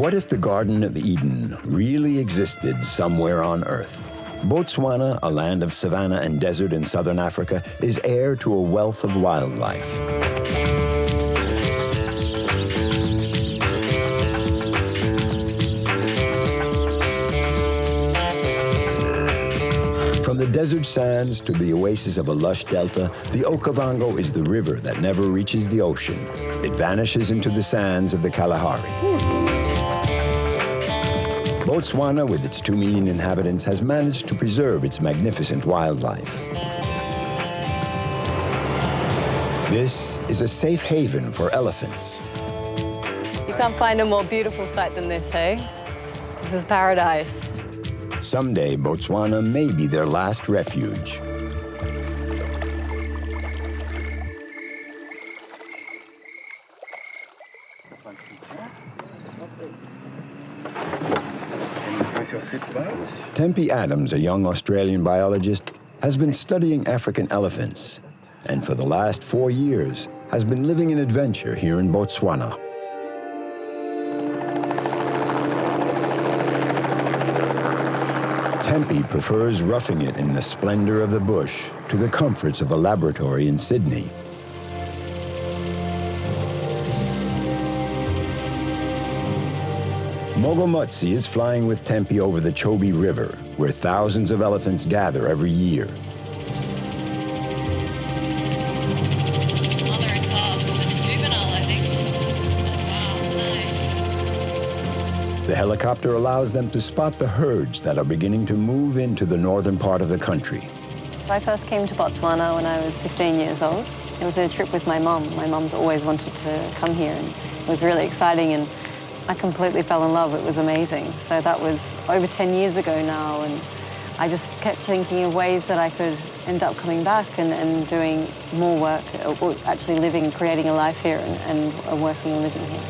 What if the Garden of Eden really existed somewhere on Earth? Botswana, a land of savanna and desert in southern Africa, is heir to a wealth of wildlife. From the desert sands to the oasis of a lush delta, the Okavango is the river that never reaches the ocean. It vanishes into the sands of the Kalahari. Botswana, with its 2 million inhabitants, has managed to preserve its magnificent wildlife. This is a safe haven for elephants. You can't find a more beautiful sight than this, hey? This is paradise. Someday, Botswana may be their last refuge. Tempe Adams, a young Australian biologist, has been studying African elephants, and for the last 4 years has been living an adventure here in Botswana. Tempe prefers roughing it in the splendor of the bush to the comforts of a laboratory in Sydney. Mogomotsi is flying with Tempe over the Chobe River, where thousands of elephants gather every year. Mother and calf with a juvenile, I think. Wow, nice. The helicopter allows them to spot the herds that are beginning to move into the northern part of the country. I first came to Botswana when I was 15 years old. It was a trip with my mum. My mum's always wanted to come here, and it was really exciting, and I completely fell in love. It was amazing. So that was over 10 years ago now, and I just kept thinking of ways that I could end up coming back and doing more work, or actually living, creating a life here and working and living here.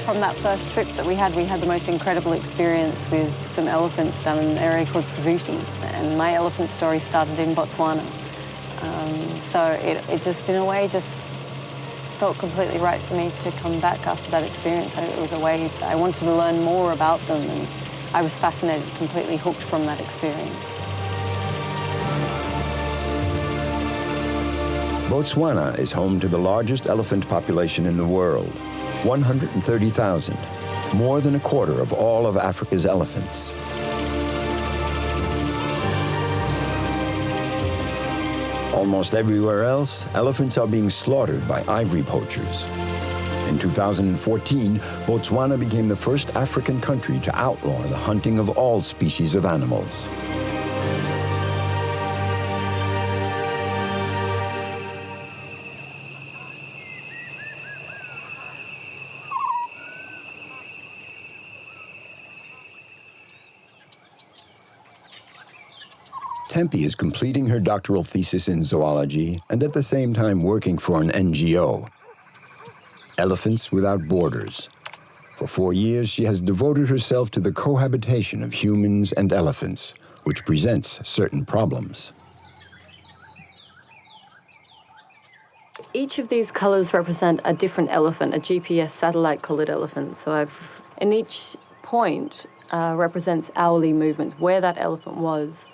From that first trip that we had the most incredible experience with some elephants down in an area called Savuti, and my elephant story started in Botswana. So it just, in a way, just felt completely right for me to come back after that experience. It was a way I wanted to learn more about them, and I was fascinated, completely hooked from that experience. Botswana is home to the largest elephant population in the world, 130,000, more than a quarter of all of Africa's elephants. Almost everywhere else, elephants are being slaughtered by ivory poachers. In 2014, Botswana became the first African country to outlaw the hunting of all species of animals. Tempe is completing her doctoral thesis in zoology and at the same time working for an NGO, Elephants Without Borders. For 4 years, she has devoted herself to the cohabitation of humans and elephants, which presents certain problems. Each of these colors represent a different elephant, a GPS satellite-colored elephant. So and each point represents hourly movements, where that elephant was.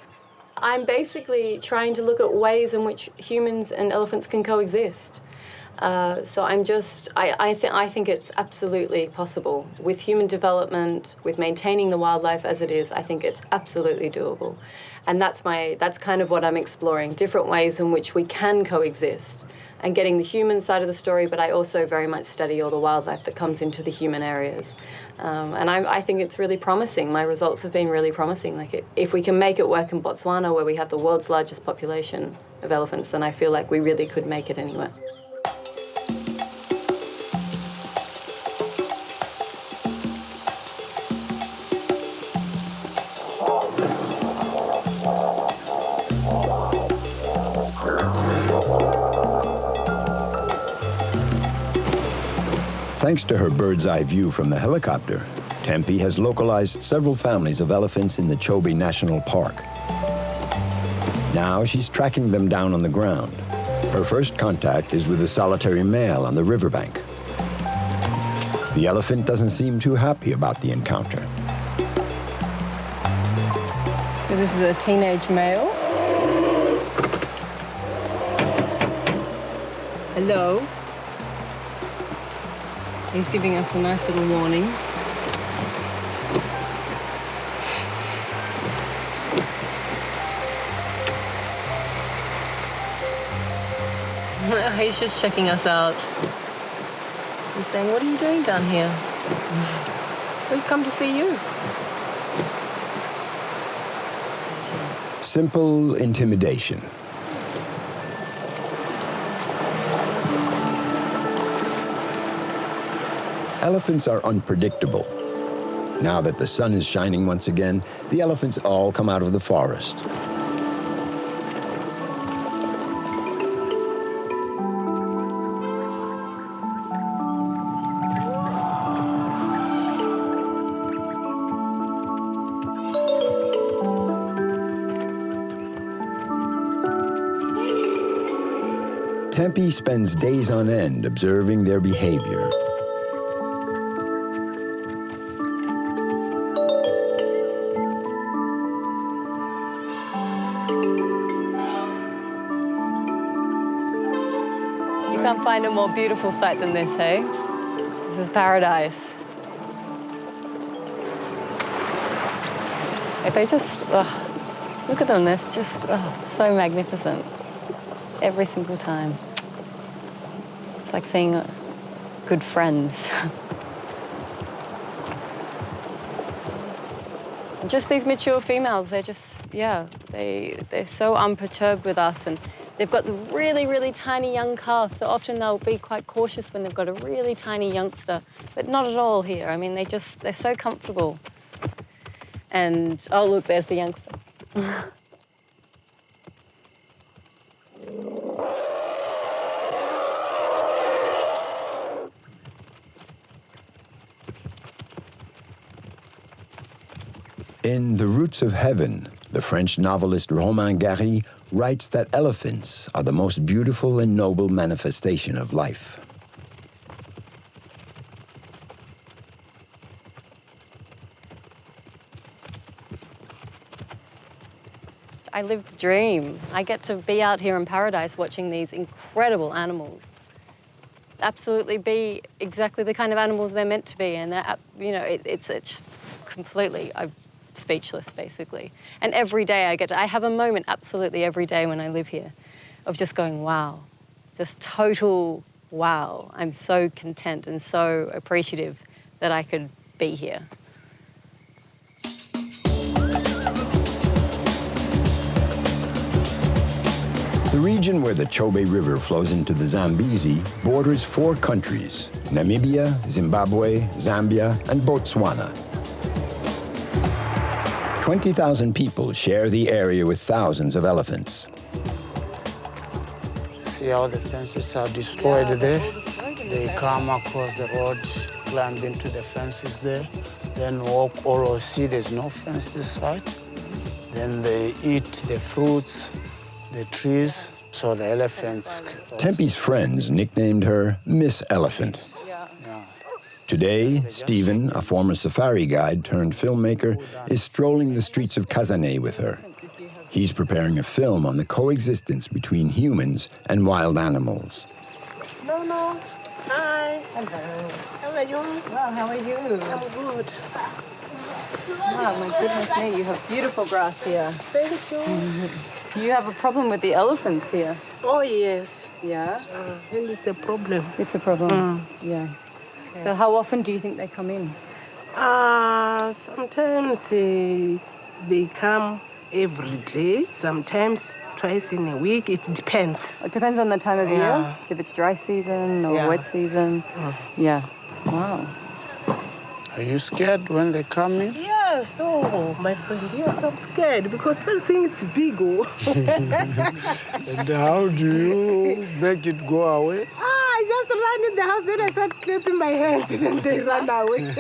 I'm basically trying to look at ways in which humans and elephants can coexist. So I think it's absolutely possible. With human development, with maintaining the wildlife as it is, I think it's absolutely doable. And that's kind of what I'm exploring, different ways in which we can coexist, and getting the human side of the story, but I also very much study all the wildlife that comes into the human areas. And I think it's really promising. My results have been really promising. Like, if we can make it work in Botswana, where we have the world's largest population of elephants, then I feel like we really could make it anywhere. Thanks to her bird's-eye view from the helicopter, Tempe has localized several families of elephants in the Chobe National Park. Now she's tracking them down on the ground. Her first contact is with a solitary male on the riverbank. The elephant doesn't seem too happy about the encounter. So this is a teenage male. Hello. He's giving us a nice little warning. He's just checking us out. He's saying, "What are you doing down here? We've come to see you." Simple intimidation. Elephants are unpredictable. Now that the sun is shining once again, the elephants all come out of the forest. Tempe spends days on end observing their behavior. You can't find a more beautiful sight than this, hey? This is paradise. If they just, look at them, they're just so magnificent. Every single time. It's like seeing good friends. Just these mature females, they're just, they're so unperturbed with us, and they've got the really, really tiny young calf, so often they'll be quite cautious when they've got a really tiny youngster, but not at all here. I mean, they're so comfortable. And, oh, look, there's the youngster. In The Roots of Heaven, the French novelist Romain Gary writes that elephants are the most beautiful and noble manifestation of life. I live the dream. I get to be out here in paradise watching these incredible animals. Absolutely be exactly the kind of animals they're meant to be, and they're, it's completely, I'm speechless basically. And every day I have a moment absolutely every day when I live here of just going, wow, just total wow. I'm so content and so appreciative that I could be here. The region where the Chobe River flows into the Zambezi borders 4 countries: Namibia, Zimbabwe, Zambia, and Botswana. 20,000 people share the area with thousands of elephants. See how the fences are destroyed there? They come across the road, climb into the fences there, then walk or see there's no fence this side. Then they eat the fruits, the trees, so the elephants. Tempe's friends nicknamed her Miss Elephant. Today, Stephen, a former safari guide turned filmmaker, is strolling the streets of Kazane with her. He's preparing a film on the coexistence between humans and wild animals. No. Hi. Hello. How are you? Well, how are you? I'm good. Oh, my goodness me, you have beautiful grass here. Thank you. Do you have a problem with the elephants here? Oh, yes. Yeah? And it's a problem. It's a problem, yeah. So how often do you think they come in? Sometimes they come every day, sometimes twice in a week. It depends. It depends on the time of year, if it's dry season or wet season. Yeah. Wow. Are you scared when they come in? Yes, oh, my friend, yes, I'm scared because that thing is big. Oh. And how do you make it go away? I just run in the house, then I start clapping my hands, and then they run away.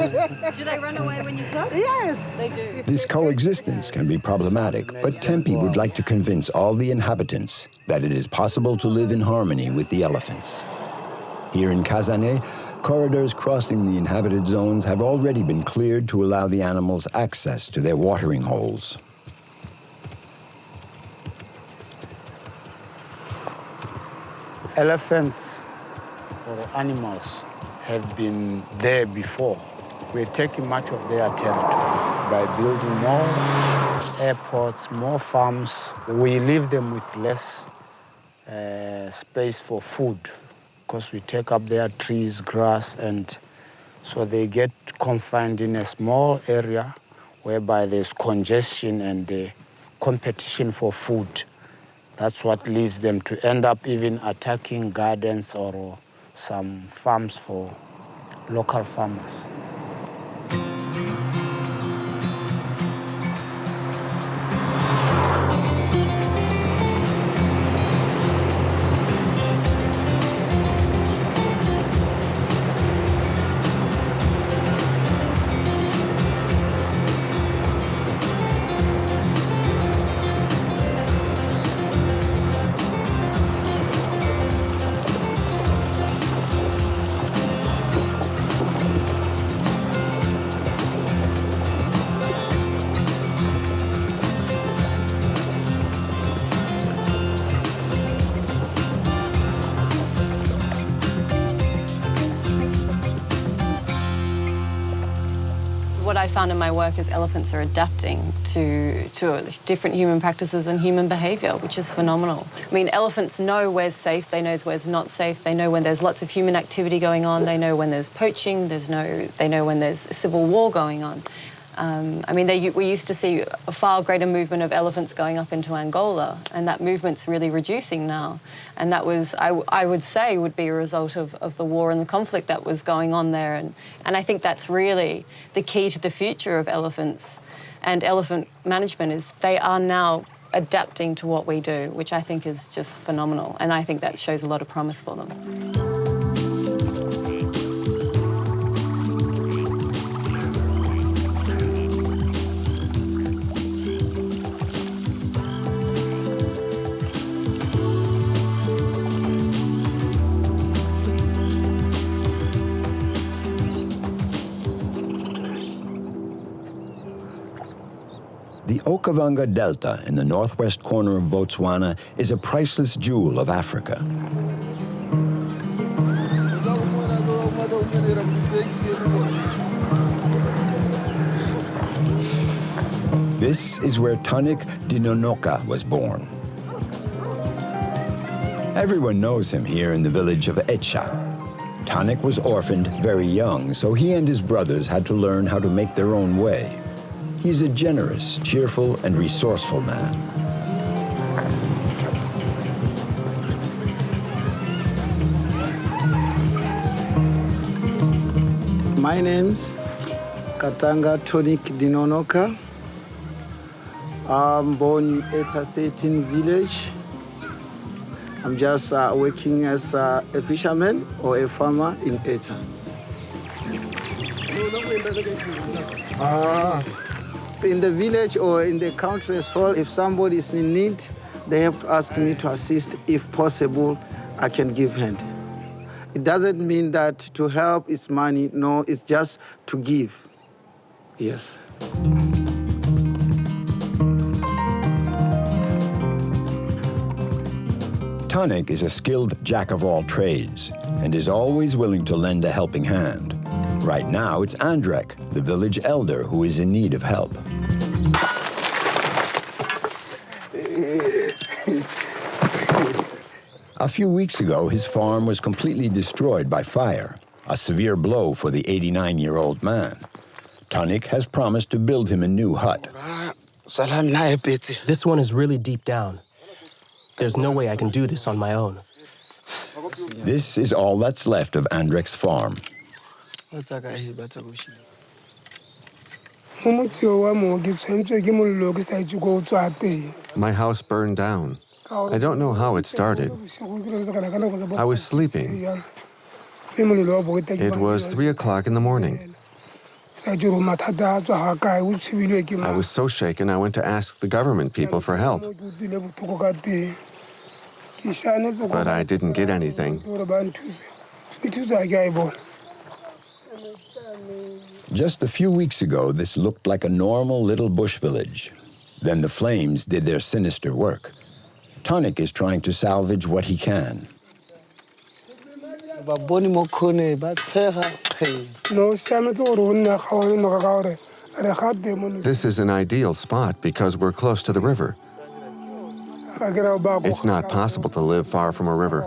Do they run away when you come? Yes. They do. This coexistence can be problematic, but Tempe would like to convince all the inhabitants that it is possible to live in harmony with the elephants. Here in Kazane, corridors crossing the inhabited zones have already been cleared to allow the animals access to their watering holes. Elephants or animals have been there before. We're taking much of their territory by building more airports, more farms. We leave them with less space for food because we take up their trees, grass, and so they get confined in a small area whereby there's congestion and competition for food. That's what leads them to end up even attacking gardens or some farms for local farmers. What I found in my work is elephants are adapting to different human practices and human behaviour, which is phenomenal. I mean, elephants know where's safe, they know where's not safe, they know when there's lots of human activity going on, they know when there's poaching, they know when there's civil war going on. I mean, we used to see a far greater movement of elephants going up into Angola, and that movement's really reducing now. And that was, I would say, would be a result of the war and the conflict that was going on there. And I think that's really the key to the future of elephants and elephant management is they are now adapting to what we do, which I think is just phenomenal. And I think that shows a lot of promise for them. The Okavango Delta in the northwest corner of Botswana is a priceless jewel of Africa. This is where Tanik Dinonoka was born. Everyone knows him here in the village of Echa. Tanik was orphaned very young, so he and his brothers had to learn how to make their own way. He's a generous, cheerful, and resourceful man. My name's Katanga Tanik Dinonoka. I'm born in Eta 13 village. I'm just working as a fisherman or a farmer in Eta. In the village or in the country as well, if somebody is in need, they have to ask me to assist. If possible, I can give hand. It doesn't mean that to help is money. No, it's just to give. Yes. Tanik is a skilled jack of all trades and is always willing to lend a helping hand. Right now, it's Andrek, the village elder, who is in need of help. A few weeks ago, his farm was completely destroyed by fire, a severe blow for the 89-year-old man. Tanik has promised to build him a new hut. This one is really deep down. There's no way I can do this on my own. This is all that's left of Andrek's farm. My house burned down. I don't know how it started. I was sleeping. It was 3 o'clock in the morning. I was so shaken I went to ask the government people for help. But I didn't get anything. Just a few weeks ago, this looked like a normal little bush village. Then the flames did their sinister work. Tonic is trying to salvage what he can. This is an ideal spot because we're close to the river. It's not possible to live far from a river.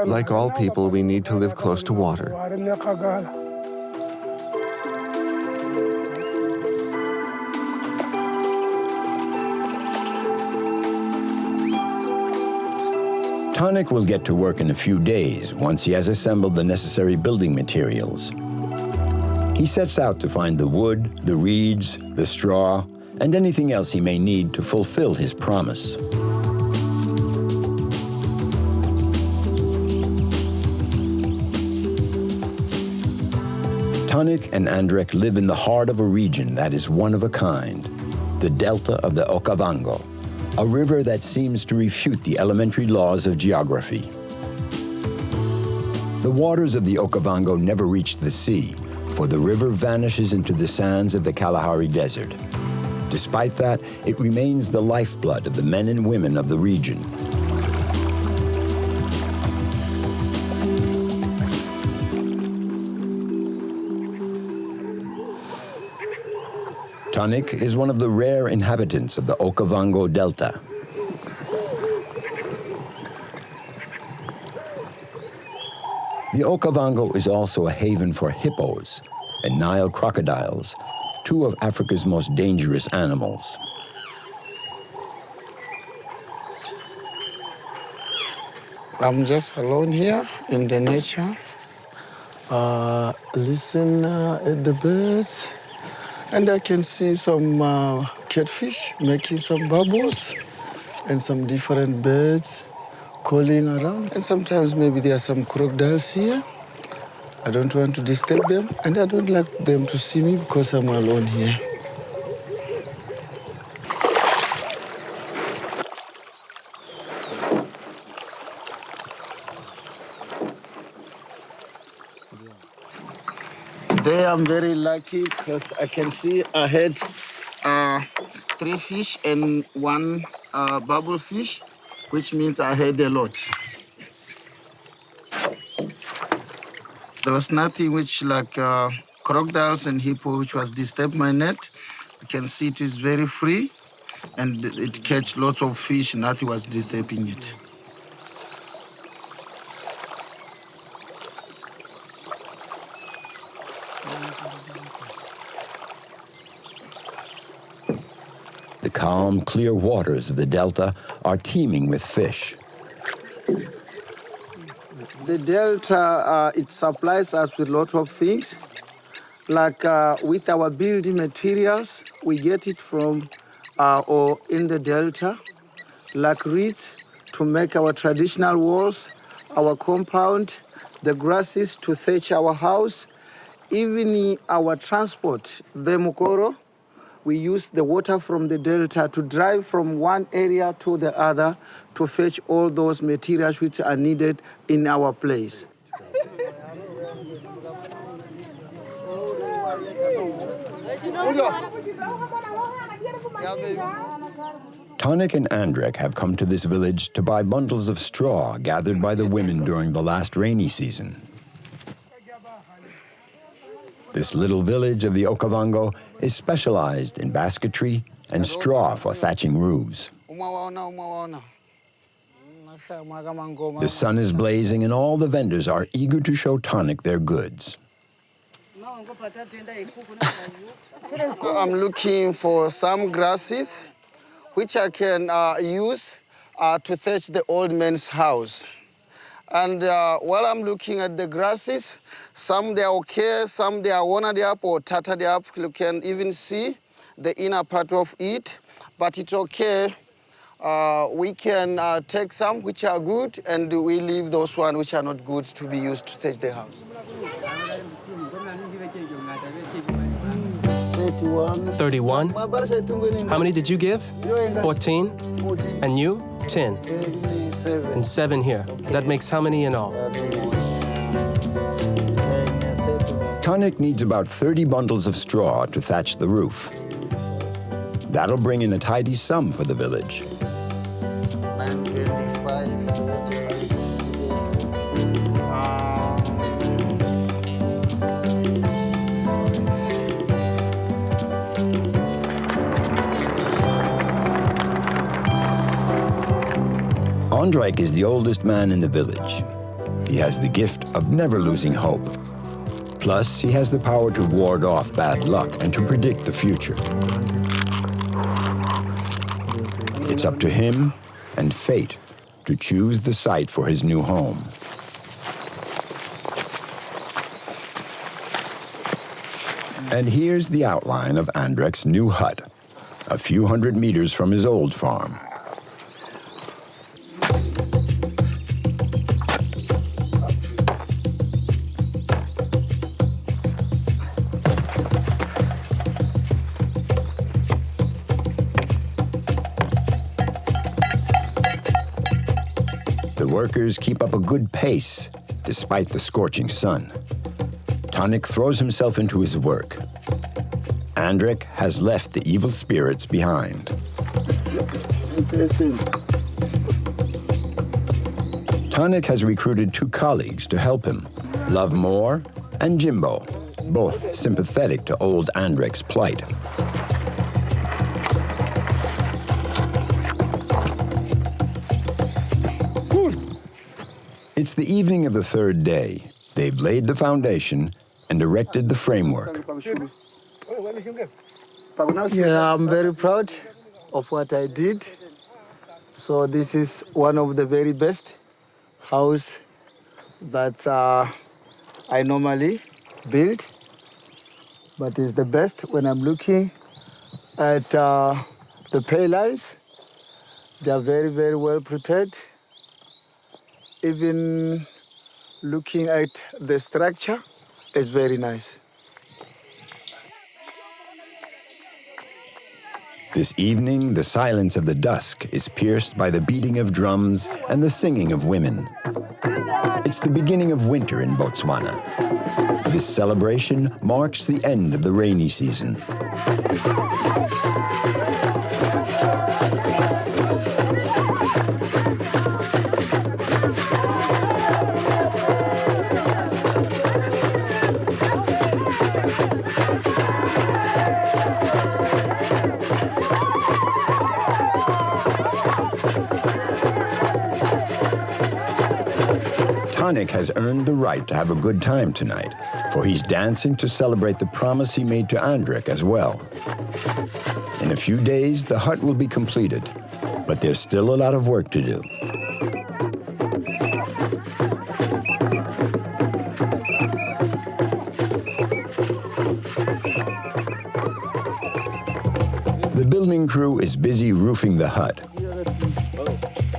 Like all people, we need to live close to water. Tonic will get to work in a few days once he has assembled the necessary building materials. He sets out to find the wood, the reeds, the straw, and anything else he may need to fulfill his promise. Tonic and Andrek live in the heart of a region that is one of a kind, the delta of the Okavango, a river that seems to refute the elementary laws of geography. The waters of the Okavango never reach the sea, for the river vanishes into the sands of the Kalahari Desert. Despite that, it remains the lifeblood of the men and women of the region. Tonic is one of the rare inhabitants of the Okavango Delta. The Okavango is also a haven for hippos and Nile crocodiles, two of Africa's most dangerous animals. I'm just alone here in the nature. Listen at the birds. And I can see some catfish making some bubbles and some different birds calling around. And sometimes maybe there are some crocodiles here. I don't want to disturb them, and I don't like them to see me because I'm alone here. Today I'm very lucky because I can see ahead 3 fish and 1 bubble fish, which means I had a lot. There was nothing which like crocodiles and hippo which was disturb my net. You can see it is very free and it catch lots of fish, nothing was disturbing it. The calm, clear waters of the delta are teeming with fish. The delta, it supplies us with a lot of things. Like with our building materials, we get it from or in the delta, like reeds to make our traditional walls, our compound, the grasses to thatch our house, even our transport, the mukoro. We use the water from the delta to drive from one area to the other to fetch all those materials which are needed in our place. Tonic and Andrek have come to this village to buy bundles of straw gathered by the women during the last rainy season. This little village of the Okavango is specialized in basketry and straw for thatching roofs. The sun is blazing and all the vendors are eager to show Tonic their goods. I'm looking for some grasses which I can use to thatch the old man's house. And while I'm looking at the grasses, some they are okay, some they are worn up or tattered up. You can even see the inner part of it, but it's okay. We can take some which are good and we leave those ones which are not good to be used to thatch the house. 31. How many did you give? 14. And you? 10. And 7 here. That makes how many in all? Tonic needs about 30 bundles of straw to thatch the roof. That'll bring in a tidy sum for the village. 925, 75. Andrijk is the oldest man in the village. He has the gift of never losing hope. Plus, he has the power to ward off bad luck and to predict the future. It's up to him and fate to choose the site for his new home. And here's the outline of Andrijk's new hut, a few hundred meters from his old farm. The workers keep up a good pace despite the scorching sun. Tonic throws himself into his work. Andrijk has left the evil spirits behind. Tonic has recruited 2 colleagues to help him, Love Moore and Jimbo, both sympathetic to old Andrijk's plight. It's the evening of the 3rd day. They've laid the foundation and erected the framework. Yeah, I'm very proud of what I did. So this is one of the very best house that I normally build, but it's the best when I'm looking at the pillars. They are very, very well prepared. Even looking at the structure is very nice. This evening, the silence of the dusk is pierced by the beating of drums and the singing of women. It's the beginning of winter in Botswana. This celebration marks the end of the rainy season. Tonic has earned the right to have a good time tonight, for he's dancing to celebrate the promise he made to Andrijk as well. In a few days, the hut will be completed, but there's still a lot of work to do. The building crew is busy roofing the hut.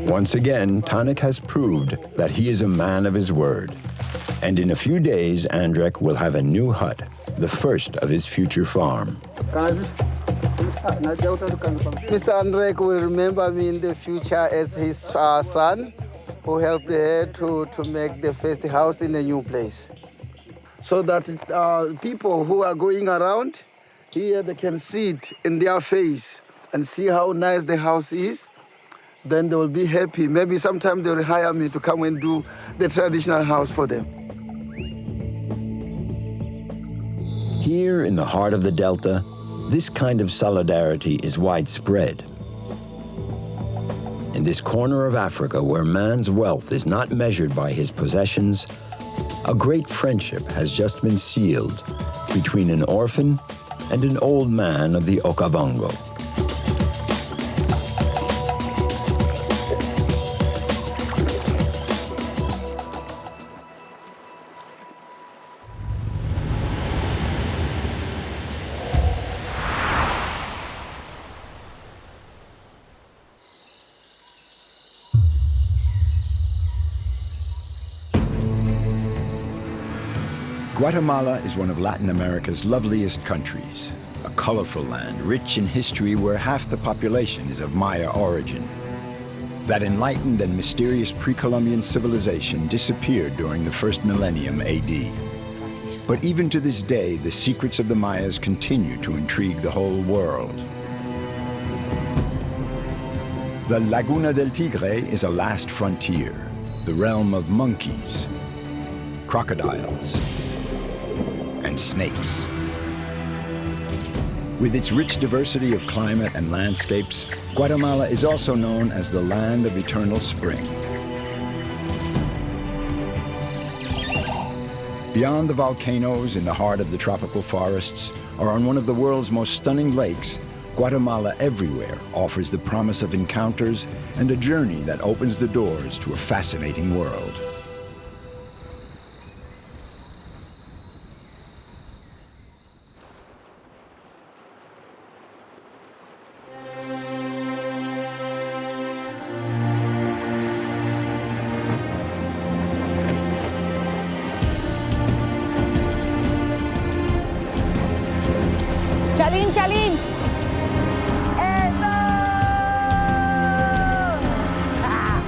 Once again, Tonic has proved that he is a man of his word. And in a few days, Andrijk will have a new hut, the first of his future farm. Mr. Andrijk will remember me in the future as his son who helped her to make the first house in a new place. So that people who are going around here, they can see it in their face and see how nice the house is. Then they will be happy. Maybe sometime they will hire me to come and do the traditional house for them. Here in the heart of the Delta, this kind of solidarity is widespread. In this corner of Africa where man's wealth is not measured by his possessions, a great friendship has just been sealed between an orphan and an old man of the Okavango. Guatemala is one of Latin America's loveliest countries, a colorful land rich in history where half the population is of Maya origin. That enlightened and mysterious pre-Columbian civilization disappeared during the first millennium AD. But even to this day, the secrets of the Mayas continue to intrigue the whole world. The Laguna del Tigre is a last frontier, the realm of monkeys, crocodiles, and snakes. With its rich diversity of climate and landscapes, Guatemala is also known as the land of eternal spring. Beyond the volcanoes in the heart of the tropical forests, or on one of the world's most stunning lakes, Guatemala everywhere offers the promise of encounters and a journey that opens the doors to a fascinating world. Chalin, Chalin. Eso. Ah.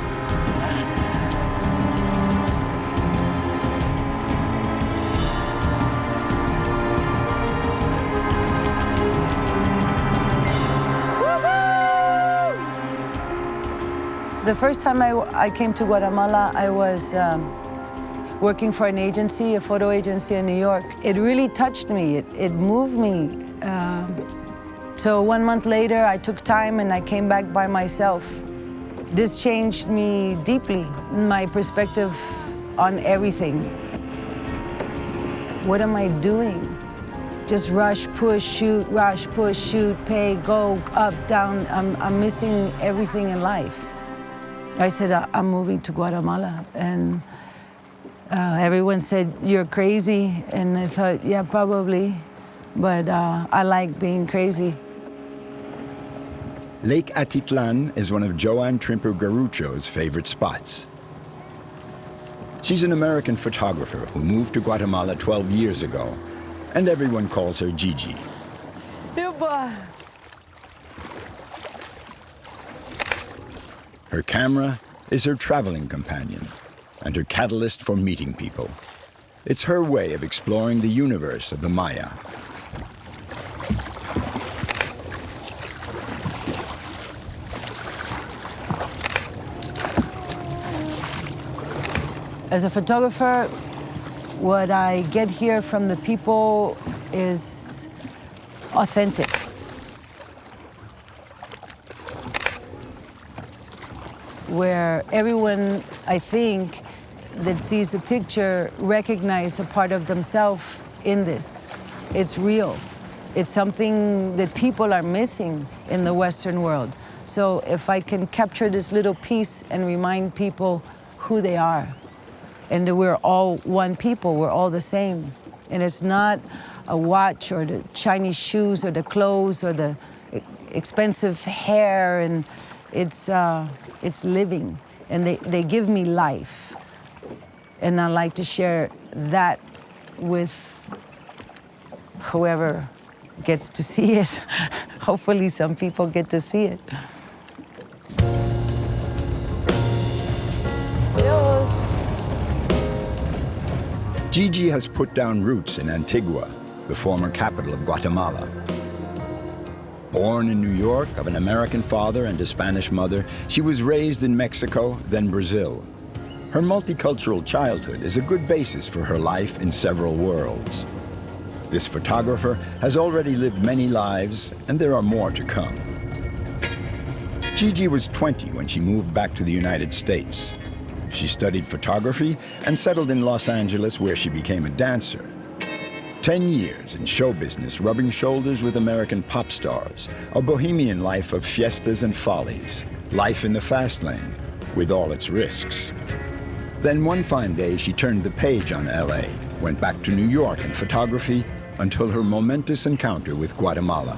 The first time I came to Guatemala, I was working for an agency, a photo agency in New York. It really touched me. It moved me. So 1 month later, I took time and I came back by myself. This changed me deeply, my perspective on everything. What am I doing? Just rush, push, shoot, pay, go, up, down. I'm missing everything in life. I said, I'm moving to Guatemala. And everyone said, you're crazy. And I thought, yeah, probably. But I like being crazy. Lake Atitlan is one of Joanne Trimper Garucho's favorite spots. She's an American photographer who moved to Guatemala 12 years ago, and everyone calls her Gigi. Her camera is her traveling companion and her catalyst for meeting people. It's her way of exploring the universe of the Maya. As a photographer, what I get here from the people is authentic. Where everyone, I think, that sees a picture recognize a part of themselves in this. It's real. It's something that people are missing in the Western world. So if I can capture this little piece and remind people who they are, and that we're all one people, we're all the same. And it's not a watch or the Chinese shoes or the clothes or the expensive hair, and it's living, and they give me life. And I like to share that with whoever gets to see it. Hopefully some people get to see it. Gigi has put down roots in Antigua, the former capital of Guatemala. Born in New York of an American father and a Spanish mother, she was raised in Mexico, then Brazil. Her multicultural childhood is a good basis for her life in several worlds. This photographer has already lived many lives, and there are more to come. Gigi was 20 when she moved back to the United States. She studied photography and settled in Los Angeles, where she became a dancer. 10 years in show business, rubbing shoulders with American pop stars, a bohemian life of fiestas and follies, life in the fast lane, with all its risks. Then one fine day, she turned the page on LA, went back to New York and photography, until her momentous encounter with Guatemala.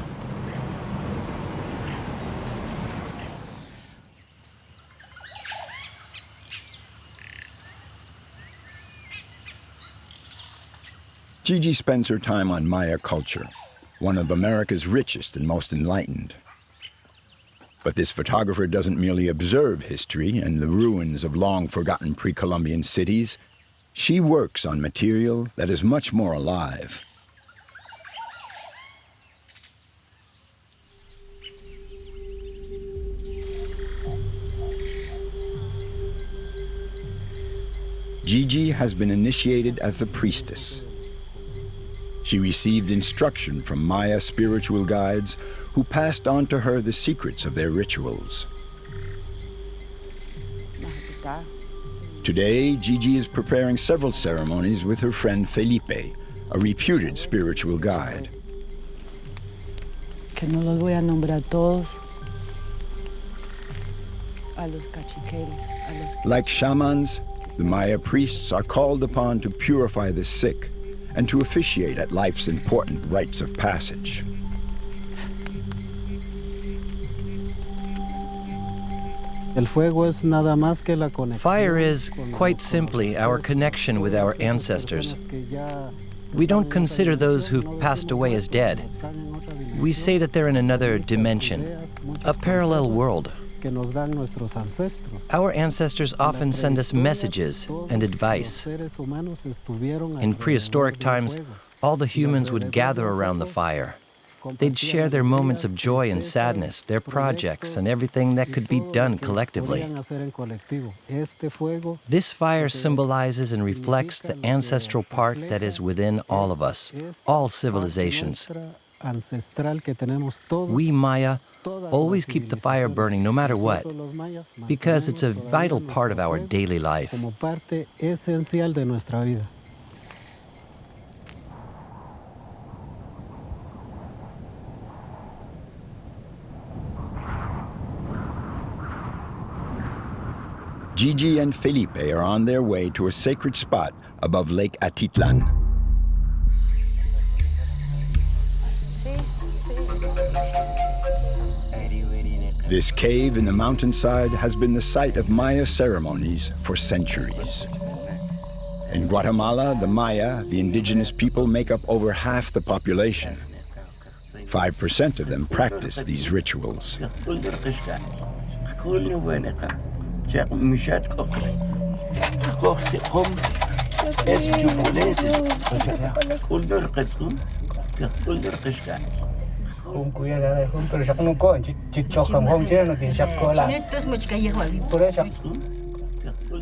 Gigi spends her time on Maya culture, one of America's richest and most enlightened. But this photographer doesn't merely observe history and the ruins of long-forgotten pre-Columbian cities. She works on material that is much more alive. Gigi has been initiated as a priestess. She received instruction from Maya spiritual guides who passed on to her the secrets of their rituals. Today, Gigi is preparing several ceremonies with her friend Felipe, a reputed spiritual guide. Que no los voy a nombrar todos. A los cachiqueres, a los... Like shamans, the Maya priests are called upon to purify the sick and to officiate at life's important rites of passage. Fire is, quite simply, our connection with our ancestors. We don't consider those who've passed away as dead. We say that they're in another dimension, a parallel world. Our ancestors often send us messages and advice. In prehistoric times, all the humans would gather around the fire. They'd share their moments of joy and sadness, their projects, and everything that could be done collectively. This fire symbolizes and reflects the ancestral part that is within all of us, all civilizations. We Maya always keep the fire burning no matter what, because it's a vital part of our daily life. Gigi and Felipe are on their way to a sacred spot above Lake Atitlan. This cave in the mountainside has been the site of Maya ceremonies for centuries. In Guatemala, the Maya, the indigenous people, make up over half the population. 5% of them practice these rituals.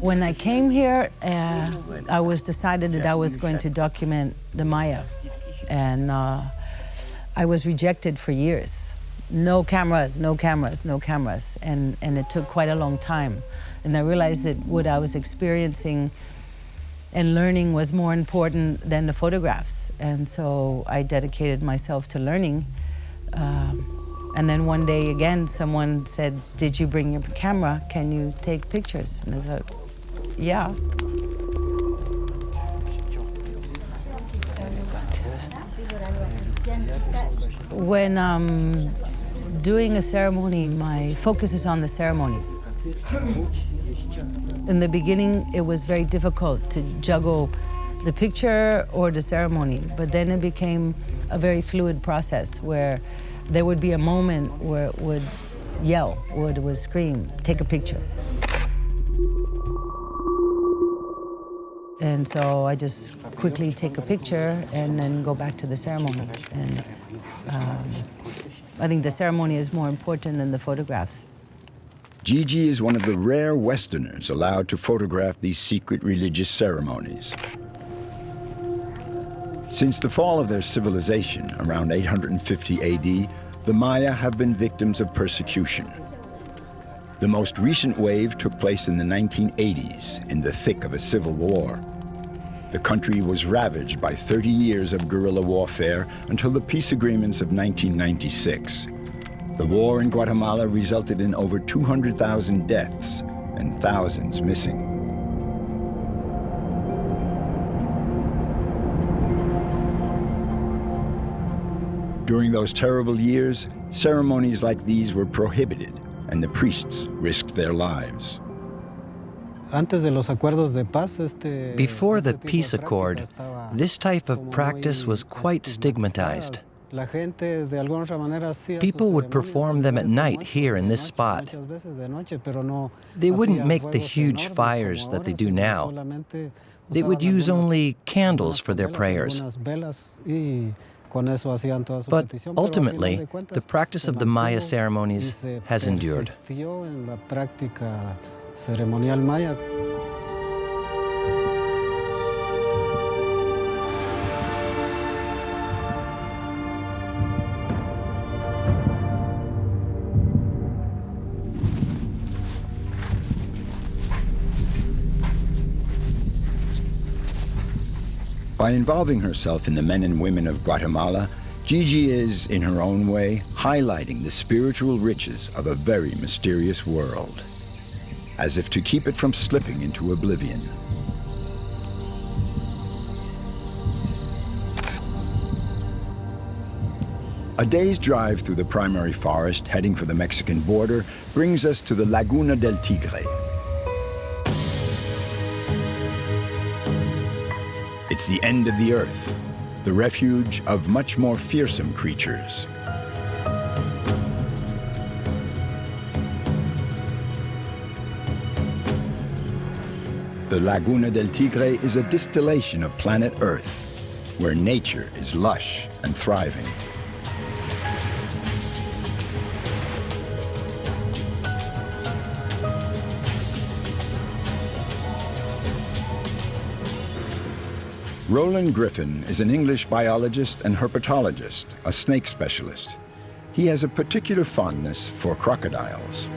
When I came here, I was decided that I was going to document the Maya. And I was rejected for years. No cameras, no cameras, no cameras. And it took quite a long time. And I realized that what I was experiencing and learning was more important than the photographs. And so I dedicated myself to learning. And then one day again, someone said, "Did you bring your camera? Can you take pictures?" And I thought, yeah. When I'm doing a ceremony, my focus is on the ceremony. In the beginning, it was very difficult to juggle the picture or the ceremony, but then it became a very fluid process where there would be a moment where it would yell, or it would scream, "Take a picture." And so I just quickly take a picture and then go back to the ceremony. And I think the ceremony is more important than the photographs. Gigi is one of the rare Westerners allowed to photograph these secret religious ceremonies. Since the fall of their civilization around 850 AD, the Maya have been victims of persecution. The most recent wave took place in the 1980s in the thick of a civil war. The country was ravaged by 30 years of guerrilla warfare until the peace agreements of 1996. The war in Guatemala resulted in over 200,000 deaths and thousands missing. During those terrible years, ceremonies like these were prohibited, and the priests risked their lives. Before the peace accord, this type of practice was quite stigmatized. People would perform them at night here in this spot. They wouldn't make the huge fires that they do now. They would use only candles for their prayers. But ultimately, the practice of the Maya ceremonies has endured. By involving herself in the men and women of Guatemala, Gigi is, in her own way, highlighting the spiritual riches of a very mysterious world, as if to keep it from slipping into oblivion. A day's drive through the primary forest, heading for the Mexican border, brings us to the Laguna del Tigre. It's the end of the earth, the refuge of much more fearsome creatures. The Laguna del Tigre is a distillation of planet Earth, where nature is lush and thriving. Roland Griffin is an English biologist and herpetologist, a snake specialist. He has a particular fondness for crocodiles.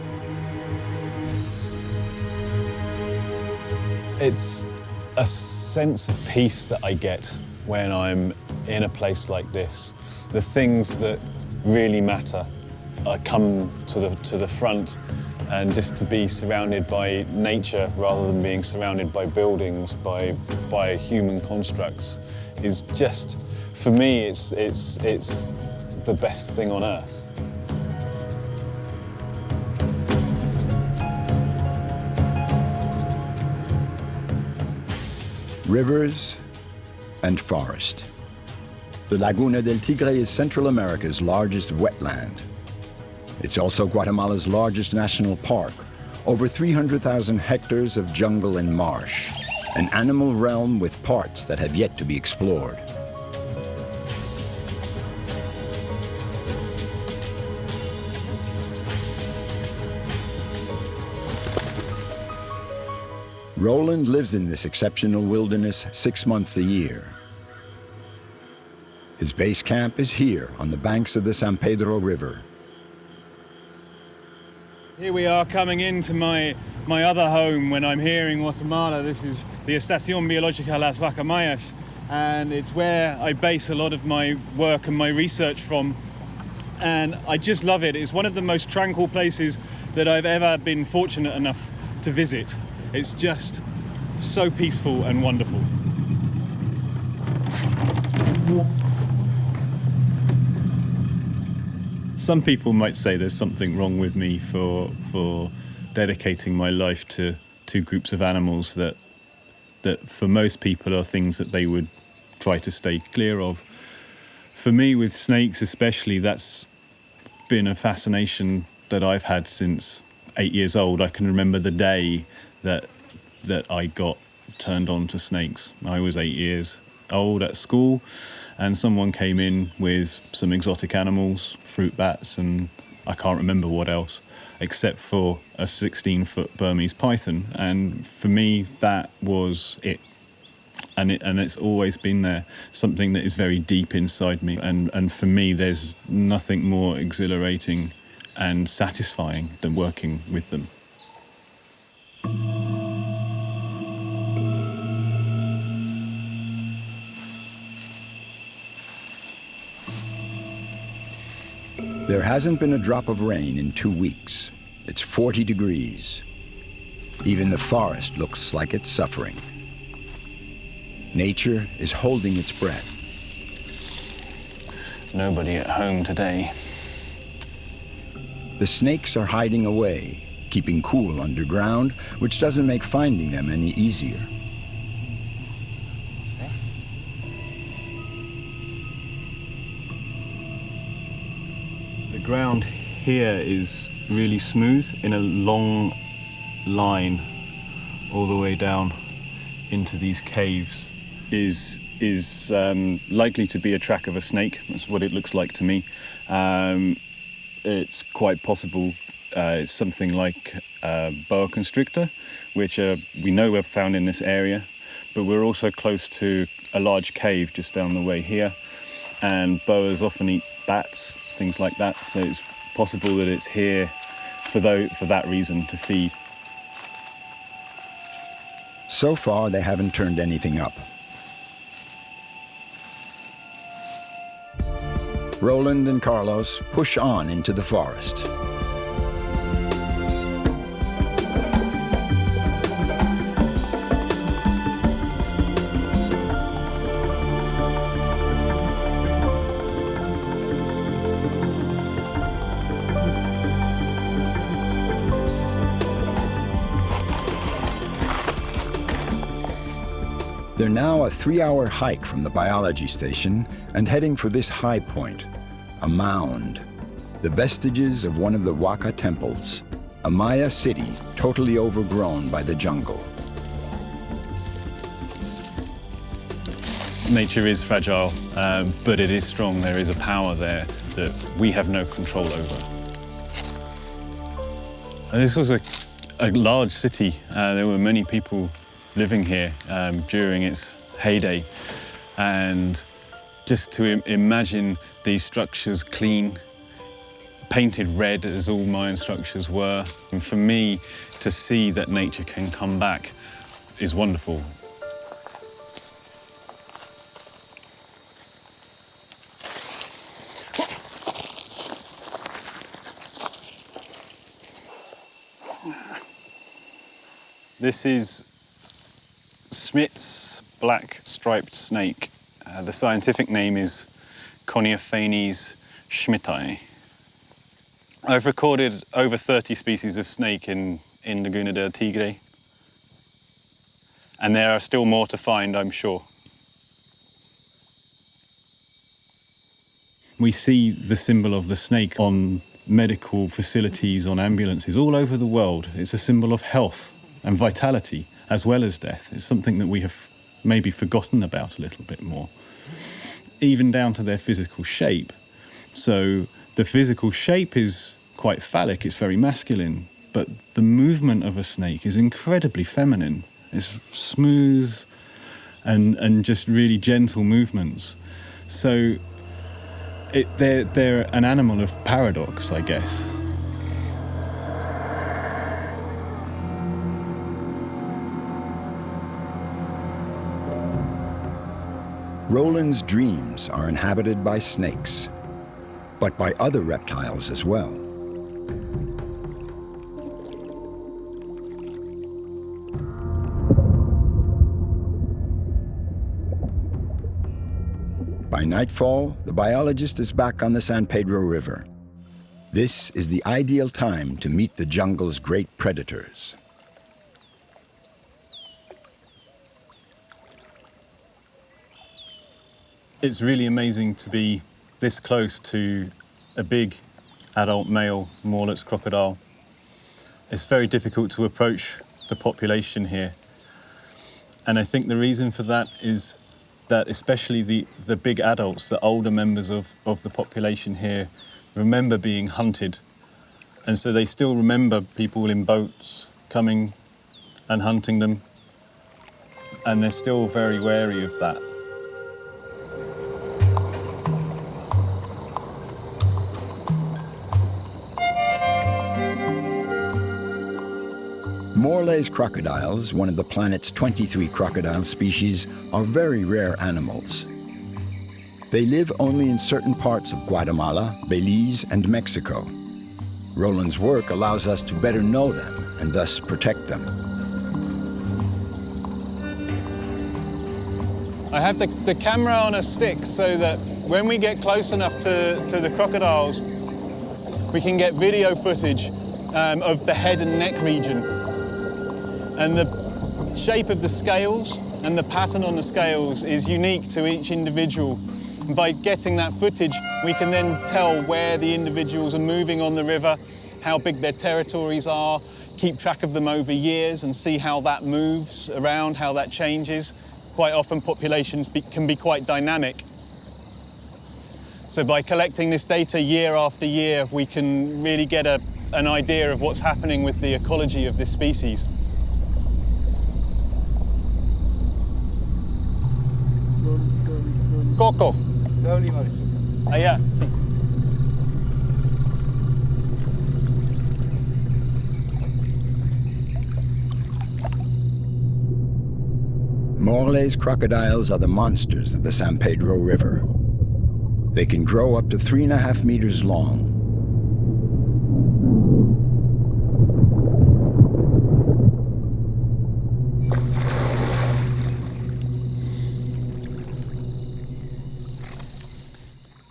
It's a sense of peace that I get when I'm in a place like this. The things that really matter come to the front, and just to be surrounded by nature rather than being surrounded by buildings, by human constructs, is just, for me, it's the best thing on earth. Rivers and forest. The Laguna del Tigre is Central America's largest wetland. It's also Guatemala's largest national park, over 300,000 hectares of jungle and marsh, an animal realm with parts that have yet to be explored. Roland lives in this exceptional wilderness 6 months a year. His base camp is here on the banks of the San Pedro River. Here we are coming into my other home when I'm here in Guatemala. This is the Estación Biológica Las Vacamayas, and it's where I base a lot of my work and my research from. And I just love it. It's one of the most tranquil places that I've ever been fortunate enough to visit. It's just so peaceful and wonderful. Some people might say there's something wrong with me for dedicating my life to two groups of animals that for most people are things that they would try to stay clear of. For me, with snakes especially, that's been a fascination that I've had since 8 years old. I can remember the day that I got turned on to snakes. I was 8 years old at school, and someone came in with some exotic animals, fruit bats, and I can't remember what else, except for a 16-foot Burmese python. And for me, that was it. And it's always been there, something that is very deep inside me. And for me, there's nothing more exhilarating and satisfying than working with them. There hasn't been a drop of rain in 2 weeks. It's 40 degrees. Even the forest looks like it's suffering. Nature is holding its breath. Nobody at home today. The snakes are hiding away, keeping cool underground, which doesn't make finding them any easier. The ground here is really smooth in a long line all the way down into these caves. Is likely to be a track of a snake. That's what it looks like to me. It's quite possible it's something like a boa constrictor, which we know are found in this area, but we're also close to a large cave just down the way here, and boas often eat bats, things like that, so it's possible that it's here for that reason, to feed. So far, they haven't turned anything up. Roland and Carlos push on into the forest. They're now a 3-hour hike from the biology station and heading for this high point, a mound, the vestiges of one of the Waka temples, a Maya city totally overgrown by the jungle. Nature is fragile, but it is strong. There is a power there that we have no control over. And this was a large city. There were many people living here during its heyday, and just to imagine these structures clean, painted red as all Mayan structures were, and for me to see that nature can come back is wonderful. This is Smith's black striped snake. The scientific name is Coniophanes schmidti. I've recorded over 30 species of snake in Laguna del Tigre, and there are still more to find, I'm sure. We see the symbol of the snake on medical facilities, on ambulances all over the world. It's a symbol of health and vitality, as well as death. It's something that we have maybe forgotten about a little bit more, even down to their physical shape. So the physical shape is quite phallic, it's very masculine, but the movement of a snake is incredibly feminine. It's smooth and just really gentle movements. So they're an animal of paradox, I guess. Roland's dreams are inhabited by snakes, but by other reptiles as well. By nightfall, the biologist is back on the San Pedro River. This is the ideal time to meet the jungle's great predators. It's really amazing to be this close to a big adult male Morlett's crocodile. It's very difficult to approach the population here. And I think the reason for that is that especially the big adults, the older members of the population here, remember being hunted. And so they still remember people in boats coming and hunting them. And they're still very wary of that. Morley's crocodiles, one of the planet's 23 crocodile species, are very rare animals. They live only in certain parts of Guatemala, Belize, and Mexico. Roland's work allows us to better know them and thus protect them. I have the camera on a stick so that when we get close enough to the crocodiles, we can get video footage of the head and neck region. And the shape of the scales and the pattern on the scales is unique to each individual And by getting that footage, we can then tell where the individuals are moving on the river, how big their territories are, keep track of them over years and see how that moves around, how that changes. Quite often populations can be quite dynamic. So by collecting this data year after year, we can really get an idea of what's happening with the ecology of this species. Coco. Slowly, Mauricio. Ah, yeah, sí. Morla's crocodiles are the monsters of the San Pedro River. They can grow up to 3.5 meters long.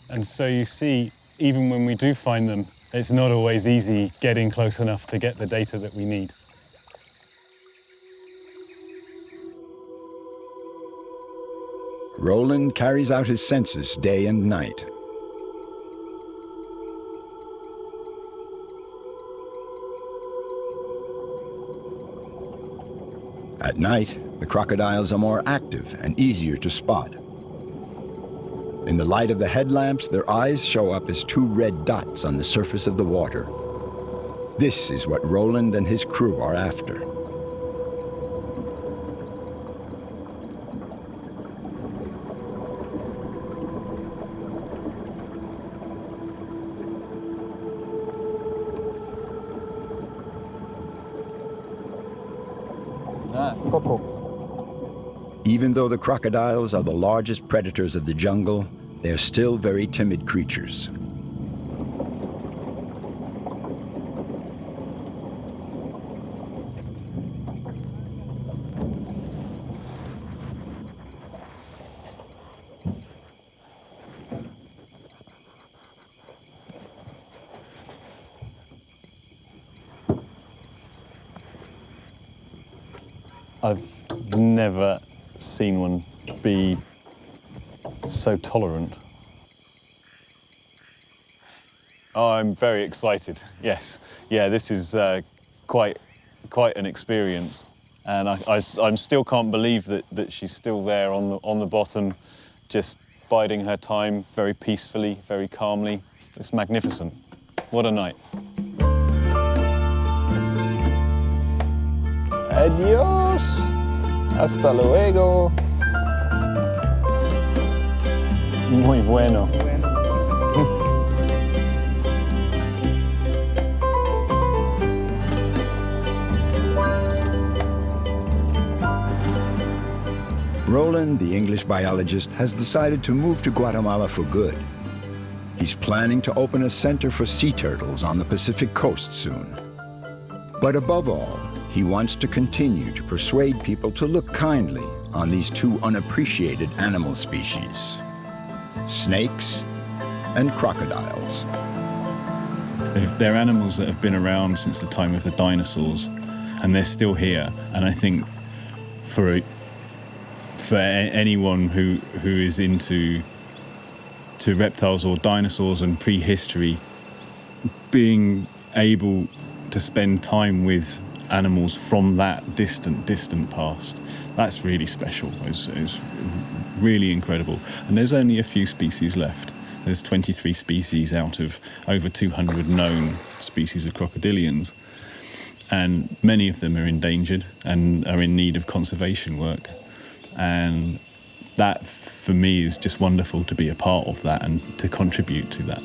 And so you see, even when we do find them, it's not always easy getting close enough to get the data that we need. Roland carries out his census day and night. At night, the crocodiles are more active and easier to spot. In the light of the headlamps, their eyes show up as 2 red dots on the surface of the water. This is what Roland and his crew are after. Coco. Even though the crocodiles are the largest predators of the jungle, they are still very timid creatures. I've never seen one be so tolerant. Oh, I'm very excited, yes. Yeah, this is quite an experience. And I still can't believe that she's still there on the bottom, just biding her time very peacefully, very calmly. It's magnificent. What a night. Adiós. Hasta luego. Muy bueno. Roland, the English biologist, has decided to move to Guatemala for good. He's planning to open a center for sea turtles on the Pacific coast soon. But above all, he wants to continue to persuade people to look kindly on these 2 unappreciated animal species: snakes and crocodiles. They're animals that have been around since the time of the dinosaurs, and they're still here. And I think for anyone who is into reptiles or dinosaurs and prehistory, being able to spend time with animals from that distant past, that's really special. It's really incredible. And there's only a few species left. There's 23 species out of over 200 known species of crocodilians, and many of them are endangered and are in need of conservation work. And that, for me, is just wonderful to be a part of that and to contribute to that.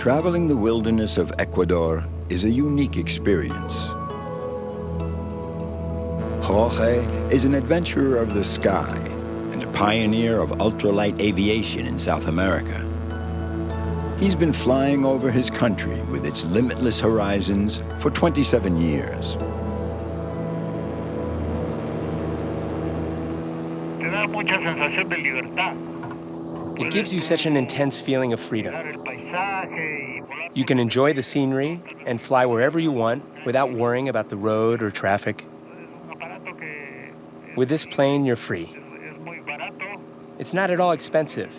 Traveling the wilderness of Ecuador is a unique experience. Jorge is an adventurer of the sky and a pioneer of ultralight aviation in South America. He's been flying over his country with its limitless horizons for 27 years. It gives you such an intense feeling of freedom. You can enjoy the scenery and fly wherever you want without worrying about the road or traffic. With this plane, you're free. It's not at all expensive,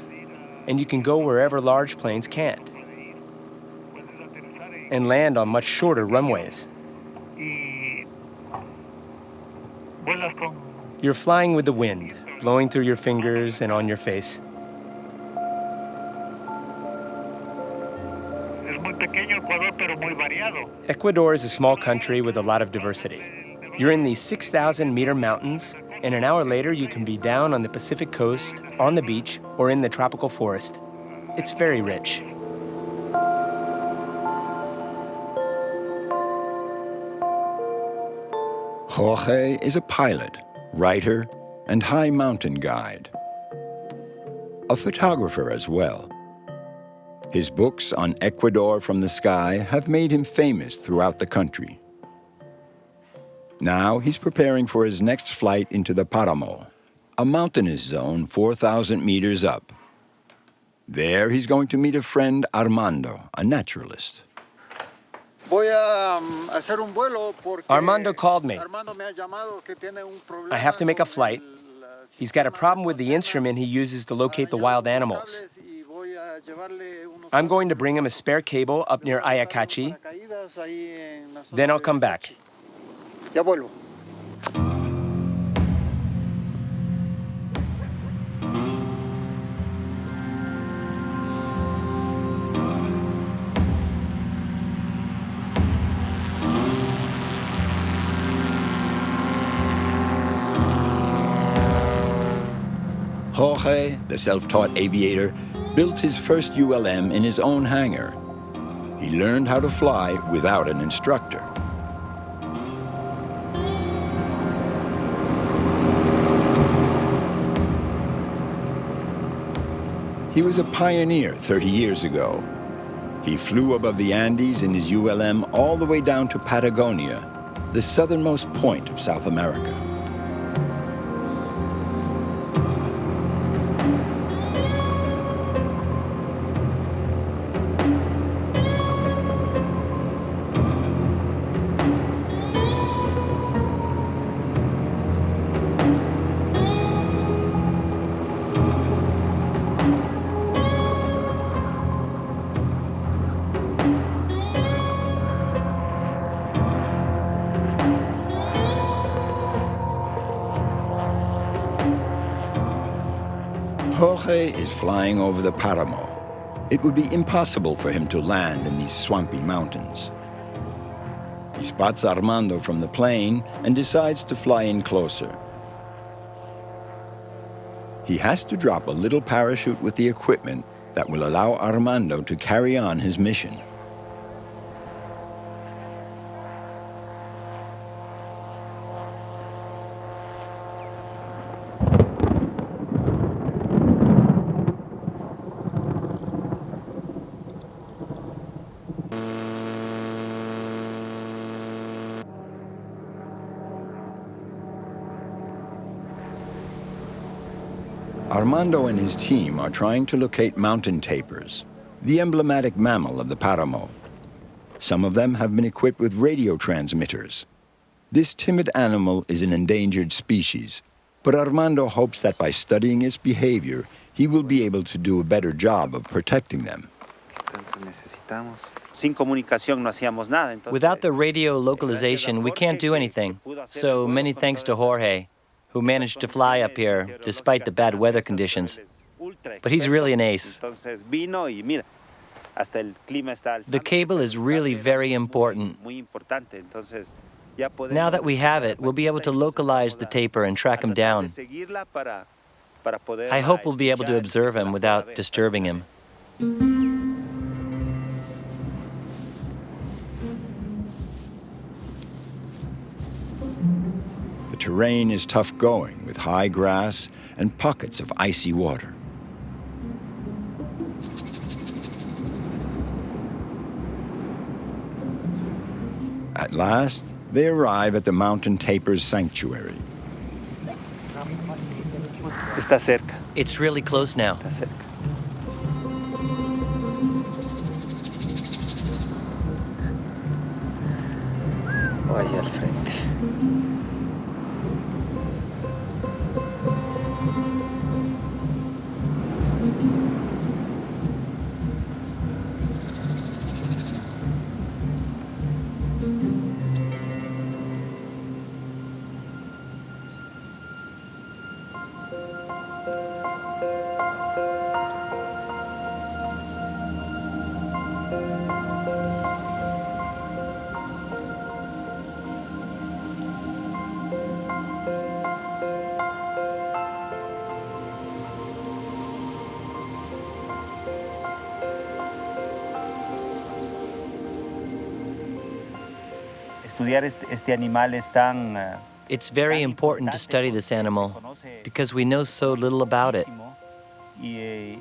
and you can go wherever large planes can't, and land on much shorter runways. You're flying with the wind, blowing through your fingers and on your face. Ecuador is a small country with a lot of diversity. You're in these 6,000-meter mountains, and an hour later you can be down on the Pacific coast, on the beach, or in the tropical forest. It's very rich. Jorge is a pilot, writer, and high mountain guide. A photographer as well. His books on Ecuador from the sky have made him famous throughout the country. Now he's preparing for his next flight into the Paramo, a mountainous zone 4,000 meters up. There he's going to meet a friend, Armando, a naturalist. Armando called me. I have to make a flight. He's got a problem with the instrument he uses to locate the wild animals. I'm going to bring him a spare cable up near Ayacachi. Then I'll come back. Jorge, the self-taught aviator, built his first ULM in his own hangar. He learned how to fly without an instructor. He was a pioneer 30 years ago. He flew above the Andes in his ULM all the way down to Patagonia, the southernmost point of South America. Jorge is flying over the Paramo. It would be impossible for him to land in these swampy mountains. He spots Armando from the plane and decides to fly in closer. He has to drop a little parachute with the equipment that will allow Armando to carry on his mission. Armando and his team are trying to locate mountain tapirs, the emblematic mammal of the Paramo. Some of them have been equipped with radio transmitters. This timid animal is an endangered species, but Armando hopes that by studying its behavior, he will be able to do a better job of protecting them. Without the radio localization, we can't do anything. So many thanks to Jorge, who managed to fly up here despite the bad weather conditions. But he's really an ace. The cable is really very important. Now that we have it, we'll be able to localize the tapir and track him down. I hope we'll be able to observe him without disturbing him. terrain is tough going with high grass and pockets of icy water. At last, they arrive at the mountain tapir's sanctuary. Está cerca. It's really close now. Está cerca. O ahí al frente. Estudiar este animal es tan It's very important to study this animal because we know so little about it. y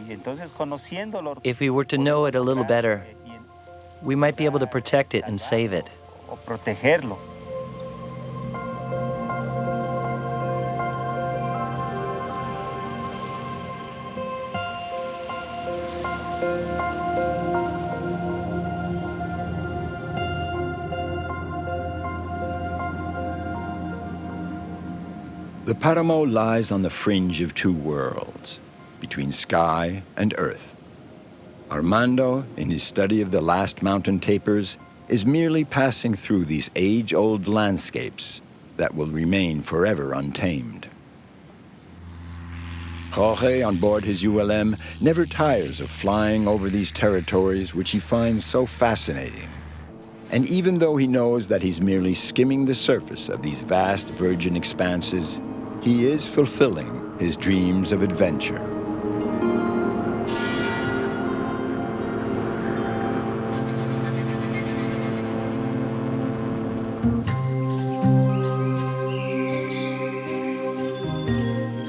entonces conociéndolo If we were to know it a little better, we might be able to protect it and save it. o protegerlo. The Paramo lies on the fringe of two worlds, between sky and earth. Armando, in his study of the last mountain tapirs, is merely passing through these age-old landscapes that will remain forever untamed. Jorge, on board his ULM, never tires of flying over these territories which he finds so fascinating. And even though he knows that he's merely skimming the surface of these vast virgin expanses, he is fulfilling his dreams of adventure.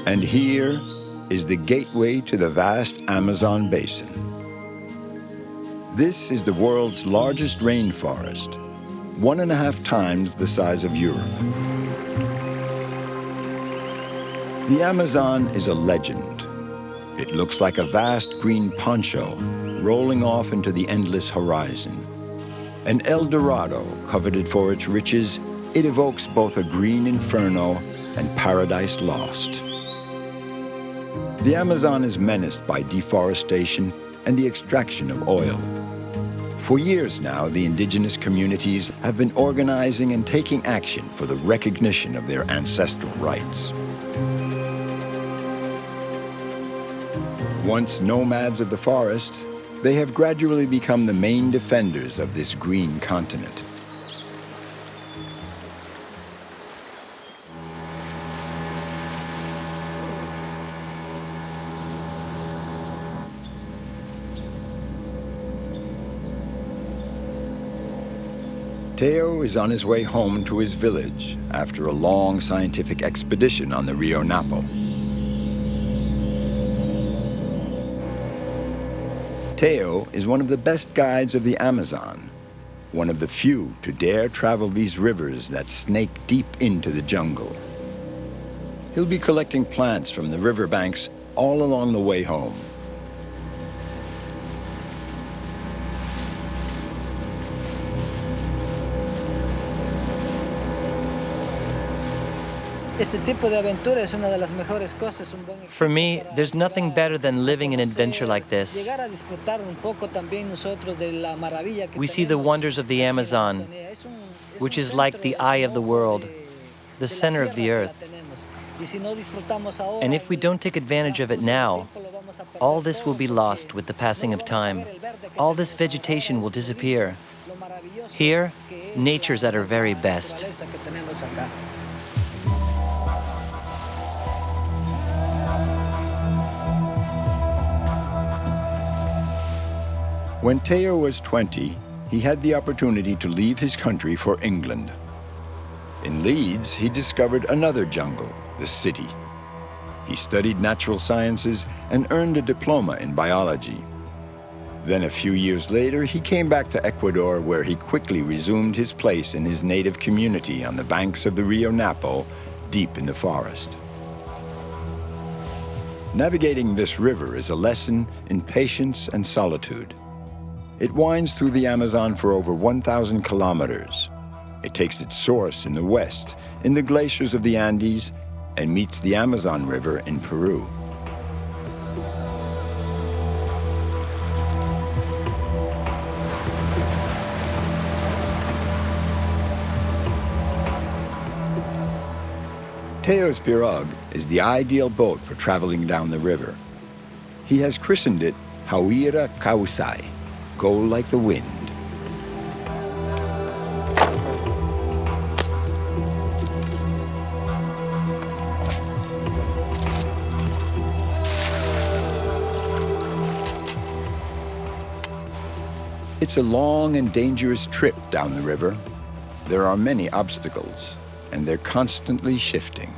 And here is the gateway to the vast Amazon basin. This is the world's largest rainforest, 1.5 times the size of Europe. The Amazon is a legend. It looks like a vast green poncho rolling off into the endless horizon. An El Dorado coveted for its riches, it evokes both a green inferno and paradise lost. The Amazon is menaced by deforestation and the extraction of oil. For years now, the indigenous communities have been organizing and taking action for the recognition of their ancestral rights. Once nomads of the forest, they have gradually become the main defenders of this green continent. Teo is on his way home to his village after a long scientific expedition on the Rio Napo. Teo is one of the best guides of the Amazon, one of the few to dare travel these rivers that snake deep into the jungle. He'll be collecting plants from the riverbanks all along the way home. For me, there's nothing better than living an adventure like this. We see the wonders of the Amazon, which is like the eye of the world, the center of the earth. And if we don't take advantage of it now, all this will be lost with the passing of time. All this vegetation will disappear. Here, nature's at her very best. When Teo was 20, he had the opportunity to leave his country for England. In Leeds, he discovered another jungle, the city. He studied natural sciences and earned a diploma in biology. Then a few years later, he came back to Ecuador, where he quickly resumed his place in his native community on the banks of the Rio Napo, deep in the forest. Navigating this river is a lesson in patience and solitude. It winds through the Amazon for over 1,000 kilometers. It takes its source in the west, in the glaciers of the Andes, and meets the Amazon River in Peru. Teo's pirogue is the ideal boat for traveling down the river. He has christened it Hauira Kausai, go like the wind. It's a long and dangerous trip down the river. There are many obstacles, and they're constantly shifting.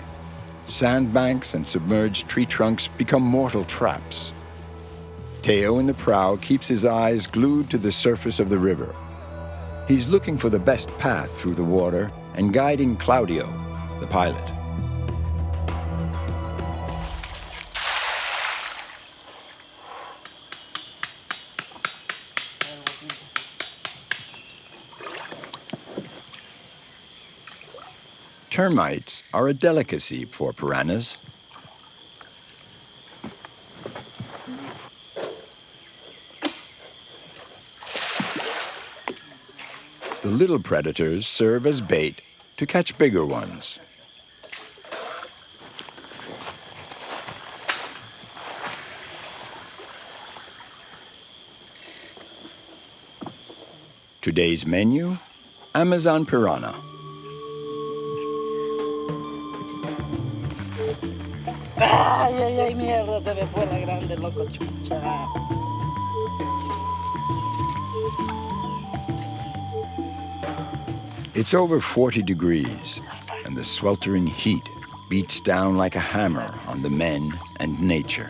Sandbanks and submerged tree trunks become mortal traps. Teo in the prow keeps his eyes glued to the surface of the river. He's looking for the best path through the water and guiding Claudio, the pilot. Termites are a delicacy for piranhas. The little predators serve as bait to catch bigger ones. Today's menu, Amazon piranha. Ay, ay, ay, mierda, se me fue la grande, loco, chucha. It's over 40 degrees, and the sweltering heat beats down like a hammer on the men and nature.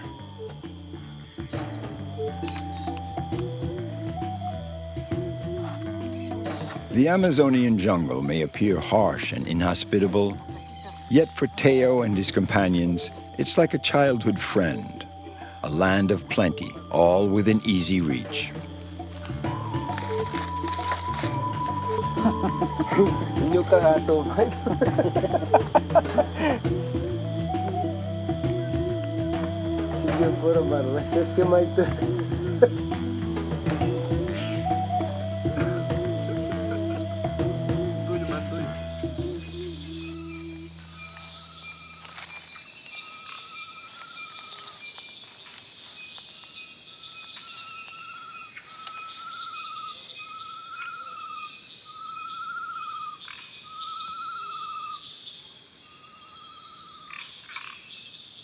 The Amazonian jungle may appear harsh and inhospitable, yet for Teo and his companions, it's like a childhood friend, a land of plenty, all within easy reach.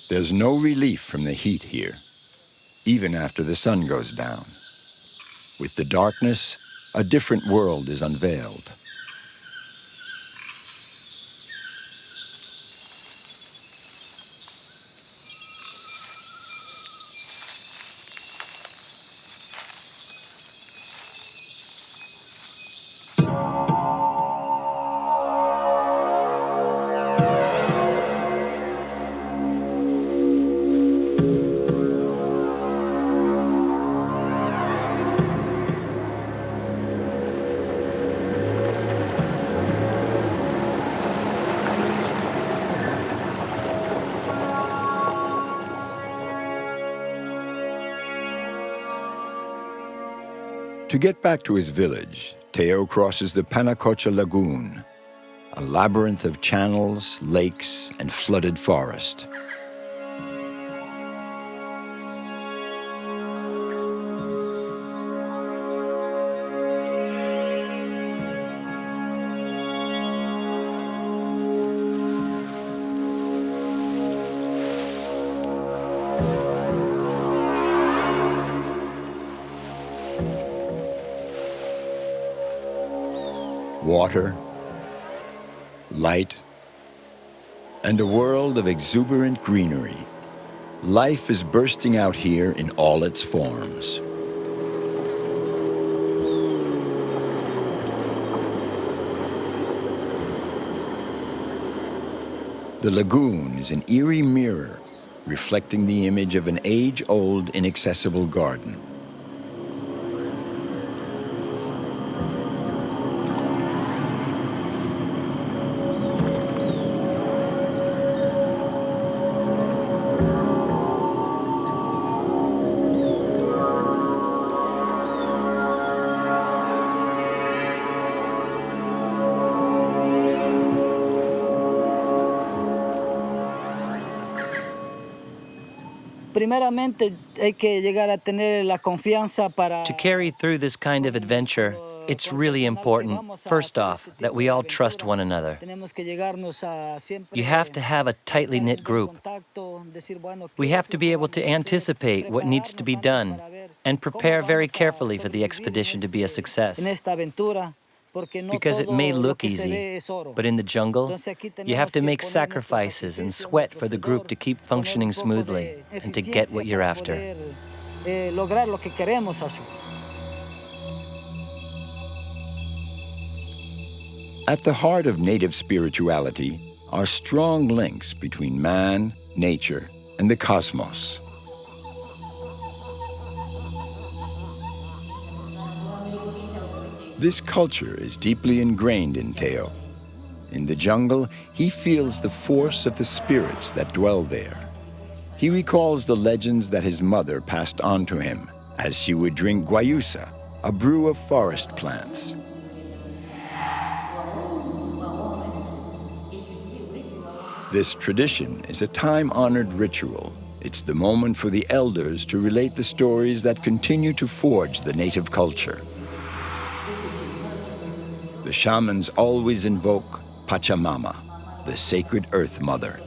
There's no relief from the heat here, even after the sun goes down. With the darkness, a different world is unveiled. To get back to his village, Teo crosses the Panacocha Lagoon, a labyrinth of channels, lakes, and flooded forest. Water, light, and a world of exuberant greenery. Life is bursting out here in all its forms. The lagoon is an eerie mirror, reflecting the image of an age-old, inaccessible garden. Primeramente, hay que llegar a tener la confianza para... To carry through this kind of adventure, it's really important, first off, that we all trust one another. You have to have a tightly knit group. We have to be able to anticipate what needs to be done and prepare very carefully for the expedition to be a success. Because it may look easy, but in the jungle, you have to make sacrifices and sweat for the group to keep functioning smoothly and to get what you're after. At the heart of native spirituality are strong links between man, nature, and the cosmos. This culture is deeply ingrained in Teo. In the jungle, he feels the force of the spirits that dwell there. He recalls the legends that his mother passed on to him as she would drink guayusa, a brew of forest plants. This tradition is a time-honored ritual. It's the moment for the elders to relate the stories that continue to forge the native culture. The shamans always invoke Pachamama, the sacred earth mother.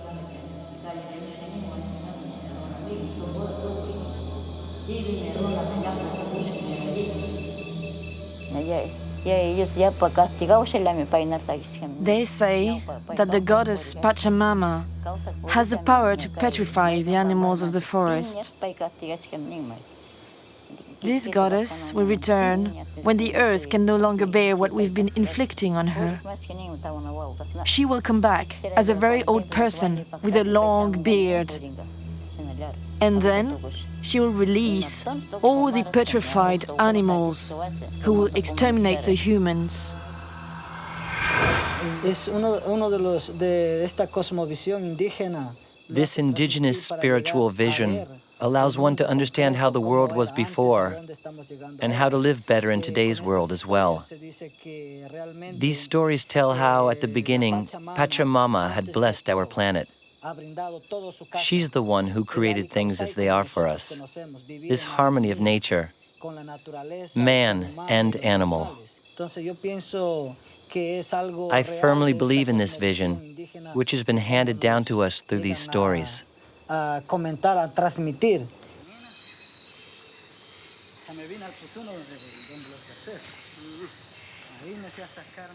They say that the goddess Pachamama has the power to petrify the animals of the forest. This goddess will return when the earth can no longer bear what we've been inflicting on her. She will come back as a very old person with a long beard. And then she will release all the petrified animals who will exterminate the humans. This indigenous spiritual vision allows one to understand how the world was before and how to live better in today's world as well. These stories tell how, at the beginning, Pachamama had blessed our planet. She's the one who created things as they are for us. This harmony of nature, man and animal. I firmly believe in this vision, which has been handed down to us through these stories.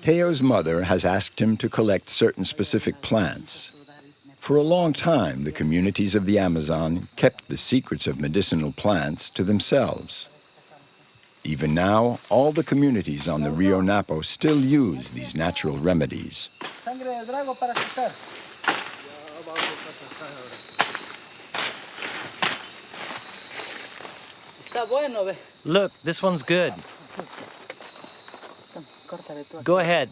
Teo's mother has asked him to collect certain specific plants. For a long time, the communities of the Amazon kept the secrets of medicinal plants to themselves. Even now, all the communities on the Rio Napo still use these natural remedies. Look, this one's good. Go ahead.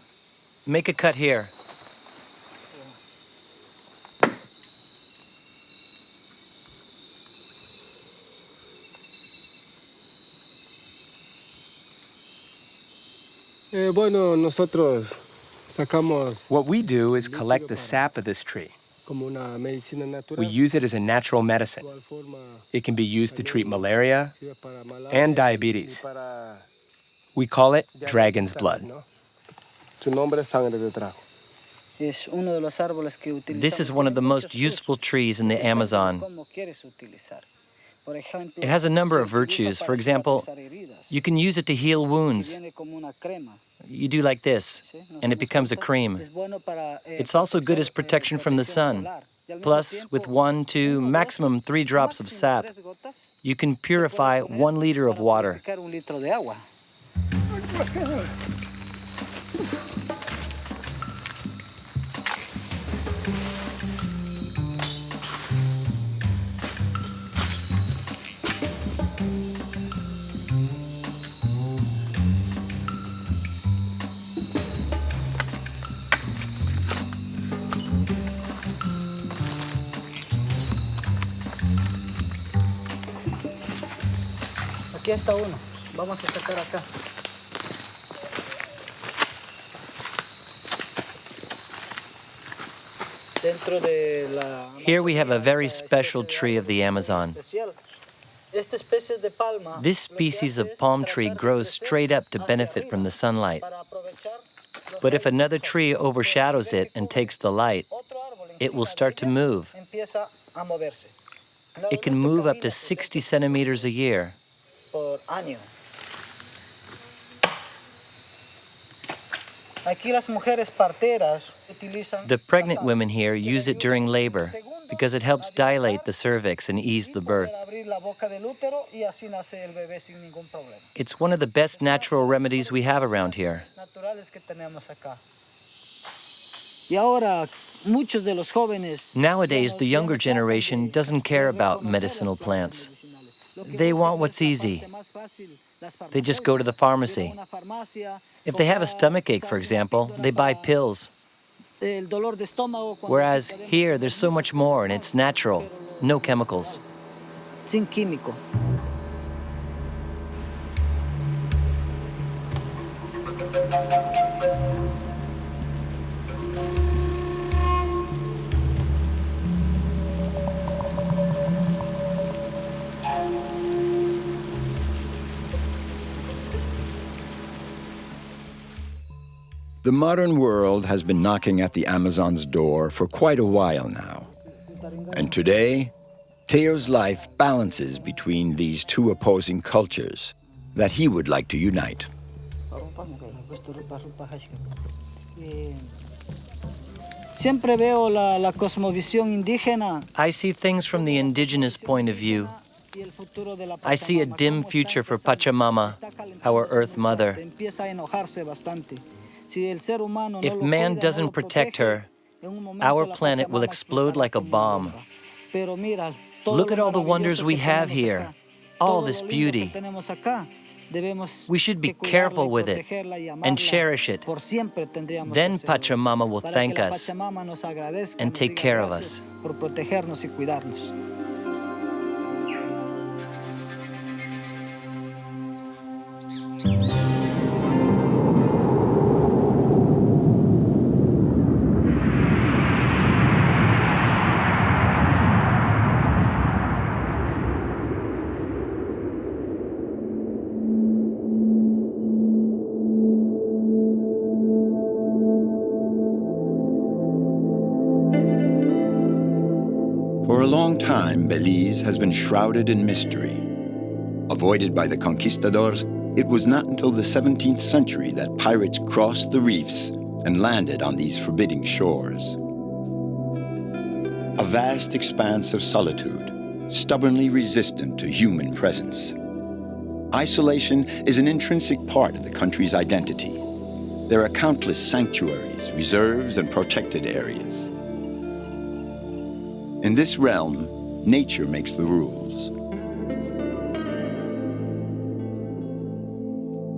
Make a cut here. What we do is collect the sap of this tree. We use it as a natural medicine. It can be used to treat malaria and diabetes. We call it dragon's blood. This is one of the most useful trees in the Amazon. It has a number of virtues. For example, you can use it to heal wounds. You do like this, and it becomes a cream. It's also good as protection from the sun. Plus, with 1, 2, maximum 3 drops of sap, you can purify 1 liter of water. Aquí está uno. Vamos a sacar acá. Here we have a very special tree of the Amazon. This species of palm tree grows straight up to benefit from the sunlight. But if another tree overshadows it and takes the light, it will start to move. It can move up to 60 centimeters a year. The pregnant women here use it during labor because it helps dilate the cervix and ease the birth. It's one of the best natural remedies we have around here. Nowadays, the younger generation doesn't care about medicinal plants. They want what's easy. They just go to the pharmacy. If they have a stomachache, for example, they buy pills. Whereas here, there's so much more, and it's natural, no chemicals. Sin químico. The modern world has been knocking at the Amazon's door for quite a while now. And today, Teo's life balances between these two opposing cultures that he would like to unite. I see things from the indigenous point of view. I see a dim future for Pachamama, our Earth Mother. If man doesn't protect her, our planet will explode like a bomb. Look at all the wonders we have here, all this beauty. We should be careful with it and cherish it. Then Pachamama will thank us and take care of us. For a long time, Belize has been shrouded in mystery. Avoided by the conquistadors, it was not until the 17th century that pirates crossed the reefs and landed on these forbidding shores. A vast expanse of solitude, stubbornly resistant to human presence. Isolation is an intrinsic part of the country's identity. There are countless sanctuaries, reserves, and protected areas. In this realm, nature makes the rules.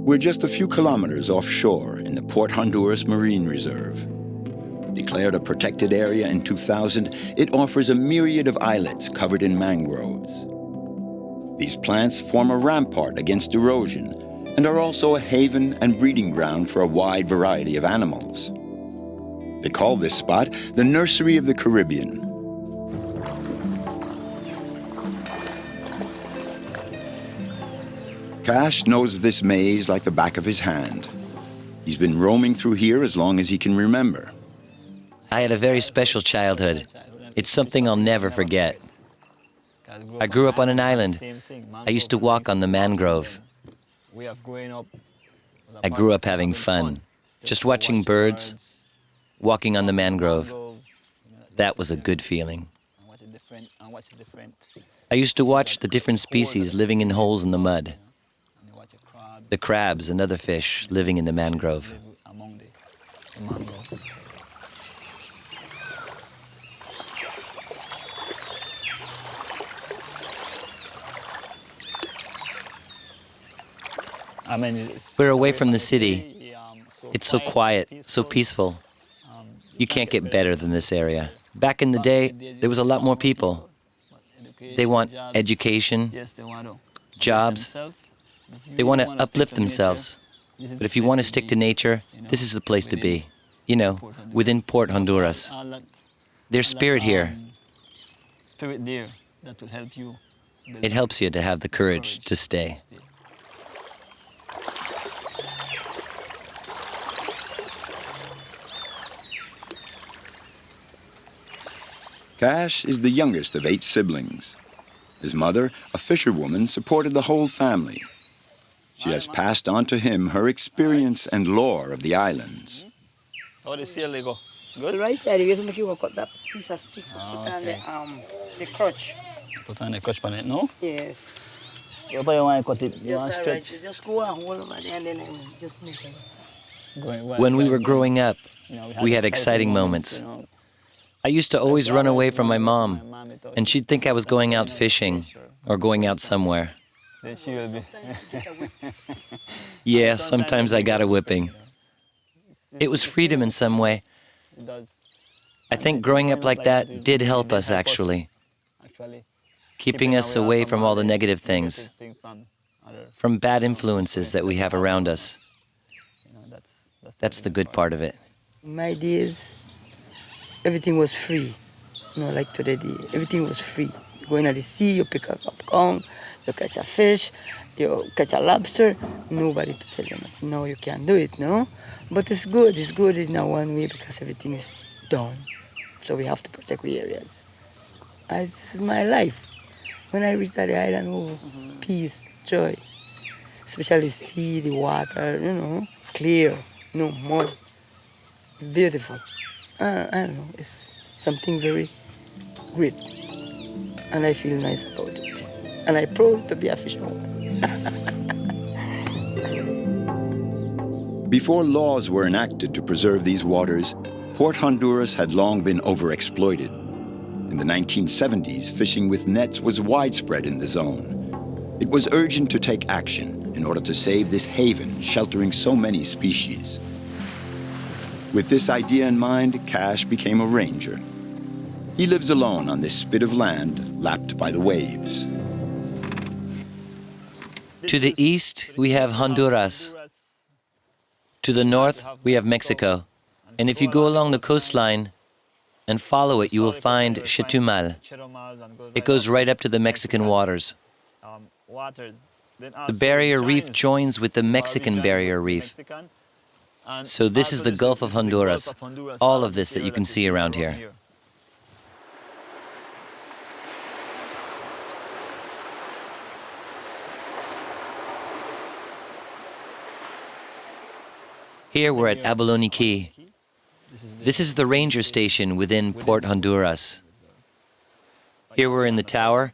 We're just a few kilometers offshore in the Port Honduras Marine Reserve. Declared a protected area in 2000, it offers a myriad of islets covered in mangroves. These plants form a rampart against erosion and are also a haven and breeding ground for a wide variety of animals. They call this spot the Nursery of the Caribbean. Cash knows this maze like the back of his hand. He's been roaming through here as long as he can remember. I had a very special childhood. It's something I'll never forget. I grew up on an island. I used to walk on the mangrove. I grew up having fun, just watching birds, walking on the mangrove. That was a good feeling. I used to watch the different species living in holes in the mud. The crabs and other fish living in the mangrove. We're away from the city. It's so quiet, so peaceful. You can't get better than this area. Back in the day, there was a lot more people. They want education, jobs. They want to uplift themselves. But if you want to stick to nature, this is the place to be. You know, within Port Honduras. There's spirit here. It helps you to have the courage to stay. Cash is the youngest of 8 siblings. His mother, a fisherwoman, supported the whole family. She has passed on to him her experience and lore of the islands. How does it go? Good? Right there, you make you cut that piece of stick. The crotch. Put on the crotch on it, no? Yes. You want to cut it? You want to stretch? Just go and hold over there and then just make it. When we were growing up, we had exciting moments. I used to always run away from my mom, and she'd think I was going out fishing or going out somewhere. Yeah, sometimes I got a whipping. It was freedom in some way. I think growing up like that did help us, actually. Keeping us away from all the negative things, from bad influences that we have around us. That's the good part of it. In my days, everything was free. Like today, everything was free. You go into the sea, you pick up a corn, you catch a fish, you catch a lobster, nobody to tell you nothing. No, you can't do it, no? But it's good in a one way because everything is done. So we have to protect the areas. This is my life. When I reach that island, peace, joy. Especially sea, the water, clear, no mud. Beautiful. I don't know, it's something very great. And I feel nice about it. And I'm proud to be a fisherwoman. Before laws were enacted to preserve these waters, Port Honduras had long been overexploited. In the 1970s, fishing with nets was widespread in the zone. It was urgent to take action in order to save this haven sheltering so many species. With this idea in mind, Cash became a ranger. He lives alone on this spit of land lapped by the waves. To the east, we have Honduras. To the north, we have Mexico. And if you go along the coastline and follow it, you will find Chetumal. It goes right up to the Mexican waters. The barrier reef joins with the Mexican barrier reef. So this is the Gulf of Honduras, all of this that you can see around here. Here we're at Abalone Key. This is the ranger station within Port Honduras. Here we're in the tower,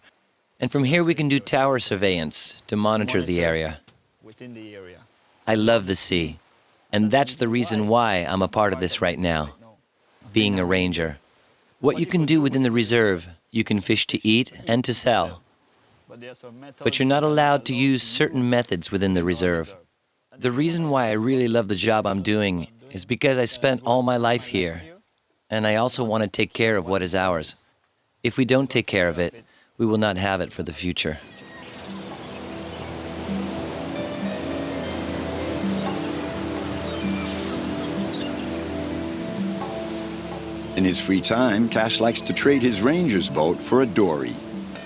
and from here we can do tower surveillance to monitor the area. I love the sea, and that's the reason why I'm a part of this right now, being a ranger. What you can do within the reserve, you can fish to eat and to sell. But you're not allowed to use certain methods within the reserve. The reason why I really love the job I'm doing is because I spent all my life here, and I also want to take care of what is ours. If we don't take care of it, we will not have it for the future. In his free time, Cash likes to trade his ranger's boat for a dory,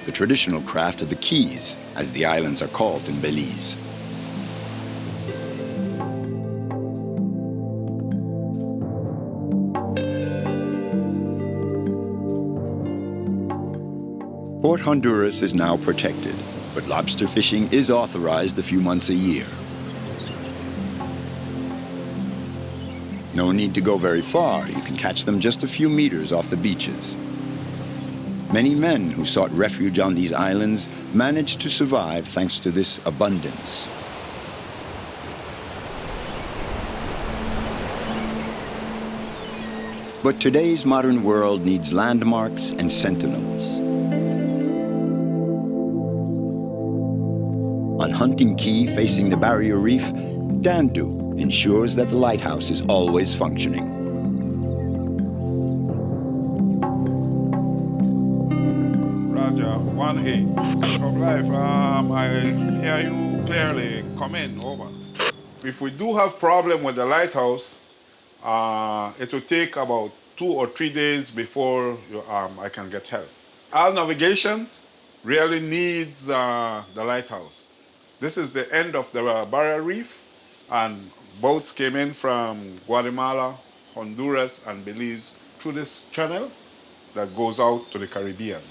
the traditional craft of the Keys, as the islands are called in Belize. Port Honduras is now protected, but lobster fishing is authorized a few months a year. No need to go very far. You can catch them just a few meters off the beaches. Many men who sought refuge on these islands managed to survive thanks to this abundance. But today's modern world needs landmarks and sentinels. On Hunting Key, facing the barrier reef, Dandu ensures that the lighthouse is always functioning. Roger, 1-8. Of life, I hear you clearly. Come in, over. If we do have problem with the lighthouse, it will take about 2 or 3 days before I can get help. All navigations really needs the lighthouse. This is the end of the barrier reef, and boats came in from Guatemala, Honduras, and Belize through this channel that goes out to the Caribbean.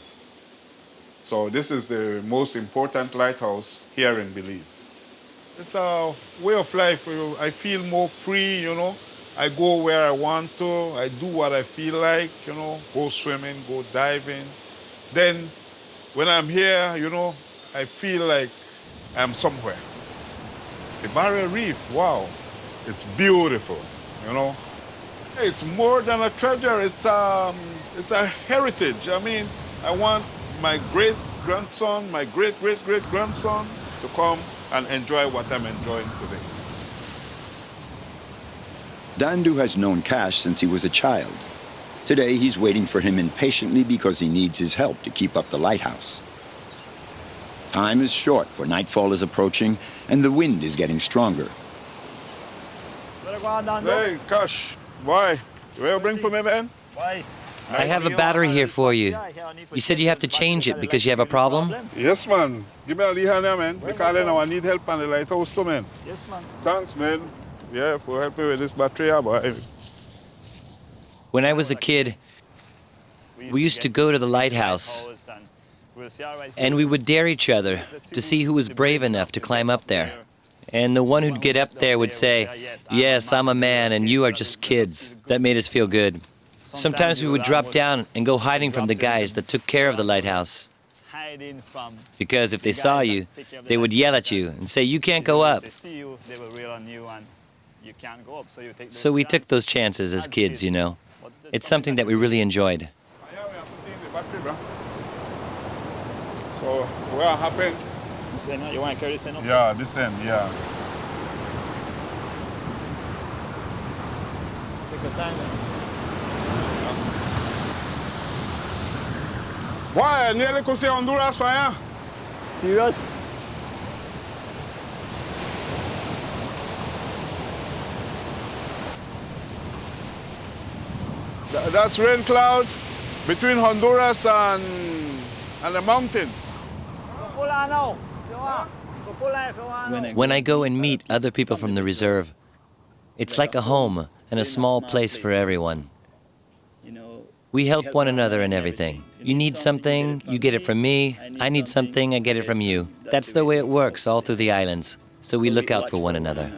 So this is the most important lighthouse here in Belize. It's a way of life. I feel more free, you know. I go where I want to. I do what I feel like, you know, go swimming, go diving. Then when I'm here, you know, I feel like I'm somewhere. The barrier reef, wow, it's beautiful, you know. It's more than a treasure, it's a heritage. I mean, I want my great-grandson, my great-great-great-grandson to come and enjoy what I'm enjoying today. Dandu has known Cash since he was a child. Today, he's waiting for him impatiently because he needs his help to keep up the lighthouse. Time is short, for nightfall is approaching, and the wind is getting stronger. Hey, Cash, why? You will bring for me, man? Why? I have a battery here for you. You said you have to change it because you have a problem? Yes, man. Give me a hand here, man. Because I need help on the lighthouse too, man. Yes, man. Thanks, man. Yeah, for helping with this battery, boy. When I was a kid, we used to go to the lighthouse, and we would dare each other to see who was brave enough to climb up there. And the one who'd get up there would say, "Yes, I'm a man and you are just kids." That made us feel good. Sometimes we would drop down and go hiding from the guys that took care of the lighthouse. Because if they saw you, they would yell at you and say, "You can't go up." So we took those chances as kids, you know. It's something that we really enjoyed. So, what happened? You want to carry this end? Yeah, this end, yeah. Take your time. Why? I nearly could say Honduras fire. Serious? That's rain clouds between Honduras and the mountains. When I go and meet other people from the reserve, it's like a home and a small place for everyone. We help one another in everything. You need something, you get it from me. I need something, I get it from you. That's the way it works all through the islands. So we look out for one another.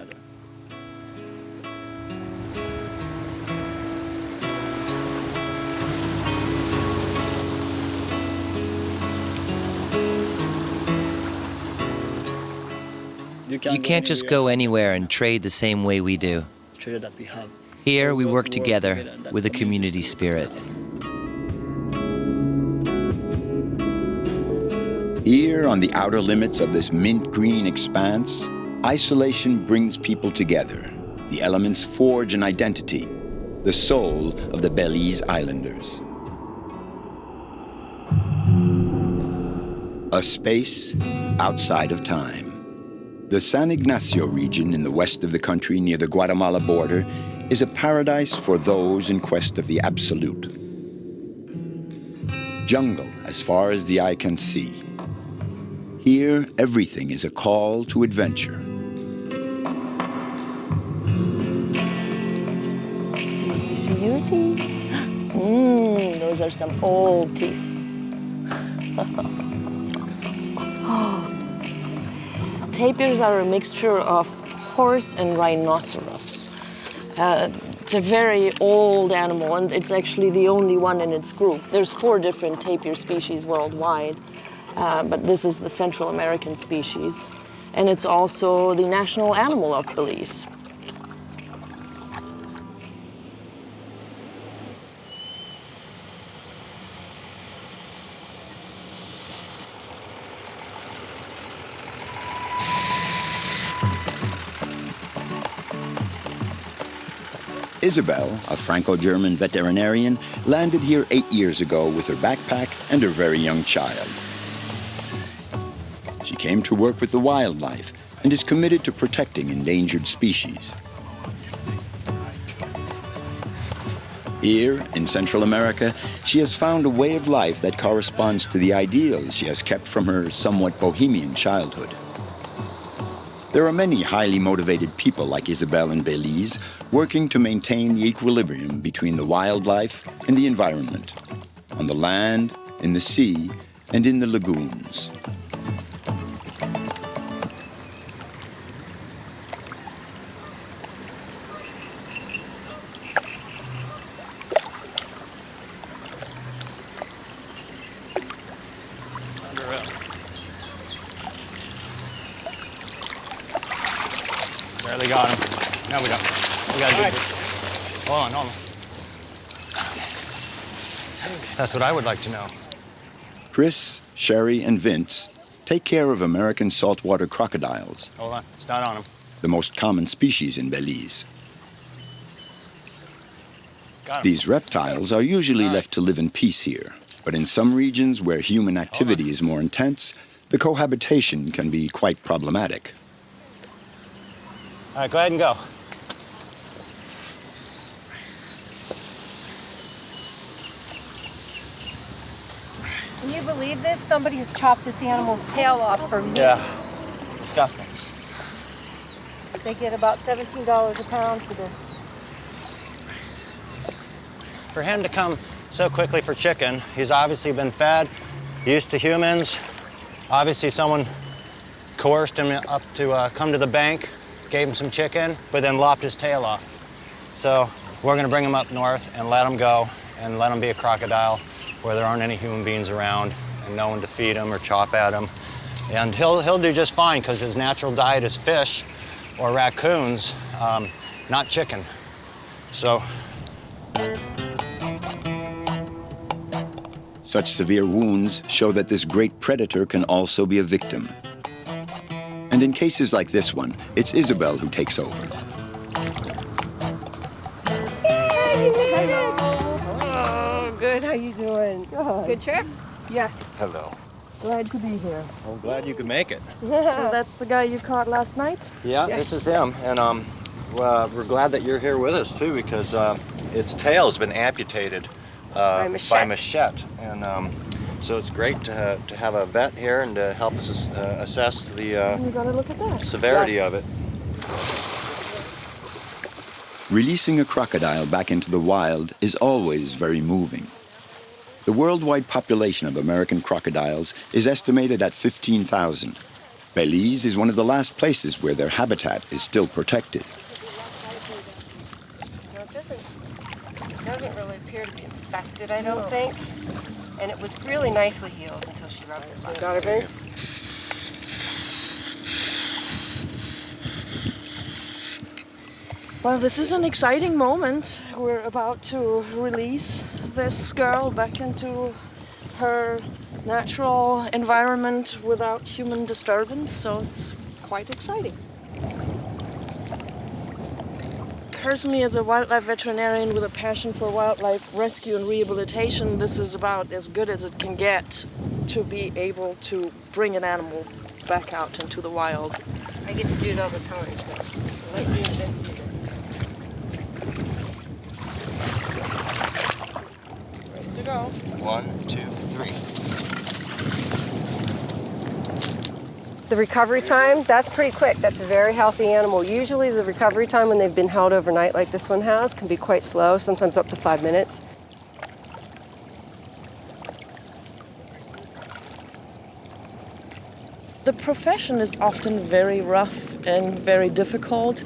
You can't just go anywhere and trade the same way we do. Here we work together with a community spirit. Here, on the outer limits of this mint green expanse, isolation brings people together. The elements forge an identity, the soul of the Belize Islanders. A space outside of time. The San Ignacio region in the west of the country near the Guatemala border is a paradise for those in quest of the absolute. Jungle as far as the eye can see. Here, everything is a call to adventure. You see your teeth? Those are some old teeth. Tapirs are a mixture of horse and rhinoceros. It's a very old animal, and it's actually the only one in its group. There's 4 different tapir species worldwide, but this is the Central American species, and it's also the national animal of Belize. Isabel, a Franco-German veterinarian, landed here 8 years ago with her backpack and her very young child. She came to work with the wildlife and is committed to protecting endangered species. Here, in Central America, she has found a way of life that corresponds to the ideals she has kept from her somewhat bohemian childhood. There are many highly motivated people like Isabel in Belize working to maintain the equilibrium between the wildlife and the environment, on the land, in the sea, and in the lagoons. Barely got him. Now we got to get this. Hold on. That's what I would like to know. Chris, Sherry, and Vince take care of American saltwater crocodiles. Hold on, it's not on him. The most common species in Belize. These reptiles are usually left to live in peace here, but in some regions where human activity is more intense, the cohabitation can be quite problematic. All right, go ahead and go. Can you believe this? Somebody has chopped this animal's tail off for meat. Yeah, it's disgusting. They get about $17 a pound for this. For him to come so quickly for chicken, he's obviously been fed, used to humans. Obviously someone coerced him up to come to the bank, gave him some chicken, but then lopped his tail off. So we're gonna bring him up north and let him go and let him be a crocodile where there aren't any human beings around and no one to feed him or chop at him. And he'll do just fine because his natural diet is fish or raccoons, not chicken. So. Such severe wounds show that this great predator can also be a victim. And in cases like this one, it's Isabel who takes over. Oh, good. How you doing? Good trip? Yeah. Hello. Glad to be here. I'm glad you could make it. So that's the guy you caught last night? Yeah, Yes. This is him. And we're glad that you're here with us, too, because its tail has been amputated by machete. And so it's great to have a vet here and to help us assess the You gotta look at that. severity of it. Releasing a crocodile back into the wild is always very moving. The worldwide population of American crocodiles is estimated at 15,000. Belize is one of the last places where their habitat is still protected. No, it doesn't really appear to be infected, I don't think. And it was really nicely healed until she rubbed this on. Got her, Vince? Well, this is an exciting moment. We're about to release this girl back into her natural environment without human disturbance, so it's quite exciting. Personally, as a wildlife veterinarian with a passion for wildlife rescue and rehabilitation, this is about as good as it can get to be able to bring an animal back out into the wild. I get to do it all the time, so let you and Vince do this. Ready to go. 1, 2, 3. The recovery time, that's pretty quick. That's a very healthy animal. Usually the recovery time when they've been held overnight like this one has can be quite slow, sometimes up to 5 minutes. The profession is often very rough and very difficult,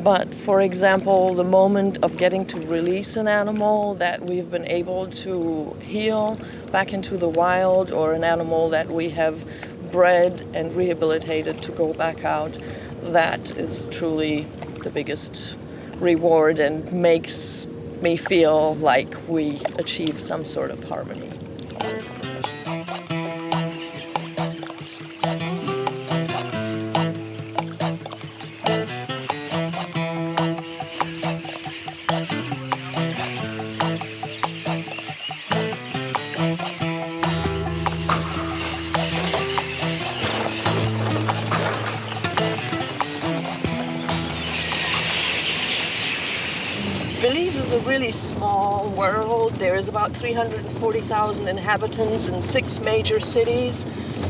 but for example, the moment of getting to release an animal that we've been able to heal back into the wild, or an animal that we have bred and rehabilitated to go back out, that is truly the biggest reward and makes me feel like we achieve some sort of harmony. Belize is a really small world. There is about 340,000 inhabitants in 6 major cities.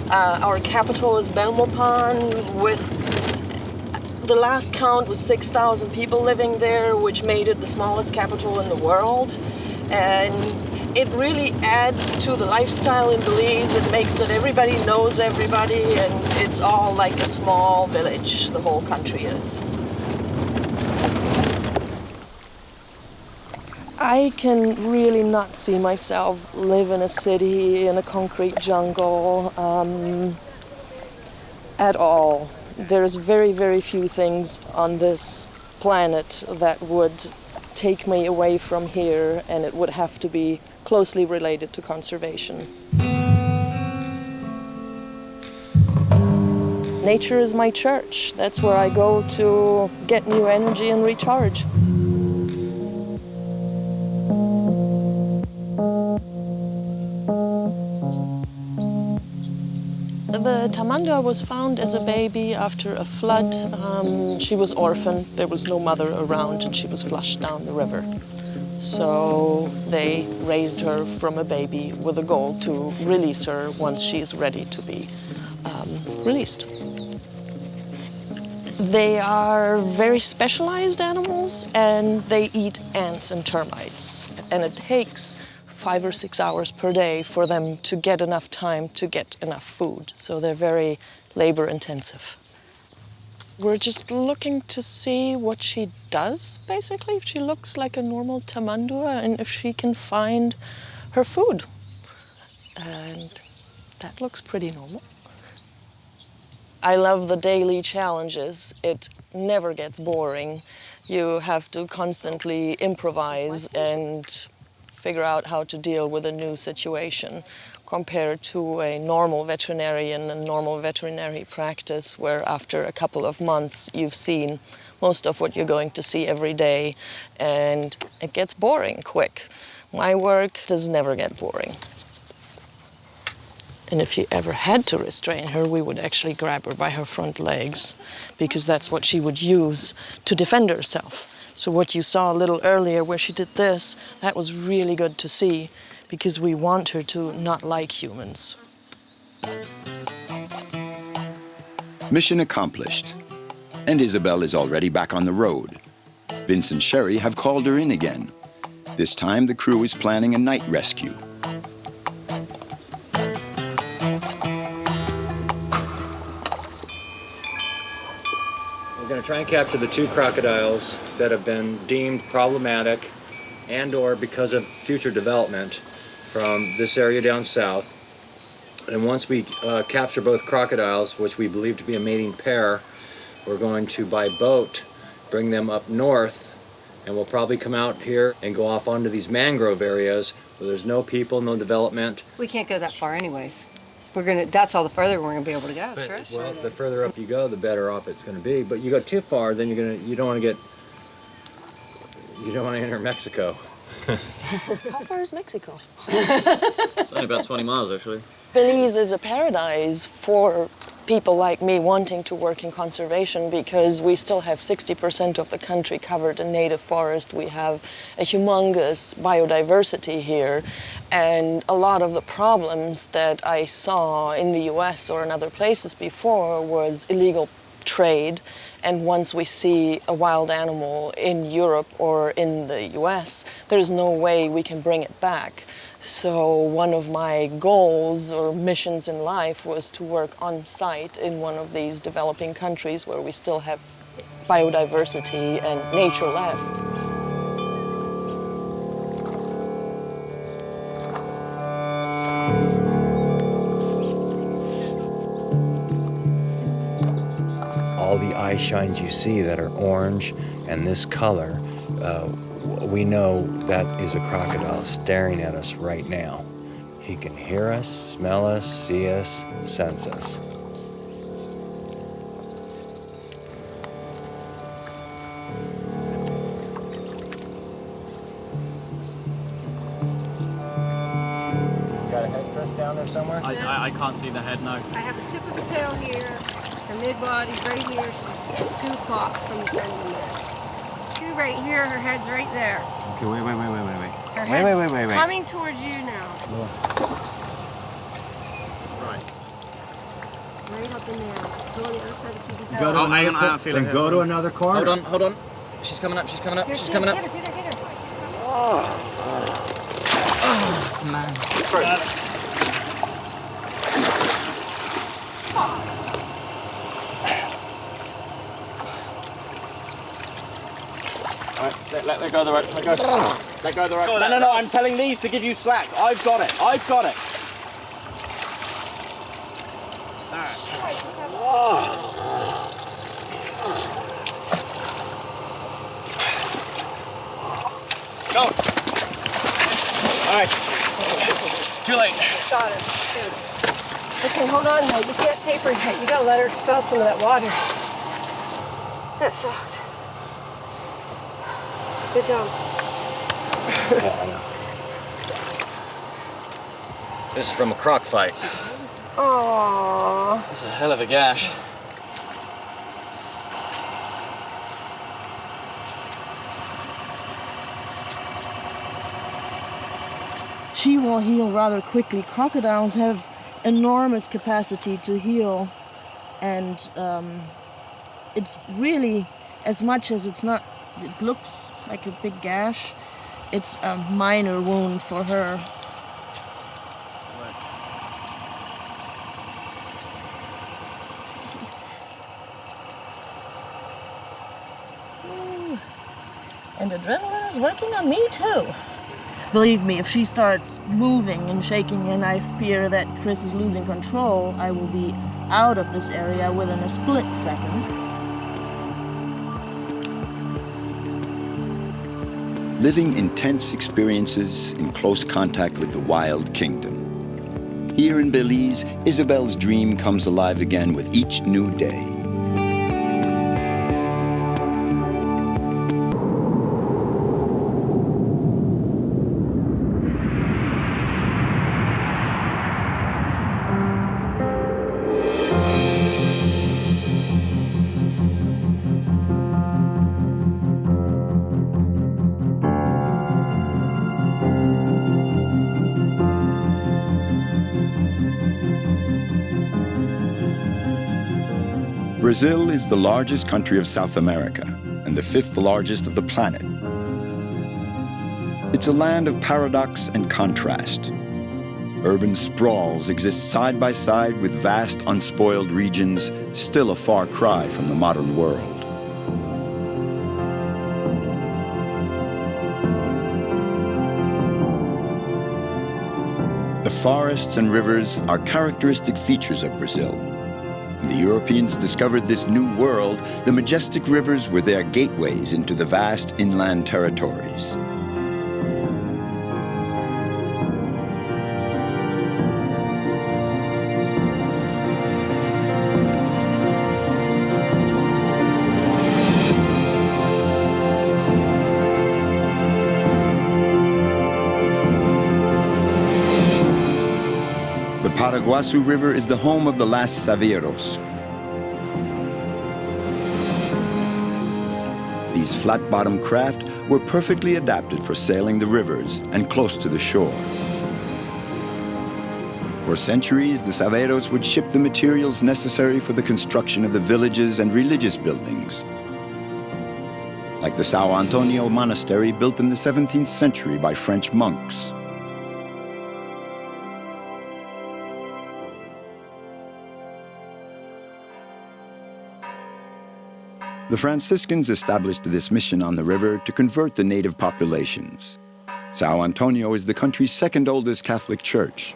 Our capital is Belmopan, with the last count was 6,000 people living there, which made it the smallest capital in the world. And it really adds to the lifestyle in Belize. It makes that everybody knows everybody, and it's all like a small village, the whole country is. I can really not see myself live in a city, in a concrete jungle, at all. There's very, very few things on this planet that would take me away from here, and it would have to be closely related to conservation. Nature is my church. That's where I go to get new energy and recharge. The tamandua was found as a baby after a flood. She was orphaned, there was no mother around, and she was flushed down the river. So they raised her from a baby with a goal to release her once she is ready to be released. They are very specialized animals, and they eat ants and termites. And it takes 5 or 6 hours per day for them to get enough time to get enough food. So they're very labor intensive. We're just looking to see what she does, basically, if she looks like a normal tamandua and if she can find her food. And that looks pretty normal. I love the daily challenges. It never gets boring. You have to constantly improvise and figure out how to deal with a new situation, compared to a normal veterinarian and normal veterinary practice, where after a couple of months you've seen most of what you're going to see every day, and it gets boring quick. My work does never get boring. And if you ever had to restrain her, we would actually grab her by her front legs, because that's what she would use to defend herself. So what you saw a little earlier where she did this, that was really good to see, because we want her to not like humans. Mission accomplished. And Isabel is already back on the road. Vince and Sherry have called her in again. This time the crew is planning a night rescue. We're going to try and capture the 2 crocodiles that have been deemed problematic and or because of future development from this area down south. And once we capture both crocodiles, which we believe to be a mating pair, we're going to, by boat, bring them up north, and we'll probably come out here and go off onto these mangrove areas where there's no people, no development. We can't go that far anyways. That's all the further we're gonna be able to go. Sure. Well, the further up you go, the better off it's going to be. But you go too far, then you don't want to enter Mexico. How far is Mexico? It's only about 20 miles, actually. Belize is a paradise for people like me wanting to work in conservation, because we still have 60% of the country covered in native forest. We have a humongous biodiversity here, and a lot of the problems that I saw in the US or in other places before was illegal trade. And once we see a wild animal in Europe or in the US, there's no way we can bring it back. So one of my goals or missions in life was to work on site in one of these developing countries where we still have biodiversity and nature left. All the eye shines you see that are orange and this color, we know that is a crocodile staring at us right now. He can hear us, smell us, see us, sense us. You got a head pressed down there somewhere? I can't see the head, no. I have the tip of the tail here, her mid-body's right here, she's 2 o'clock from the front of the neck. Two right here, her head's right there. Okay, wait. Her head's coming towards you now. Right. Right up in there. Go on the other side of the TV. Go to I feel it. Go to another corner. Hold on. She's coming up. She's coming up. Here, She's coming up. Get her. Oh, man. Alright, let go of the rope. Let go of the rope. No, I'm telling these to give you slack. I've got it. Go. Alright. Too late. Got it. Good. Okay, hold on now. You can't taper yet. You gotta let her expel some of that water. That sucked. Good job. This is from a croc fight. Aww. That's a hell of a gash. She will heal rather quickly. Crocodiles have enormous capacity to heal, and it's really, as much as it looks like a big gash, it's a minor wound for her. And adrenaline is working on me too. Believe me, if she starts moving and shaking and I fear that Chris is losing control, I will be out of this area within a split second. Living intense experiences in close contact with the wild kingdom. Here in Belize, Isabel's dream comes alive again with each new day. Brazil is the largest country of South America and the 5th largest of the planet. It's a land of paradox and contrast. Urban sprawls exist side by side with vast unspoiled regions, still a far cry from the modern world. The forests and rivers are characteristic features of Brazil. When the Europeans discovered this new world, the majestic rivers were their gateways into the vast inland territories. The Paraguaçu River is the home of the last Saveiros. These flat-bottomed craft were perfectly adapted for sailing the rivers and close to the shore. For centuries, the Saveiros would ship the materials necessary for the construction of the villages and religious buildings, like the São Antonio Monastery built in the 17th century by French monks. The Franciscans established this mission on the river to convert the native populations. Sao Antonio is the country's second oldest Catholic church.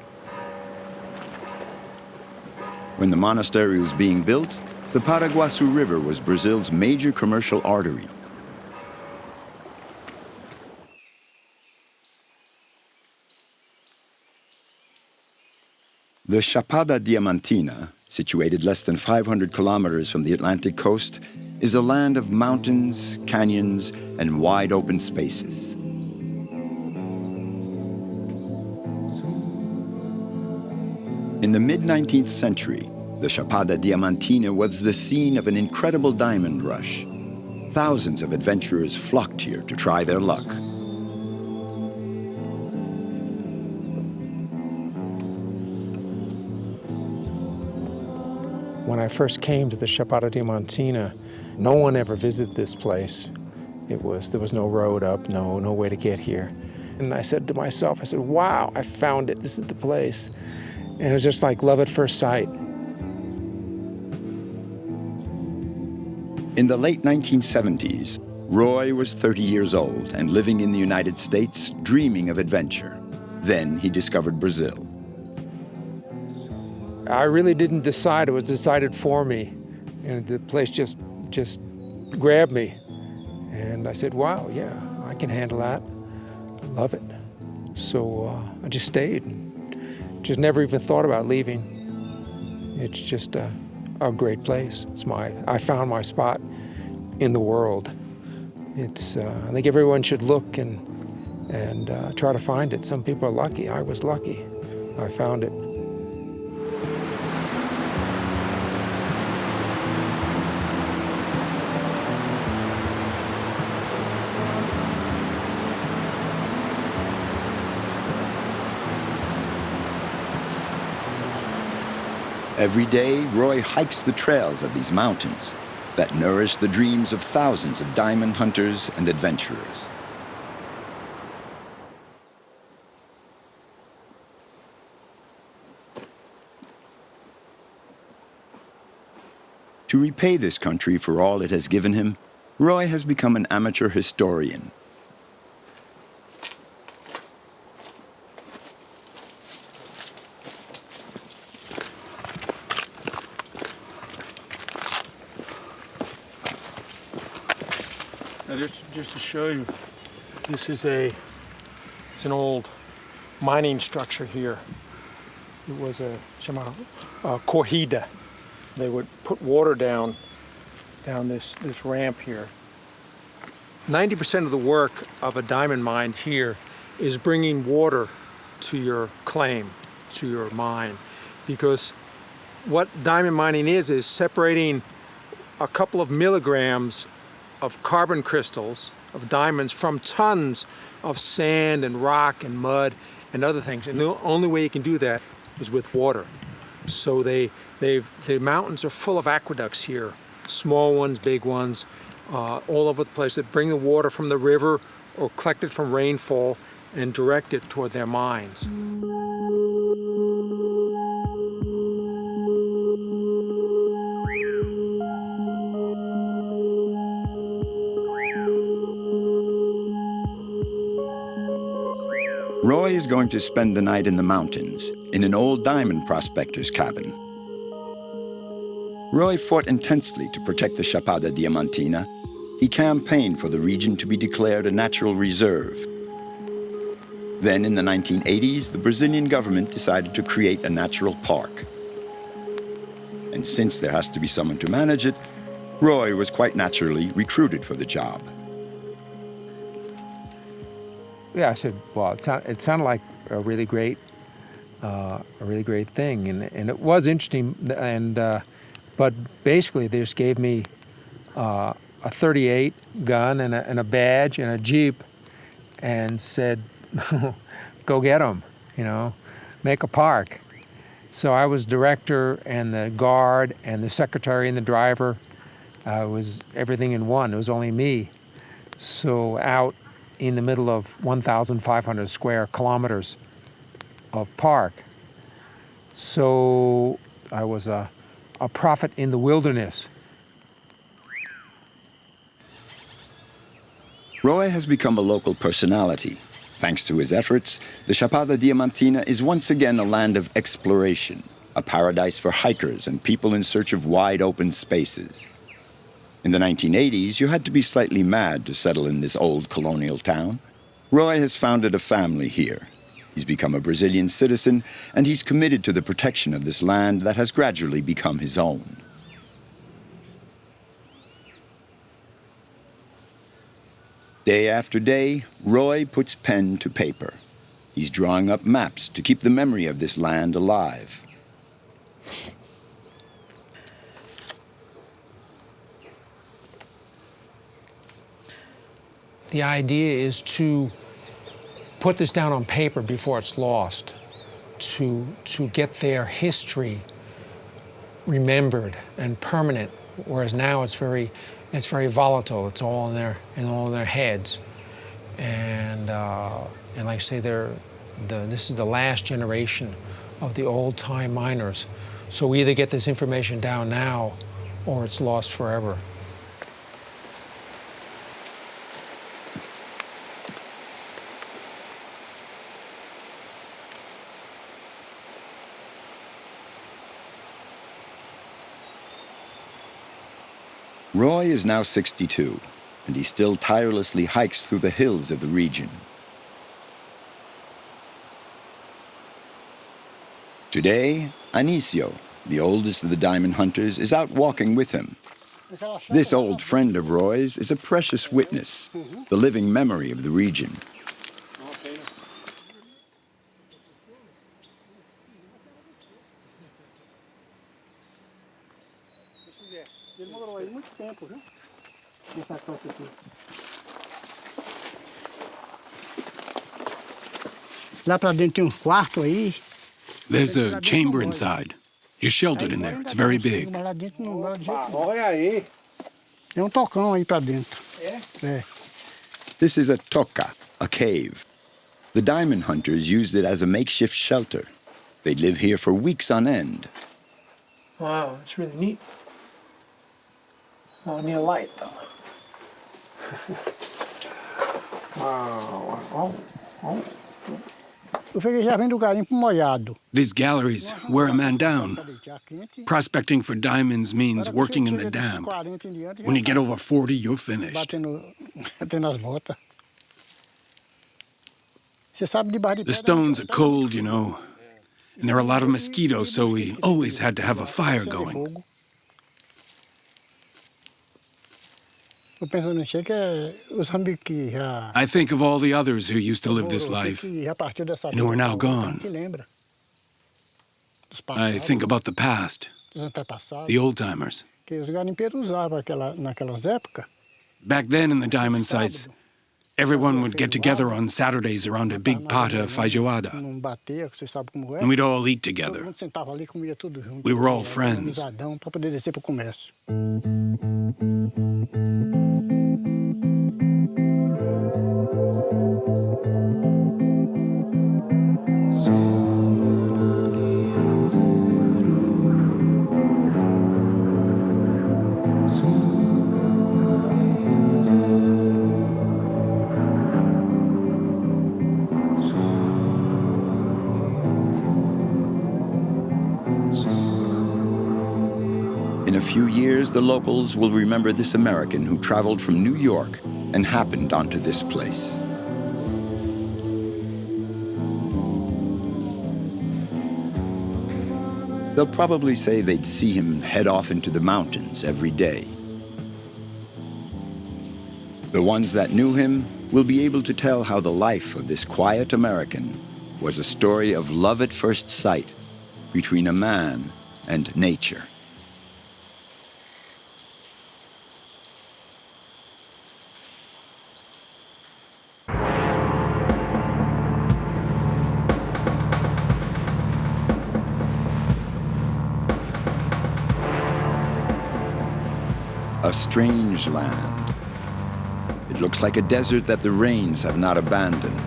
When the monastery was being built, the Paraguaçu River was Brazil's major commercial artery. The Chapada Diamantina, situated less than 500 kilometers from the Atlantic coast, is a land of mountains, canyons, and wide open spaces. In the mid-19th century, the Chapada Diamantina was the scene of an incredible diamond rush. Thousands of adventurers flocked here to try their luck. When I first came to the Chapada Diamantina, no one ever visited this place. There was no road up, no way to get here. And I said to myself, wow, I found it, this is the place. And it was just like love at first sight. In the late 1970s, Roy was 30 years old and living in the United States, dreaming of adventure. Then he discovered Brazil. I really didn't decide, it was decided for me. And the place just grabbed me. And I said, wow, yeah, I can handle that. I love it. So I just stayed. Just never even thought about leaving. It's just a great place. I found my spot in the world. I think everyone should look and try to find it. Some people are lucky. I was lucky. I found it. Every day, Roy hikes the trails of these mountains that nourish the dreams of thousands of diamond hunters and adventurers. To repay this country for all it has given him, Roy has become an amateur historian. Just to show you, this is it's an old mining structure here. It was a corrida. They would put water down this ramp here. 90% of the work of a diamond mine here is bringing water to your claim, to your mine, because what diamond mining is separating a couple of milligrams of carbon crystals of diamonds from tons of sand and rock and mud and other things. And the only way you can do that is with water. So the mountains are full of aqueducts here, small ones, big ones, all over the place that bring the water from the river or collect it from rainfall and direct it toward their mines. Roy is going to spend the night in the mountains, in an old diamond prospector's cabin. Roy fought intensely to protect the Chapada Diamantina. He campaigned for the region to be declared a natural reserve. Then in the 1980s, the Brazilian government decided to create a natural park. And since there has to be someone to manage it, Roy was quite naturally recruited for the job. Yeah, I said, well, it sounded like a really great thing, and it was interesting. But basically, they just gave me a .38 gun and a badge and a Jeep, and said, "Go get them, make a park." So I was director and the guard and the secretary and the driver. It was everything in one. It was only me. So out in the middle of 1,500 square kilometers of park. So I was a prophet in the wilderness. Roy has become a local personality. Thanks to his efforts, the Chapada Diamantina is once again a land of exploration, a paradise for hikers and people in search of wide open spaces. In the 1980s, you had to be slightly mad to settle in this old colonial town. Roy has founded a family here. He's become a Brazilian citizen, and he's committed to the protection of this land that has gradually become his own. Day after day, Roy puts pen to paper. He's drawing up maps to keep the memory of this land alive. The idea is to put this down on paper before it's lost, to get their history remembered and permanent, whereas now it's very volatile. It's all in their heads, and like I say, this is the last generation of the old-time miners. So we either get this information down now, or it's lost forever. Roy is now 62, and he still tirelessly hikes through the hills of the region. Today, Anicio, the oldest of the diamond hunters, is out walking with him. This old friend of Roy's is a precious witness, the living memory of the region. There's a chamber inside. You're sheltered in there. It's very big. This is a toca, a cave. The diamond hunters used it as a makeshift shelter. They'd live here for weeks on end. Wow, it's really neat. Oh, I need a light, though. Wow. These galleries wear a man down. Prospecting for diamonds means working in the damp. When you get over 40, you're finished. The stones are cold, you know. And there are a lot of mosquitoes, so we always had to have a fire going. I think of all the others who used to live this life and who are now gone. I think about the past, the old-timers. Back then in the diamond sites, everyone would get together on Saturdays around a big pot of feijoada, and we'd all eat together. We were all friends. In a few years, the locals will remember this American who traveled from New York and happened onto this place. They'll probably say they'd see him head off into the mountains every day. The ones that knew him will be able to tell how the life of this quiet American was a story of love at first sight between a man and nature. A strange land. It looks like a desert that the rains have not abandoned.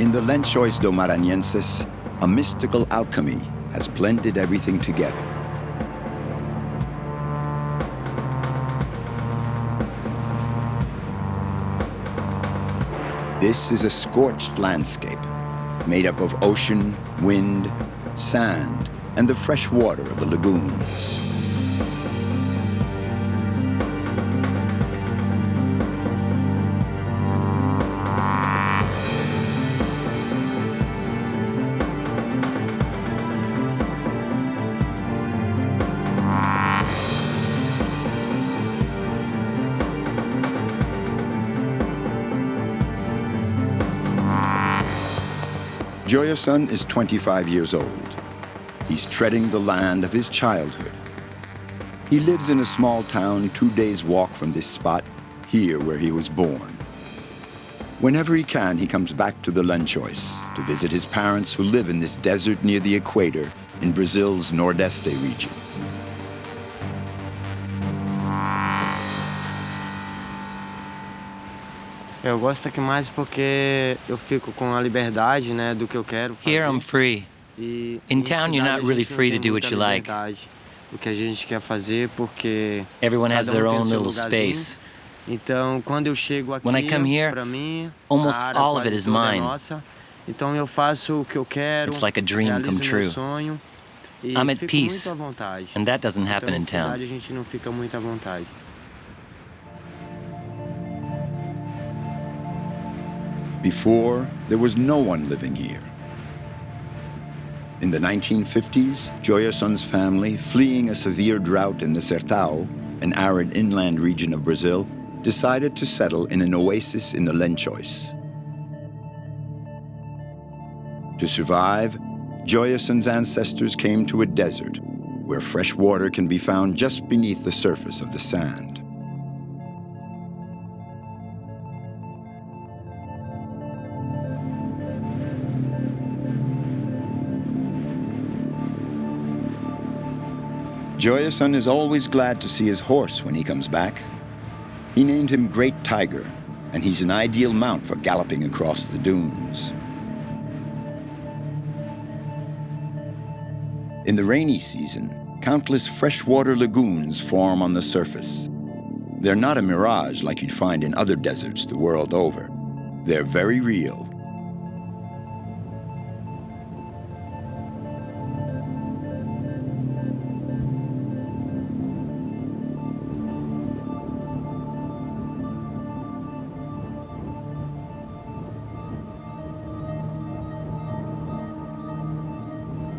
In the Lençóis do Maranhenses, a mystical alchemy has blended everything together. This is a scorched landscape made up of ocean, wind, sand, and the fresh water of the lagoons. Joyason is 25 years old. He's treading the land of his childhood. He lives in a small town 2 days' walk from this spot, here where he was born. Whenever he can, he comes back to the Lençóis to visit his parents who live in this desert near the equator in Brazil's Nordeste region. Eu gosto aqui mais porque eu fico com a liberdade, né, do que eu quero fazer. Here I'm free. In town, you're not really free to do what you like. O que a gente quer fazer porque everyone has their own little space. Então, quando eu chego aqui, when I come here, para mim, almost all of it is mine. Então eu faço o que eu quero. It's like a dream come true. Sonho, e I'm at fico peace, muito à vontade. and that doesn't happen então, in town. A gente não fica muito à vontade. Before, there was no one living here. In the 1950s, Joyason's family, fleeing a severe drought in the Sertão, an arid inland region of Brazil, decided to settle in an oasis in the Lençóis. To survive, Joyason's ancestors came to a desert where fresh water can be found just beneath the surface of the sand. Joyason is always glad to see his horse when he comes back. He named him Great Tiger, and he's an ideal mount for galloping across the dunes. In the rainy season, countless freshwater lagoons form on the surface. They're not a mirage like you'd find in other deserts the world over. They're very real.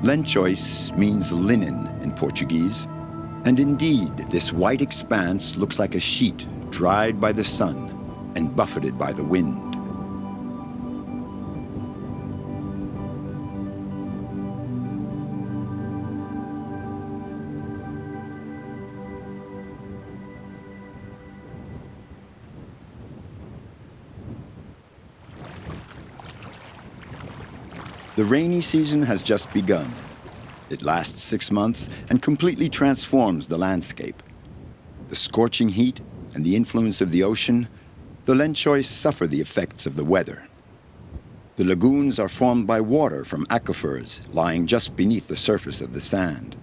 Lençóis means linen in Portuguese, and indeed, this white expanse looks like a sheet dried by the sun and buffeted by the wind. The rainy season has just begun. It lasts 6 months and completely transforms the landscape. The scorching heat and the influence of the ocean, the Lençóis suffer the effects of the weather. The lagoons are formed by water from aquifers lying just beneath the surface of the sand.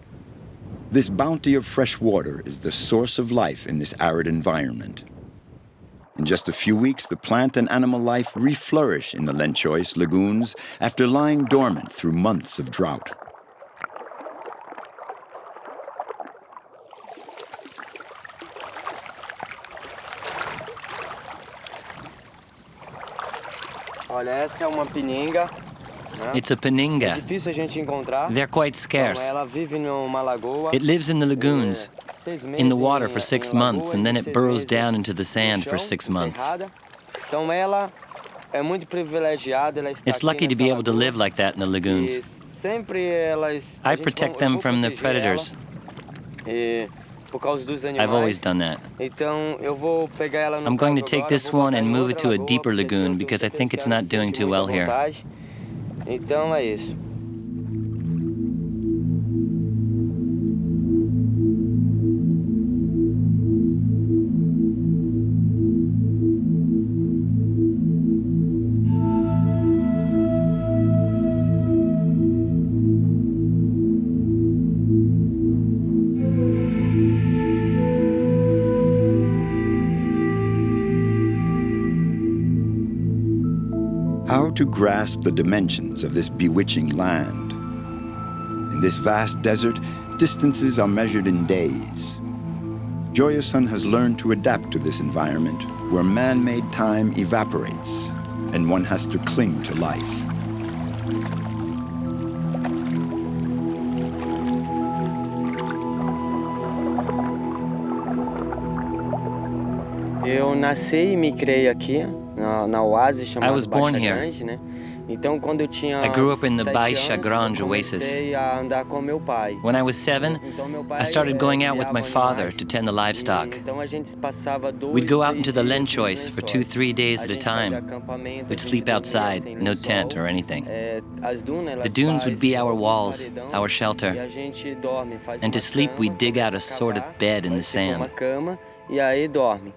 This bounty of fresh water is the source of life in this arid environment. In just a few weeks, the plant and animal life reflourish in the Lençóis lagoons after lying dormant through months of drought. Olha, essa é uma pininga. It's a paninga. É difícil a gente encontrar. They're quite scarce. Ela vive numa lagoa. It lives in the lagoons, in the water for 6 months, and then it burrows down into the sand for 6 months. Então ela é muito privilegiada, ela está It's lucky to be able to live like that in the lagoons. I protect them from the predators. Por causa dos animais. I've always done that. Então eu vou pegar ela no I'm going to caso take agora, this vou one botar and em move it outra to a lagoa, deeper porque lagoon eu because I tenho think it's que not doing sentir too well muita here. vontade. Então é isso. How to grasp the dimensions of this bewitching land? In this vast desert, distances are measured in days. Joyason has learned to adapt to this environment where man-made time evaporates and one has to cling to life. Eu nasci e me criei aqui na oásis chamada born Baixa here. Grande, né? Então quando eu tinha I grew up in the 7 Baixa anos, Grande eu oasis. comecei a andar com meu pai. When I was 7, Então meu pai I started going out with criava my father animais, to tend the livestock. Então a gente passava 2, We'd go out 3 into the dias lençóis no for 2-3 days A at a gente fazia time. acampamento, We'd a gente sleep dormia outside, sem no lençol. tent or anything. As dunas, elas The dunes would be fazem our alguns walls, paredão, our e shelter. a gente dorme, faz And to uma sleep, cama, we'd dig out a começa a sort of cavar, bed in the faz tipo uma sand. cama e aí dorme.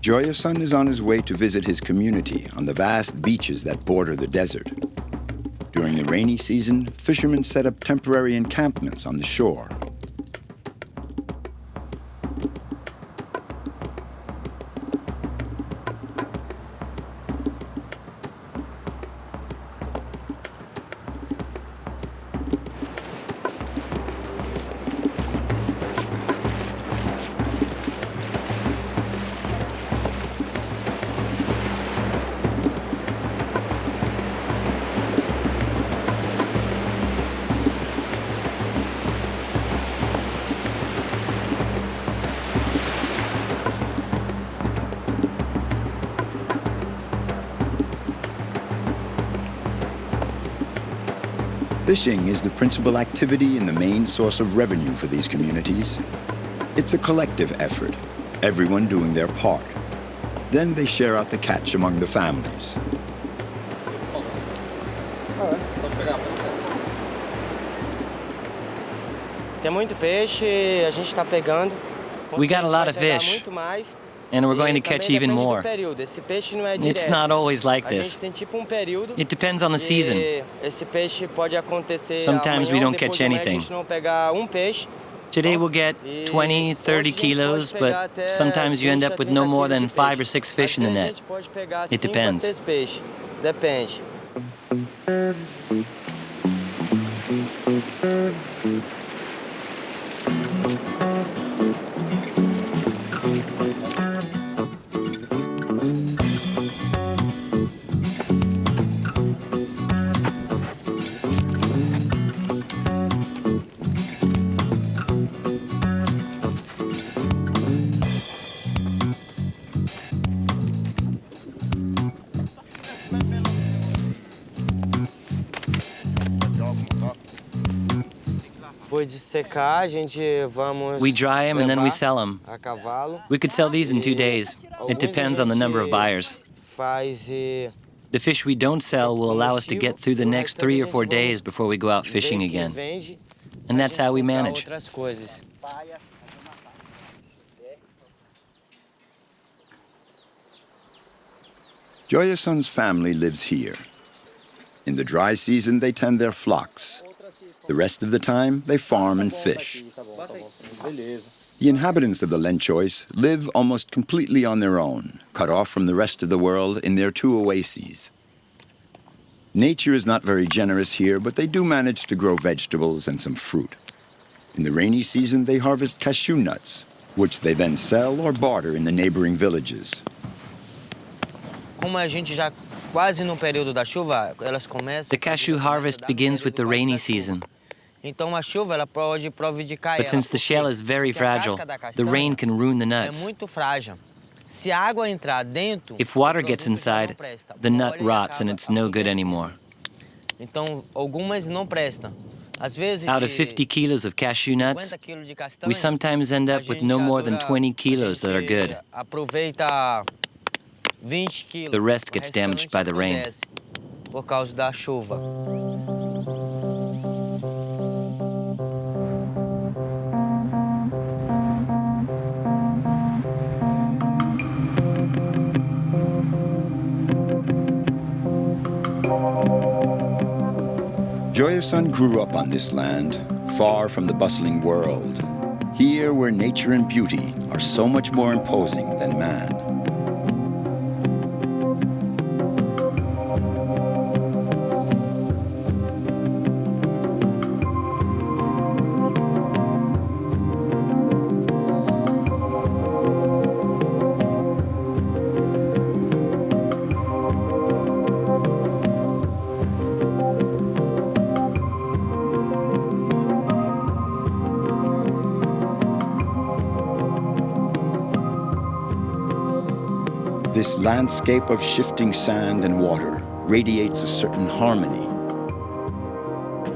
Joyason is on his way to visit his community on the vast beaches that border the desert. During the rainy season, fishermen set up temporary encampments on the shore. Fishing is the principal activity and the main source of revenue for these communities. It's a collective effort, everyone doing their part. Then they share out the catch among the families. Tem muito peixe, a gente está pegando. We got a lot of fish, and we're going to catch even more. It's not always like this. It depends on the season. Sometimes we don't catch anything. Today we'll get 20, 30 kilos, but sometimes you end up with no more than 5 or 6 fish in the net. It depends. Depende. Depois de secar, a gente vamos. We dry them and then we sell them. A cavalo. We could sell these in 2 days. It depends on the number of buyers. The fish we don't sell will allow us to get through the next 3 or 4 days before we go out fishing again. And that's how we manage. Joyason's family lives here. In the dry season, they tend their flocks. The rest of the time, they farm and fish. The inhabitants of the Lençóis live almost completely on their own, cut off from the rest of the world in their 2 oases. Nature is not very generous here, but they do manage to grow vegetables and some fruit. In the rainy season, they harvest cashew nuts, which they then sell or barter in the neighboring villages. Como a gente já quase no período da chuva, elas começam. The cashew harvest begins with the rainy season. Então a chuva ela pode prejudicar. But since the shell is very fragile, the rain can ruin the nuts. É muito frágil. Se a água entrar dentro, if water gets inside, the nut rots and it's no good anymore. Então algumas não prestam. Às vezes out of 50 kilos of cashew nuts, we sometimes end up with no more than 20 kilos that are good. Aproveita The rest gets damaged by the rain. Por causa da chuva. Joyason grew up on this land, far from the bustling world. Here where nature and beauty are so much more imposing than man. This landscape of shifting sand and water radiates a certain harmony.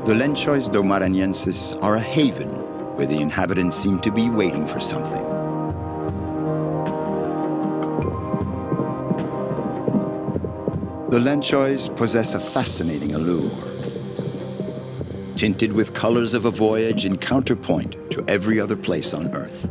The Lenchois do Maranhenses are a haven where the inhabitants seem to be waiting for something. The Lenchois possess a fascinating allure, tinted with colors of a voyage in counterpoint to every other place on Earth.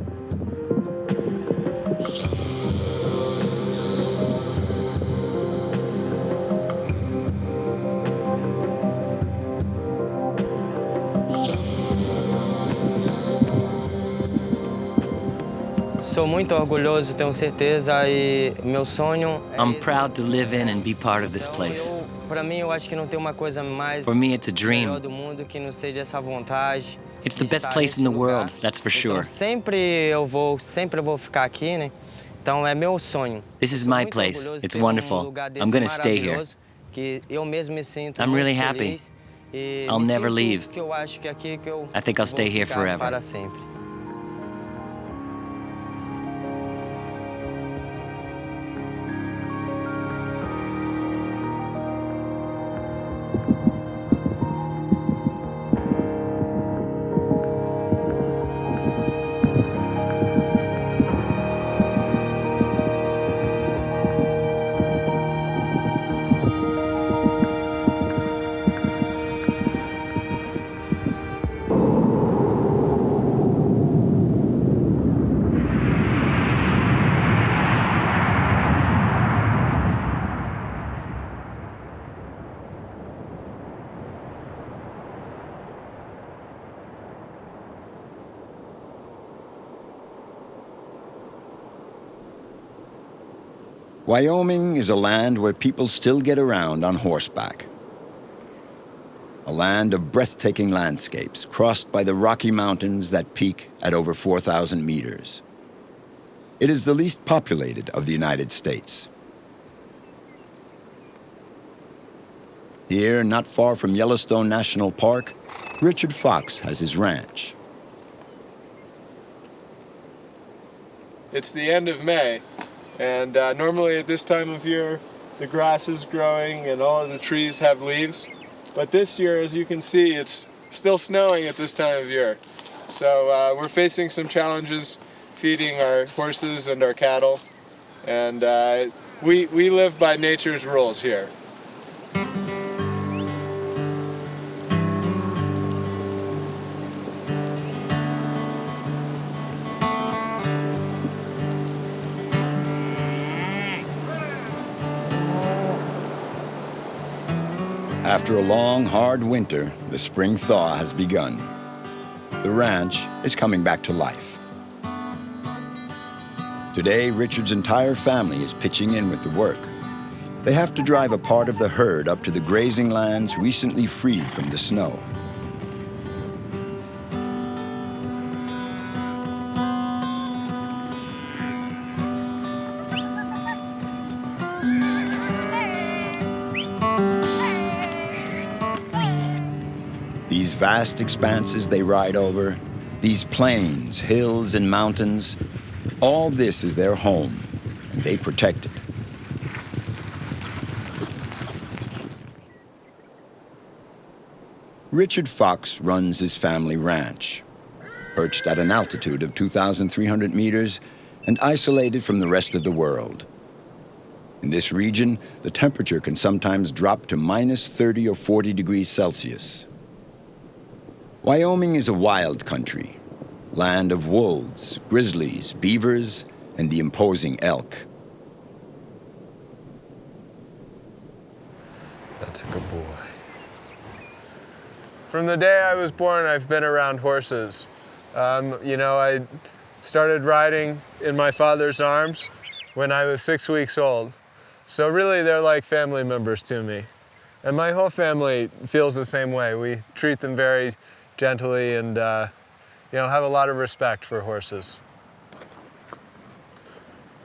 Sou muito orgulhoso, tenho certeza, e meu sonho é I'm proud to live in and be part of this place. Para mim, eu acho que não tem uma coisa mais For me, it's a dream. melhor do mundo que não seja essa vontade. It's the best place in the world, that's for sure. Então, sempre eu vou ficar aqui, né? Então é meu sonho. This is my place. It's wonderful. I'm going to stay here. Que eu mesmo me sinto I'm really muito happy. feliz, e I'll me never sinto leave. que eu acho que aqui que eu I think I'll stay vou here ficar forever. para sempre. Wyoming is a land where people still get around on horseback. A land of breathtaking landscapes crossed by the Rocky Mountains that peak at over 4,000 meters. It is the least populated of the United States. Here, not far from Yellowstone National Park, Richard Fox has his ranch. It's the end of May, and normally at this time of year, the grass is growing and all of the trees have leaves. But this year, as you can see, it's still snowing at this time of year. So we're facing some challenges feeding our horses and our cattle. And we live by nature's rules here. After a long, hard winter, the spring thaw has begun. The ranch is coming back to life. Today, Richard's entire family is pitching in with the work. They have to drive a part of the herd up to the grazing lands recently freed from the snow. These vast expanses they ride over, these plains, hills, and mountains, all this is their home, and they protect it. Richard Fox runs his family ranch, perched at an altitude of 2,300 meters and isolated from the rest of the world. In this region, the temperature can sometimes drop to minus 30 or 40 degrees Celsius. Wyoming is a wild country, land of wolves, grizzlies, beavers, and the imposing elk. That's a good boy. From the day I was born, I've been around horses. I started riding in my father's arms when I was 6 weeks old. So really, they're like family members to me. And my whole family feels the same way. We treat them very gently and have a lot of respect for horses.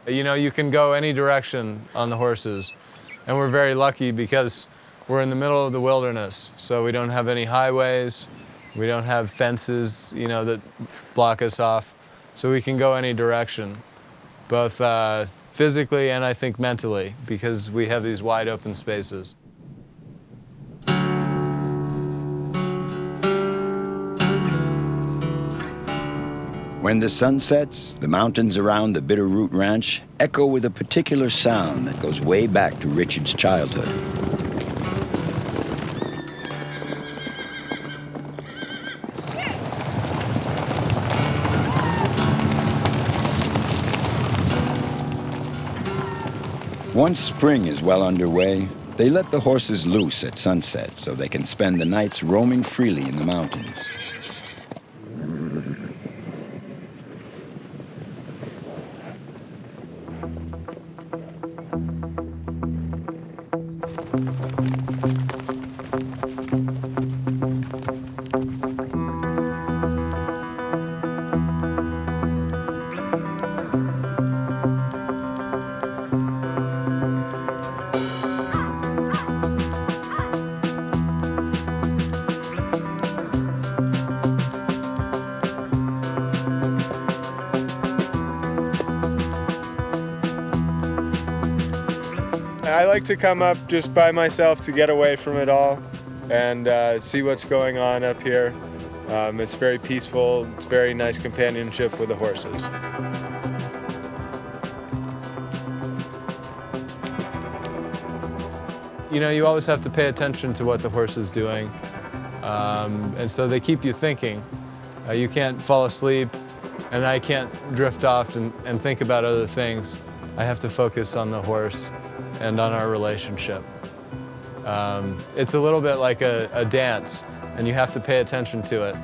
You can go any direction on the horses. And we're very lucky because we're in the middle of the wilderness. So we don't have any highways. We don't have fences, that block us off. So we can go any direction, both physically and I think mentally, because we have these wide open spaces. When the sun sets, the mountains around the Bitterroot Ranch echo with a particular sound that goes way back to Richard's childhood. Once spring is well underway, they let the horses loose at sunset so they can spend the nights roaming freely in the mountains. I like to come up just by myself to get away from it all and see what's going on up here. It's very peaceful. It's very nice companionship with the horses. You always have to pay attention to what the horse is doing. And so they keep you thinking. You can't fall asleep, and I can't drift off and think about other things. I have to focus on the horse and on our relationship. It's a little bit like a dance, and you have to pay attention to it,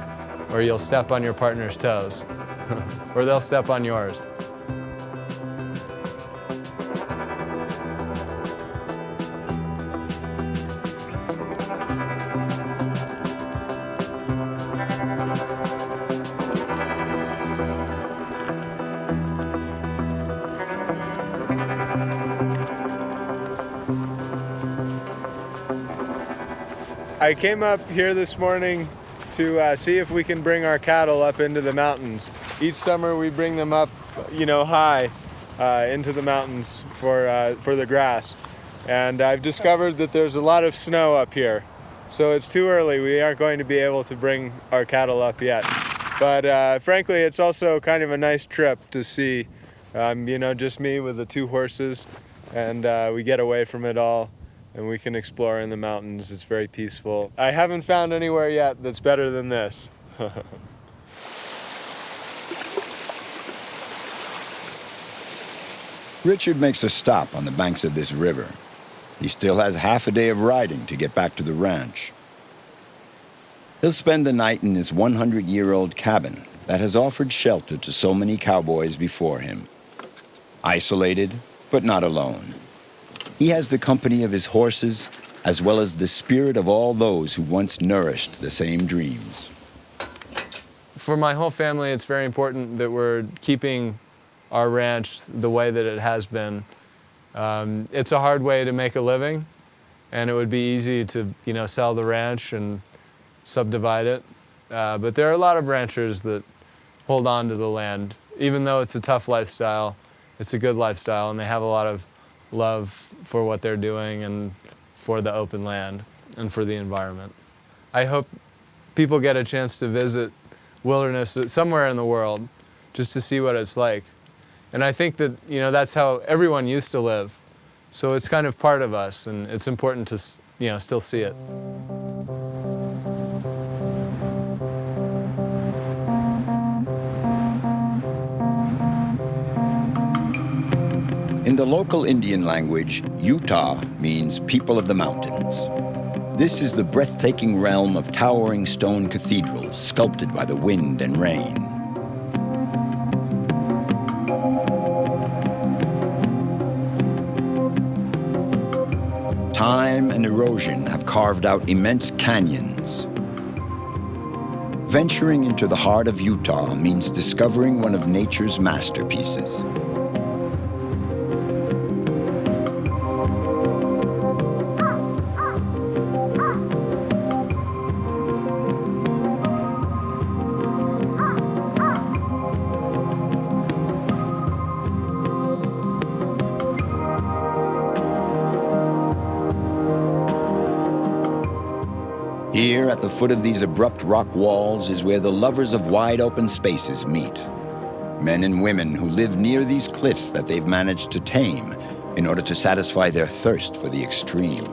or you'll step on your partner's toes, or they'll step on yours. I came up here this morning to see if we can bring our cattle up into the mountains. Each summer we bring them up, high into the mountains for the grass. And I've discovered that there's a lot of snow up here. So it's too early. We aren't going to be able to bring our cattle up yet. But frankly, it's also kind of a nice trip to see, just me with the two horses, and we get away from it all. And we can explore in the mountains. It's very peaceful. I haven't found anywhere yet that's better than this. Richard makes a stop on the banks of this river. He still has half a day of riding to get back to the ranch. He'll spend the night in his 100-year-old cabin that has offered shelter to so many cowboys before him. Isolated, but not alone. He has the company of his horses, as well as the spirit of all those who once nourished the same dreams. For my whole family, it's very important that we're keeping our ranch the way that it has been. It's a hard way to make a living, and it would be easy to, sell the ranch and subdivide it. But there are a lot of ranchers that hold on to the land. Even though it's a tough lifestyle, it's a good lifestyle, and they have a lot of love for what they're doing and for the open land and for the environment. I hope people get a chance to visit wilderness somewhere in the world just to see what it's like. And I think that, that's how everyone used to live. So it's kind of part of us, and it's important to, still see it. In the local Indian language, Utah means people of the mountains. This is the breathtaking realm of towering stone cathedrals sculpted by the wind and rain. Time and erosion have carved out immense canyons. Venturing into the heart of Utah means discovering one of nature's masterpieces. Here, at the foot of these abrupt rock walls, is where the lovers of wide open spaces meet. Men and women who live near these cliffs that they've managed to tame in order to satisfy their thirst for the extreme.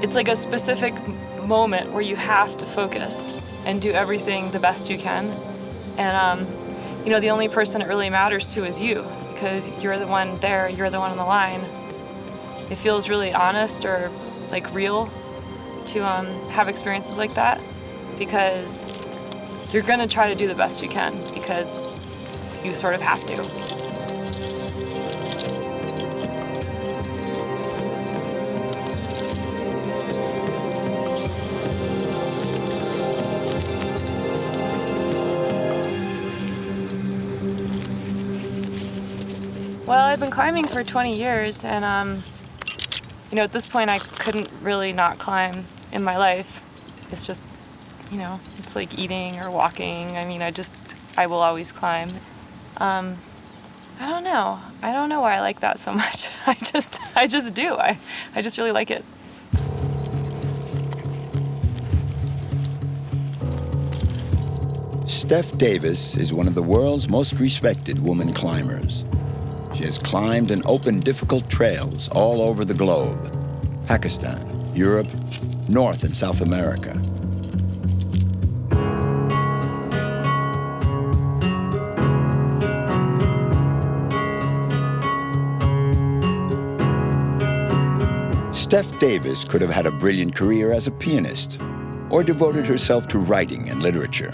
It's like a specific moment where you have to focus and do everything the best you can. And, the only person it really matters to is you, because you're the one there, you're the one on the line. It feels really honest or like real to have experiences like that, because you're gonna try to do the best you can because you sort of have to. Well, I've been climbing for 20 years, and at this point I couldn't really not climb in my life. It's just, it's like eating or walking. I mean, I will always climb. I don't know. I don't know why I like that so much. I just do. I just really like it. Steph Davis is one of the world's most respected woman climbers. She has climbed and opened difficult trails all over the globe: Pakistan, Europe, North and South America. Steph Davis could have had a brilliant career as a pianist or devoted herself to writing and literature.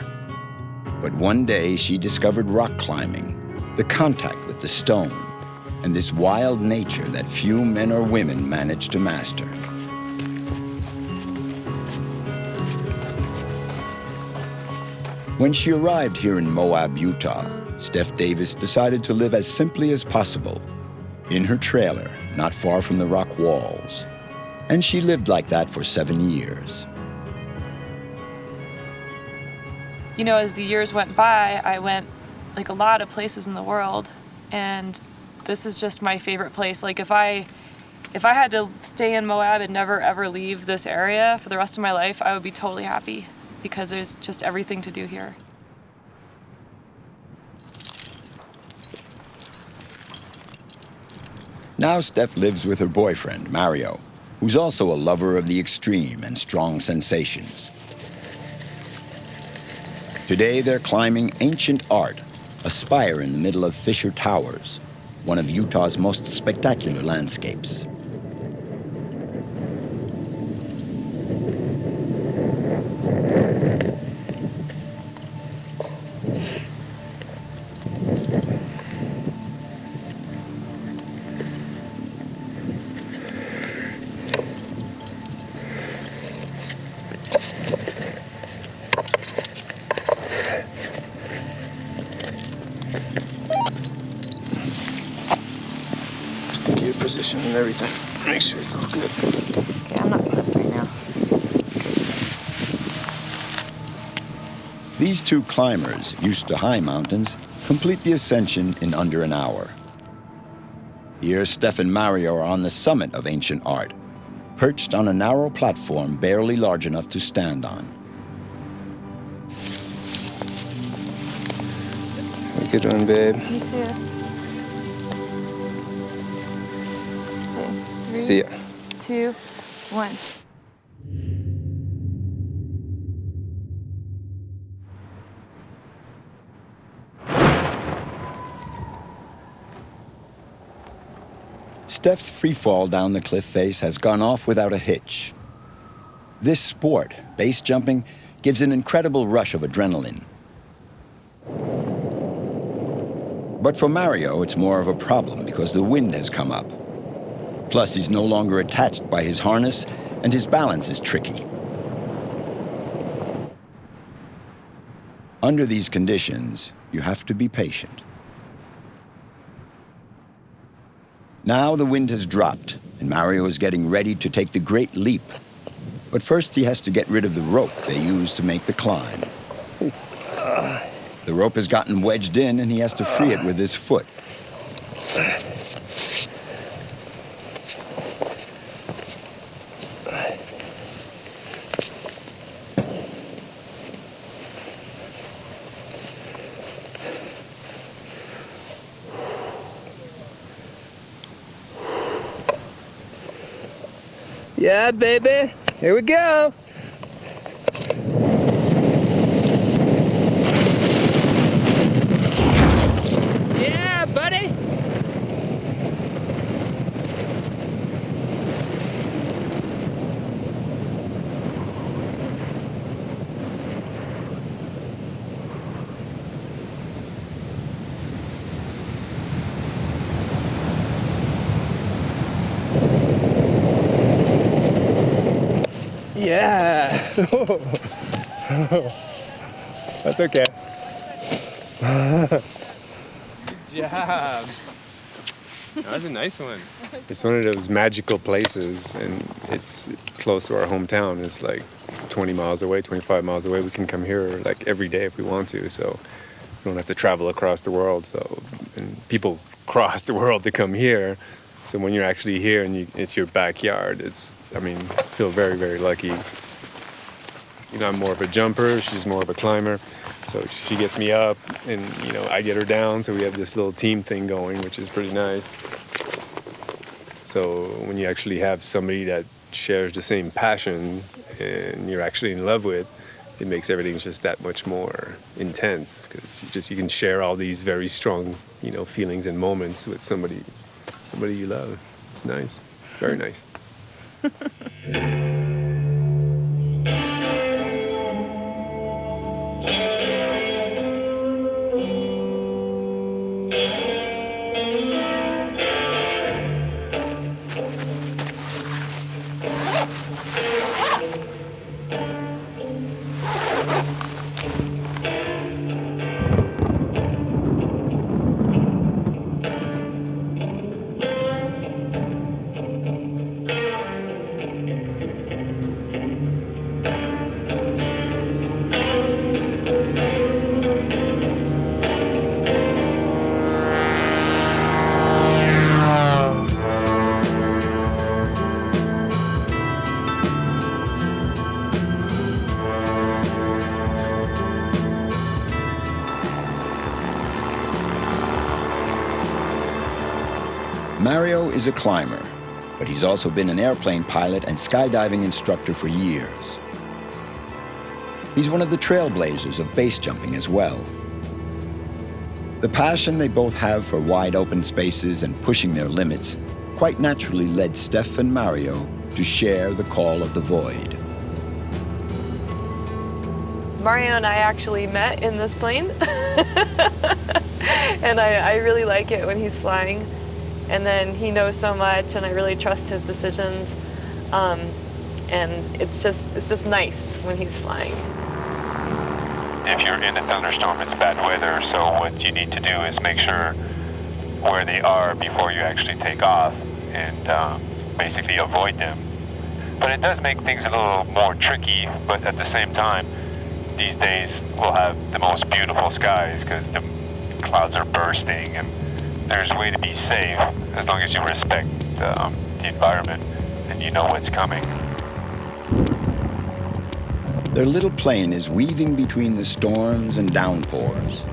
But one day she discovered rock climbing, the contact with the stone, and this wild nature that few men or women manage to master. When she arrived here in Moab, Utah, Steph Davis decided to live as simply as possible, in her trailer, not far from the rock walls. And she lived like that for 7 years. As the years went by, I went like a lot of places in the world, and this is just my favorite place. Like if I had to stay in Moab and never ever leave this area for the rest of my life, I would be totally happy because there's just everything to do here. Now Steph lives with her boyfriend, Mario, who's also a lover of the extreme and strong sensations. Today they're climbing ancient art, a spire in the middle of Fisher Towers, one of Utah's most spectacular landscapes. position and everything. Make sure it's all good. Okay, I'm not clipped right now. These two climbers, used to high mountains, complete the ascension in under an hour. Here, Steph and Mario are on the summit of ancient art, perched on a narrow platform barely large enough to stand on. Good one, babe. You too. Okay, 3, See ya. 2, 1. Steph's free fall down the cliff face has gone off without a hitch. This sport, base jumping, gives an incredible rush of adrenaline. But for Mario, it's more of a problem because the wind has come up. Plus, he's no longer attached by his harness, and his balance is tricky. Under these conditions, you have to be patient. Now the wind has dropped, and Mario is getting ready to take the great leap. But first, he has to get rid of the rope they use to make the climb. The rope has gotten wedged in, and he has to free it with his foot. Yeah, baby. Here we go. Yeah, buddy. Yeah. That's okay. Good job. That was a nice one. It's one of those magical places, and it's close to our hometown. It's like 20 miles away, 25 miles away. We can come here like every day if we want to, so we don't have to travel across the world. So, and people cross the world to come here. So when you're actually here and it's your backyard, I feel very, very lucky. You know, I'm more of a jumper, she's more of a climber. So she gets me up and, I get her down. So we have this little team thing going, which is pretty nice. So when you actually have somebody that shares the same passion and you're actually in love with, it makes everything just that much more intense because you can share all these very strong, feelings and moments with somebody you love. It's nice, very nice. Mario is a climber, but he's also been an airplane pilot and skydiving instructor for years. He's one of the trailblazers of base jumping as well. The passion they both have for wide open spaces and pushing their limits quite naturally led Steph and Mario to share the call of the void. Mario and I actually met in this plane. And I really like it when he's flying. And then he knows so much, and I really trust his decisions. And it's just nice when he's flying. If you're in a thunderstorm, it's bad weather, so what you need to do is make sure where they are before you actually take off, and basically avoid them. But it does make things a little more tricky, but at the same time, these days we'll have the most beautiful skies because the clouds are bursting, and there's a way to be safe as long as you respect the environment and you know what's coming. Their little plane is weaving between the storms and downpours.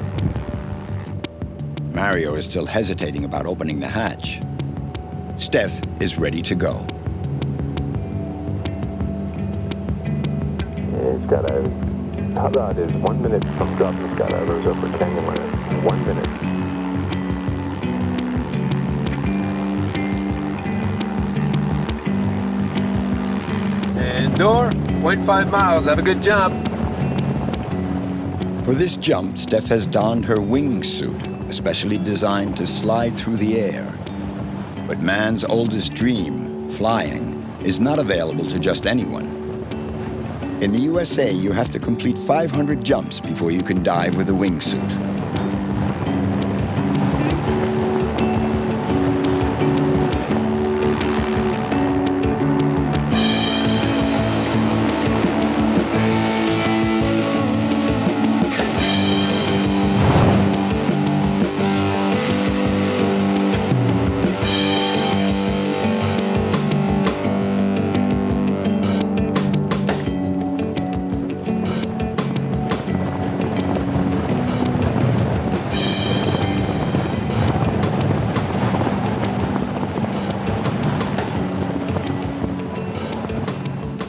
Mario is still hesitating about opening the hatch. Steph is ready to go. Hubbard is 1 minute from dropping skydivers over canyon line. 1 minute. And door, 0.5 miles. Have a good jump. For this jump, Steph has donned her wingsuit, especially designed to slide through the air. But man's oldest dream, flying, is not available to just anyone. In the USA, you have to complete 500 jumps before you can dive with a wingsuit.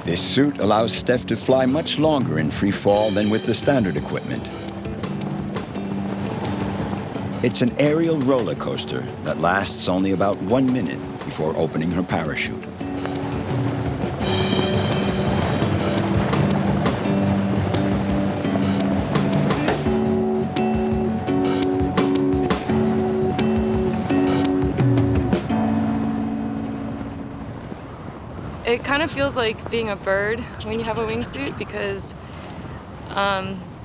This suit allows Steph to fly much longer in free fall than with the standard equipment. It's an aerial roller coaster that lasts only about 1 minute before opening her parachute. It kind of feels like being a bird when you have a wingsuit because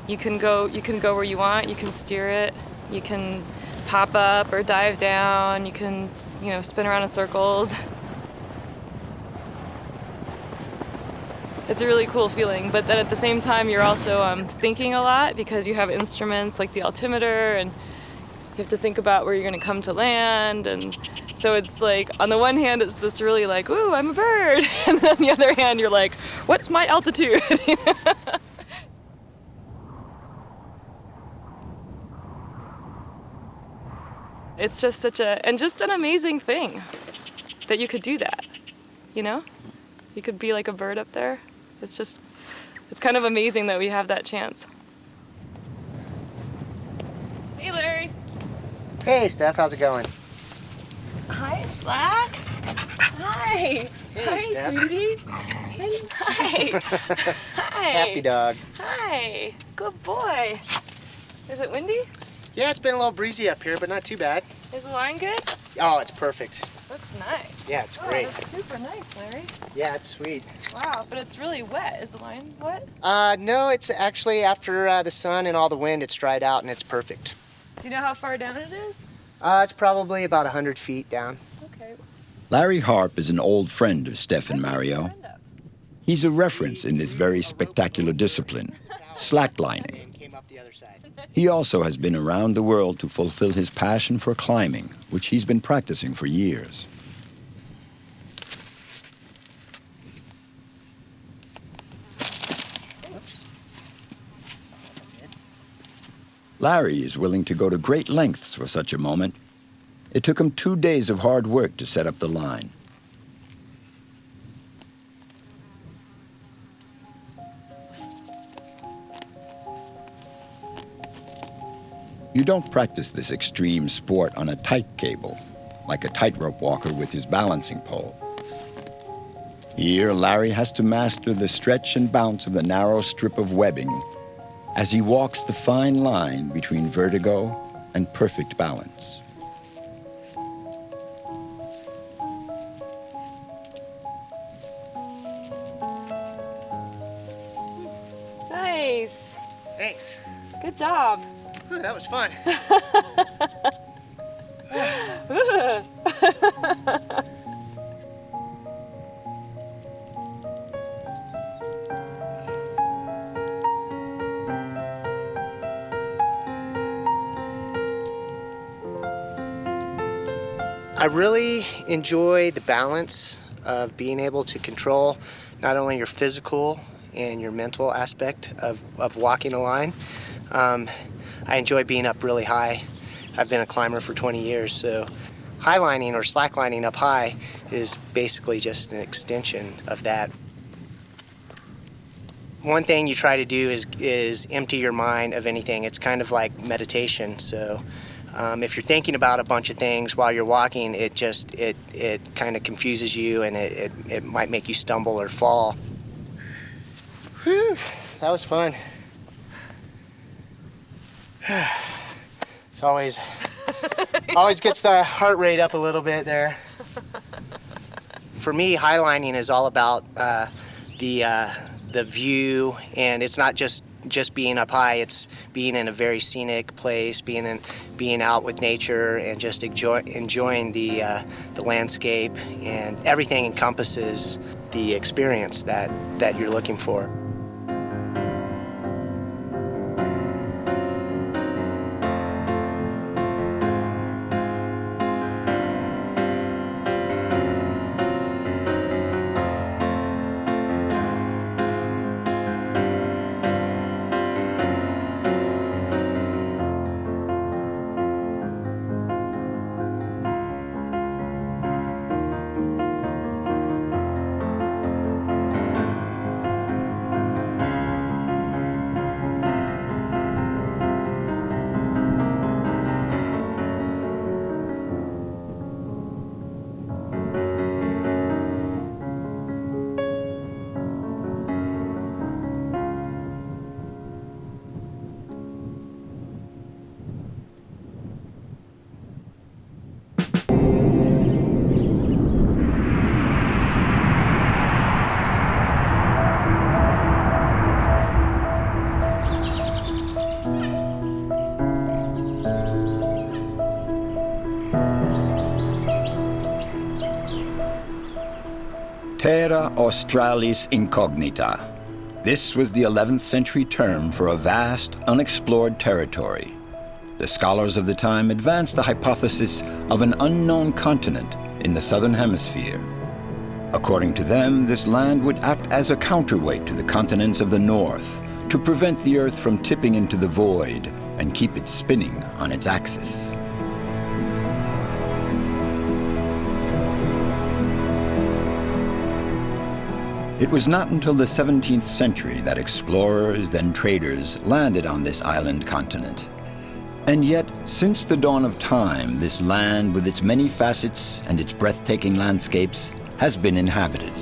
you can go where you want. You can steer it. You can pop up or dive down. You can, spin around in circles. It's a really cool feeling, but then at the same time you're also thinking a lot because you have instruments like the altimeter, and you have to think about where you're going to come to land. And so it's like, on the one hand, it's this really like, ooh, I'm a bird. And then on the other hand, you're like, what's my altitude? It's just just an amazing thing that you could do that, You could be like a bird up there. It's kind of amazing that we have that chance. Hey, Larry. Hey, Steph, how's it going? Hi, Slack. Hi. Hey, Hi, Steph. sweetie. Hey, hi. Hi. Happy dog. Hi. Good boy. Is it windy? Yeah, it's been a little breezy up here, but not too bad. Is the line good? Oh, it's perfect. Looks nice. Yeah, it's great. That's super nice, Larry. Yeah, it's sweet. Wow, but it's really wet. Is the line wet? No, it's actually after the sun and all the wind, it's dried out and it's perfect. Do you know how far down it is? It's probably about 100 feet down. Okay. Larry Harp is an old friend of Steph and Mario. He's a reference in this very spectacular discipline, slacklining. He also has been around the world to fulfill his passion for climbing, which he's been practicing for years. Larry is willing to go to great lengths for such a moment. It took him 2 days of hard work to set up the line. You don't practice this extreme sport on a tight cable, like a tightrope walker with his balancing pole. Here, Larry has to master the stretch and bounce of the narrow strip of webbing as he walks the fine line between vertigo and perfect balance. Nice. Thanks. Good job. Ooh, that was fun. I really enjoy the balance of being able to control not only your physical and your mental aspect of walking a line. I enjoy being up really high. I've been a climber for 20 years, so highlining or slacklining up high is basically just an extension of that. One thing you try to do is empty your mind of anything. It's kind of like meditation. So if you're thinking about a bunch of things while you're walking, it kind of confuses you, and it might make you stumble or fall. Whew, that was fun. It's always gets the heart rate up a little bit there. For me, highlining is all about the view, and it's not just being up high. It's being in a very scenic place, being out with nature, and just enjoying the landscape, and everything encompasses the experience that you're looking for. Terra Australis Incognita. This was the 11th century term for a vast, unexplored territory. The scholars of the time advanced the hypothesis of an unknown continent in the southern hemisphere. According to them, this land would act as a counterweight to the continents of the north, to prevent the Earth from tipping into the void and keep it spinning on its axis. It was not until the 17th century that explorers, then traders, landed on this island continent. And yet, since the dawn of time, this land with its many facets and its breathtaking landscapes has been inhabited.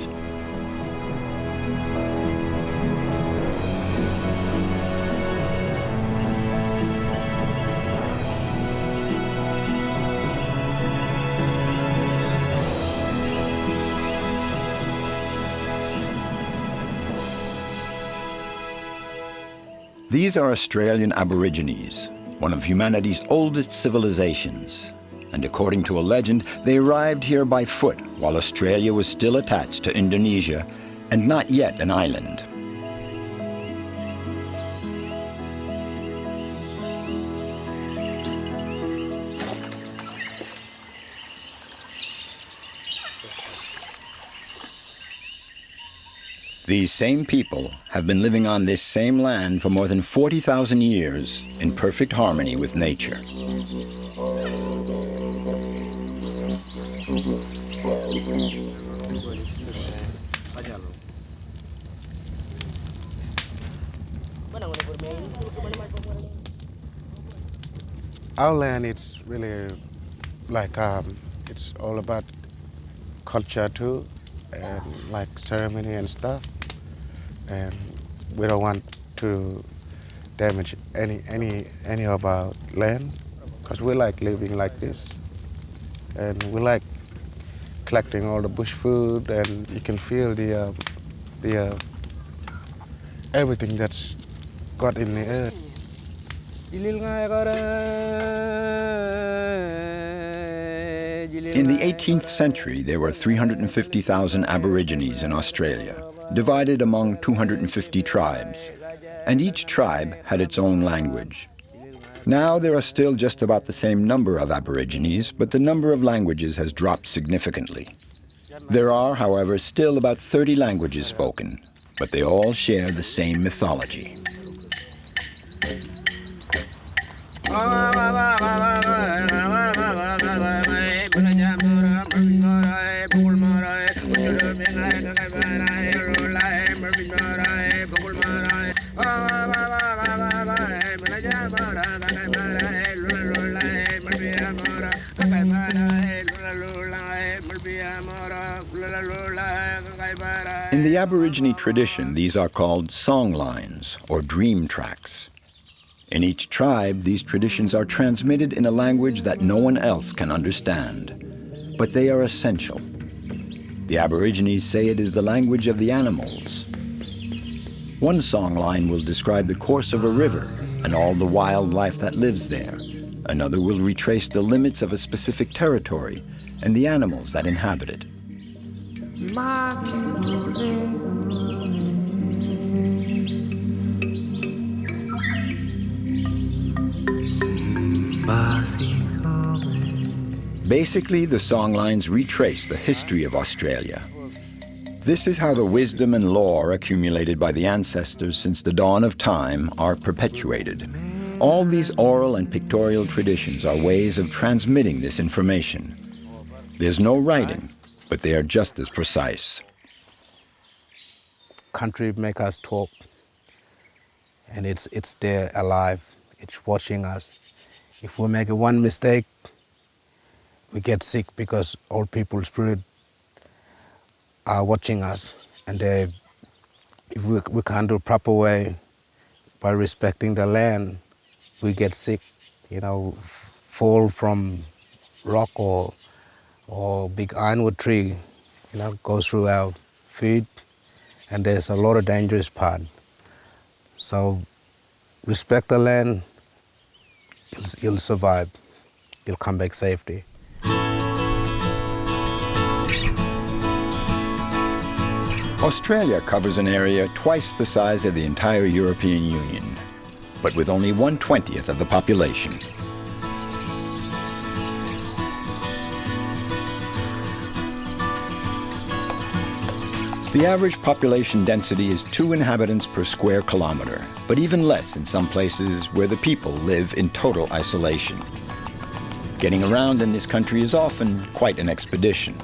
These are Australian Aborigines, one of humanity's oldest civilizations. And according to a legend, they arrived here by foot while Australia was still attached to Indonesia and not yet an island. These same people have been living on this same land for more than 40,000 years in perfect harmony with nature. Our land, it's really like, it's all about culture too, and like ceremony and stuff. And we don't want to damage any of our land, because we like living like this, and we like collecting all the bush food, and you can feel the everything that's got in the earth. In the 18th century, there were 350,000 Aborigines in Australia, divided among 250 tribes, and each tribe had its own language. Now there are still just about the same number of Aborigines, but the number of languages has dropped significantly. There are, however, still about 30 languages spoken, but they all share the same mythology. In the Aborigine tradition, these are called song lines or dream tracks. In each tribe, these traditions are transmitted in a language that no one else can understand, but they are essential. The Aborigines say it is the language of the animals. One song line will describe the course of a river and all the wildlife that lives there. Another will retrace the limits of a specific territory and the animals that inhabit it. Basically, the songlines retrace the history of Australia. This is how the wisdom and lore accumulated by the ancestors since the dawn of time are perpetuated. All these oral and pictorial traditions are ways of transmitting this information. There's no writing, but they are just as precise. Country make us talk, and it's there alive. It's watching us. If we make one mistake, we get sick because old people's spirit are watching us, and if we can't do proper way by respecting the land, we get sick. Fall from rock or big ironwood tree, goes through our feet, and there's a lot of dangerous part. So respect the land, you'll survive. You'll come back safely. Australia covers an area twice the size of the entire European Union, but with only 1/20th of the population. The average population density is 2 inhabitants per square kilometer, but even less in some places where the people live in total isolation. Getting around in this country is often quite an expedition.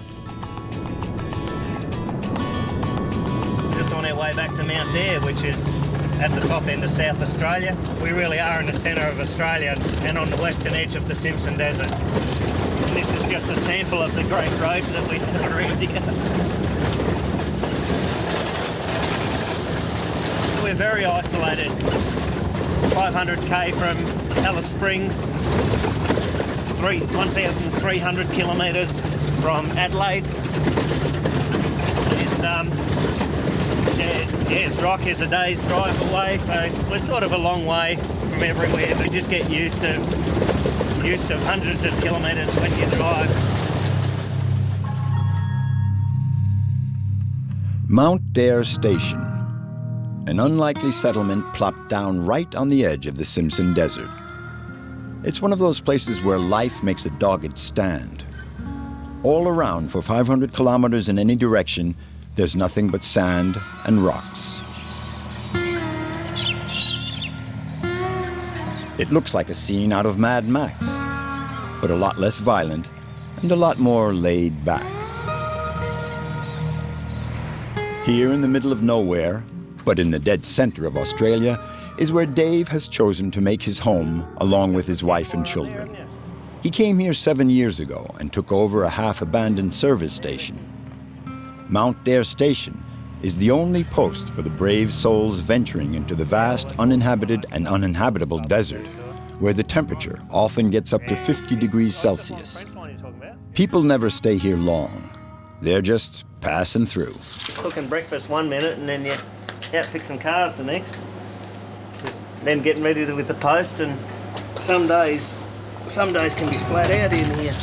Just on our way back to Mount Dare, which is at the top end of South Australia. We really are in the centre of Australia and on the western edge of the Simpson Desert. And this is just a sample of the great roads that we have around here. We're very isolated. 500k from Alice Springs, 1,300 kilometres from Adelaide. And Rock is a day's drive away, so we're sort of a long way from everywhere. We just get used to hundreds of kilometres when you drive. Mount Dare Station, an unlikely settlement plopped down right on the edge of the Simpson Desert. It's one of those places where life makes a dogged stand. All around for 500 kilometers in any direction, there's nothing but sand and rocks. It looks like a scene out of Mad Max, but a lot less violent and a lot more laid back. Here in the middle of nowhere, but in the dead center of Australia, is where Dave has chosen to make his home along with his wife and children. He came here 7 years ago and took over a half-abandoned service station. Mount Dare Station is the only post for the brave souls venturing into the vast uninhabited and uninhabitable desert, where the temperature often gets up to 50 degrees Celsius. People never stay here long. They're just passing through. Cooking breakfast 1 minute and then you're out fixing cars the next. Just then getting ready with the post, and some days can be flat out in here.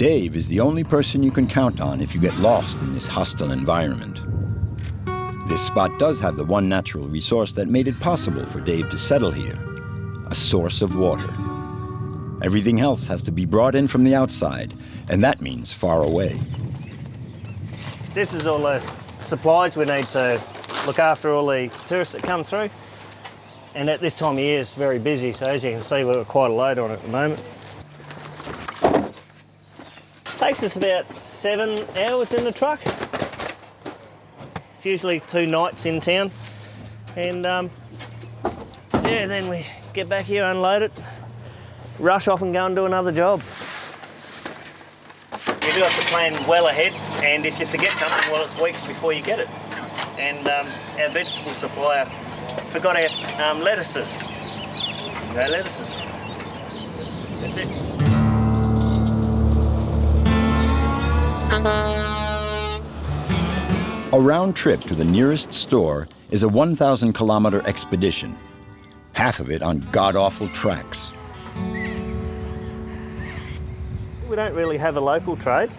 Dave is the only person you can count on if you get lost in this hostile environment. This spot does have the one natural resource that made it possible for Dave to settle here, a source of water. Everything else has to be brought in from the outside, and that means far away. This is all the supplies we need to look after all the tourists that come through. And at this time of year it's very busy, so as you can see we've got quite a load on at the moment. Takes us about 7 hours in the truck. It's usually 2 nights in town. And yeah, then we get back here, unload it, rush off and go and do another job. You do have to plan well ahead, and if you forget something, well, it's weeks before you get it. And our vegetable supplier forgot our lettuces. No lettuces. That's it. A round trip to the nearest store is a 1,000-kilometer expedition, half of it on god-awful tracks. We don't really have a local trade.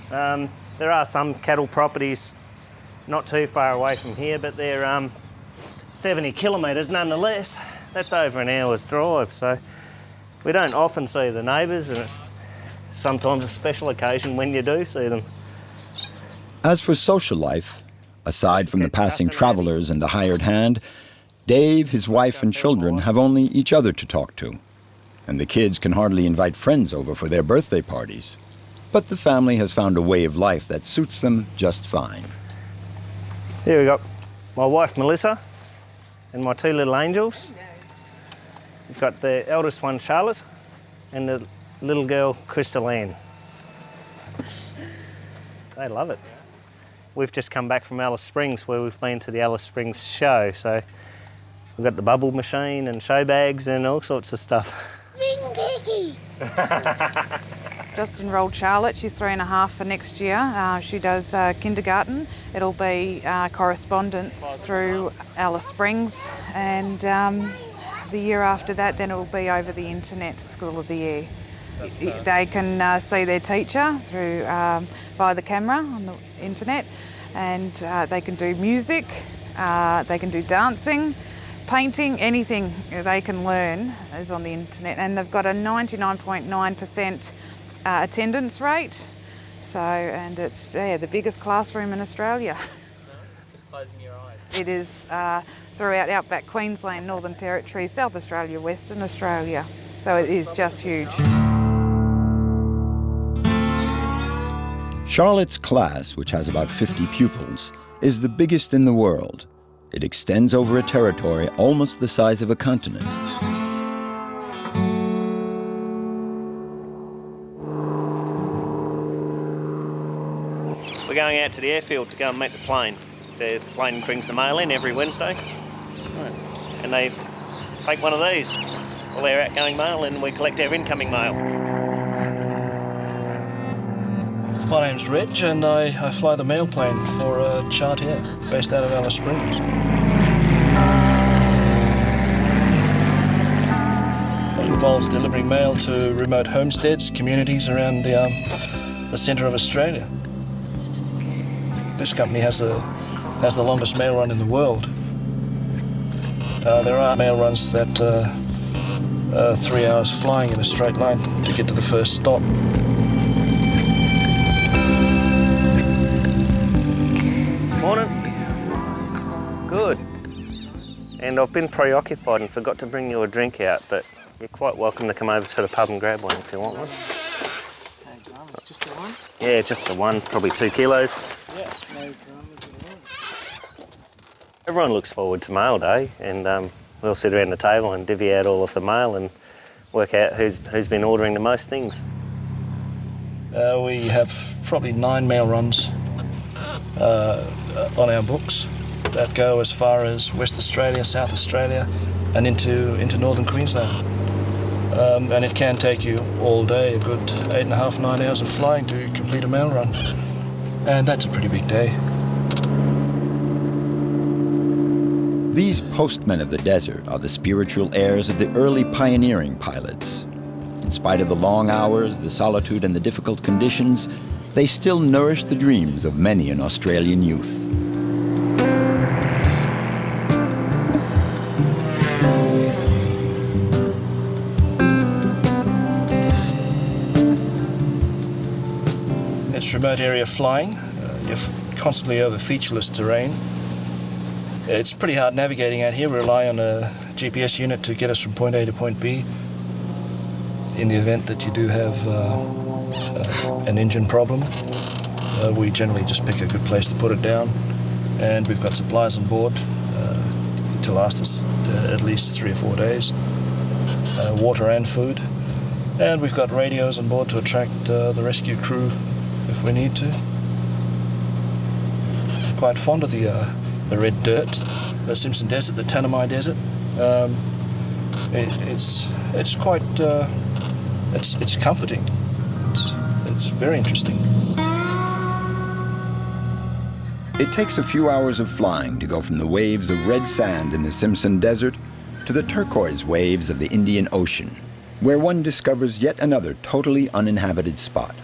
There are some cattle properties not too far away from here, but they're 70 kilometres nonetheless. That's over an hour's drive, so we don't often see the neighbours, and it's sometimes a special occasion when you do see them. As for social life, aside from the passing travellers and the hired hand, Dave, his wife and children have only each other to talk to. And the kids can hardly invite friends over for their birthday parties. But the family has found a way of life that suits them just fine. Here we got my wife Melissa and my 2 little angels. We've got the eldest one Charlotte and the little girl Crystal Ann. They love it. We've just come back from Alice Springs, where we've been to the Alice Springs show, so we've got the bubble machine and show bags and all sorts of stuff. Ring Becky! Just enrolled Charlotte. She's 3.5 for next year. She does kindergarten. It'll be correspondence through Alice Springs, and the year after that, then it'll be over the internet, School of the Year. They can see their teacher through via the camera on the internet, and they can do music, they can do dancing, painting, anything they can learn is on the internet, and they've got a 99.9% attendance rate. So, and it's the biggest classroom in Australia. Just closing your eyes. It is throughout outback Queensland, Northern Territory, South Australia, Western Australia. So it is just huge. Charlotte's class, which has about 50 pupils, is the biggest in the world. It extends over a territory almost the size of a continent. We're going out to the airfield to go and meet the plane. The plane brings the mail in every Wednesday, and they take one of these, all their outgoing mail, and we collect our incoming mail. My name's Reg, and I fly the mail plane for Chartier, based out of Alice Springs. It involves delivering mail to remote homesteads, communities around the centre of Australia. This company has the longest mail run in the world. There are mail runs that 3 hours flying in a straight line to get to the first stop. Morning. Good. And I've been preoccupied and forgot to bring you a drink out, but you're quite welcome to come over to the pub and grab one if you want one. Just the one? Yeah, just the one, probably 2 kilos. Yes, no dramas at all. Everyone looks forward to mail day, and we'll sit around the table and divvy out all of the mail and work out who's been ordering the most things. We have probably 9 mail runs on our books that go as far as West Australia, South Australia, and into northern Queensland. And it can take you all day, a good 8.5, 9 hours of flying to complete a mail run. And that's a pretty big day. These postmen of the desert are the spiritual heirs of the early pioneering pilots. In In spite of the long hours, the solitude, and the difficult conditions, they still nourish the dreams of many an Australian youth. It's remote area flying. You're constantly over featureless terrain. It's pretty hard navigating out here. We rely on a GPS unit to get us from point A to point B. In the event that you do have an engine problem, we generally just pick a good place to put it down. And we've got supplies on board to last us at least 3 or 4 days. Water and food. And we've got radios on board to attract the rescue crew if we need to. I'm quite fond of the red dirt, the Simpson Desert, the Tanami Desert. It's quite it's comforting. It's very interesting. It takes a few hours of flying to go from the waves of red sand in the Simpson Desert to the turquoise waves of the Indian Ocean, where one discovers yet another totally uninhabited spot.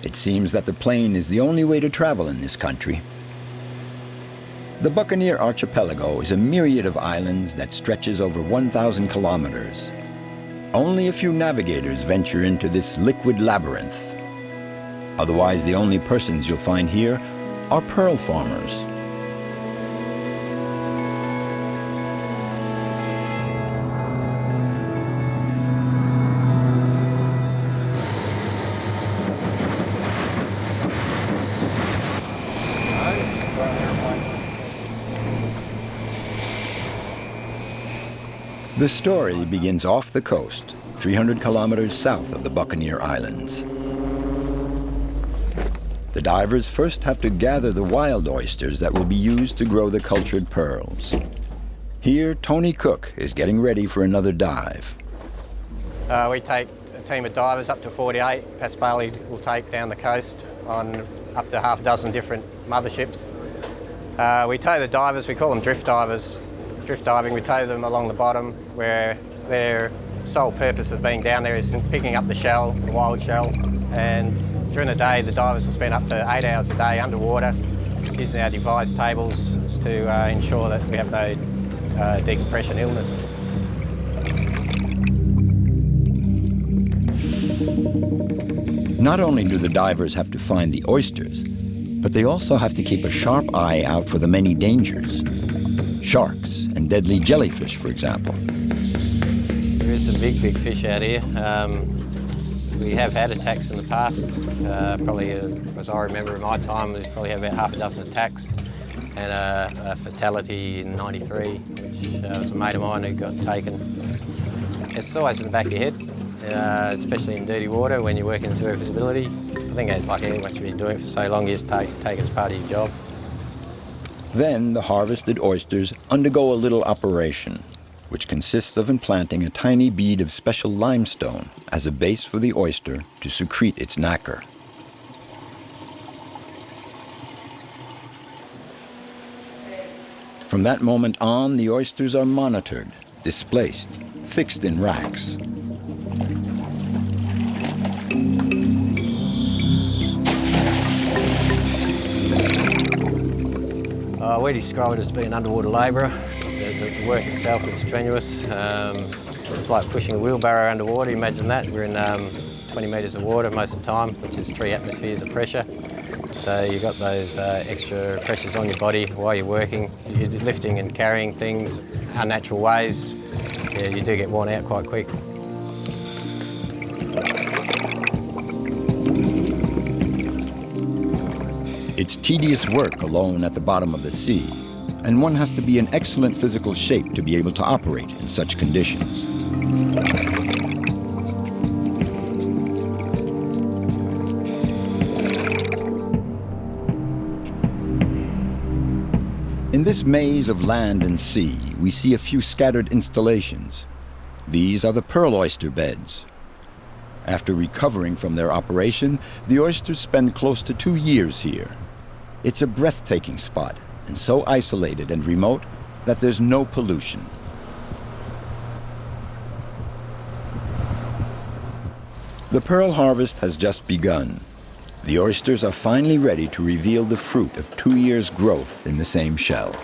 It seems that the plane is the only way to travel in this country. The Buccaneer Archipelago is a myriad of islands that stretches over 1,000 kilometers. Only a few navigators venture into this liquid labyrinth. Otherwise, the only persons you'll find here are pearl farmers. The story begins off the coast, 300 kilometers south of the Buccaneer Islands. The divers first have to gather the wild oysters that will be used to grow the cultured pearls. Here, Tony Cook is getting ready for another dive. We take a team of divers up to 48. Pat Bailey will take down the coast on up to half a dozen different motherships. We tow the divers, we call them drift divers. Drift diving, we tow them along the bottom where their sole purpose of being down there is picking up the shell, the wild shell, and during the day the divers will spend up to 8 hours a day underwater using our devised tables to ensure that we have no decompression illness. Not only do the divers have to find the oysters, but they also have to keep a sharp eye out for the many dangers. Sharks and deadly jellyfish, for example. There is some big fish out here. We have had attacks in the past. Probably, as I remember in my time, we probably had about half a dozen attacks and a fatality in '93, which was a mate of mine who got taken. It's always in the back of your head, especially in dirty water when you're working surfability. I think it's like anything what you've been doing for so long, you just take it as part of your job. Then the harvested oysters undergo a little operation, which consists of implanting a tiny bead of special limestone as a base for the oyster to secrete its nacre. From that moment on, the oysters are monitored, displaced, fixed in racks. We describe it as being underwater labourer. The work itself is strenuous. It's like pushing a wheelbarrow underwater. Imagine that. We're in 20 metres of water most of the time, which is 3 atmospheres of pressure. So you've got those extra pressures on your body while you're working. You're lifting and carrying things unnatural ways. Yeah, you do get worn out quite quick. It's tedious work alone at the bottom of the sea, and one has to be in excellent physical shape to be able to operate in such conditions. In this maze of land and sea, we see a few scattered installations. These are the pearl oyster beds. After recovering from their operation, the oysters spend close to 2 years here. It's a breathtaking spot, and so isolated and remote that there's no pollution. The pearl harvest has just begun. The oysters are finally ready to reveal the fruit of 2 years' growth in the same shell.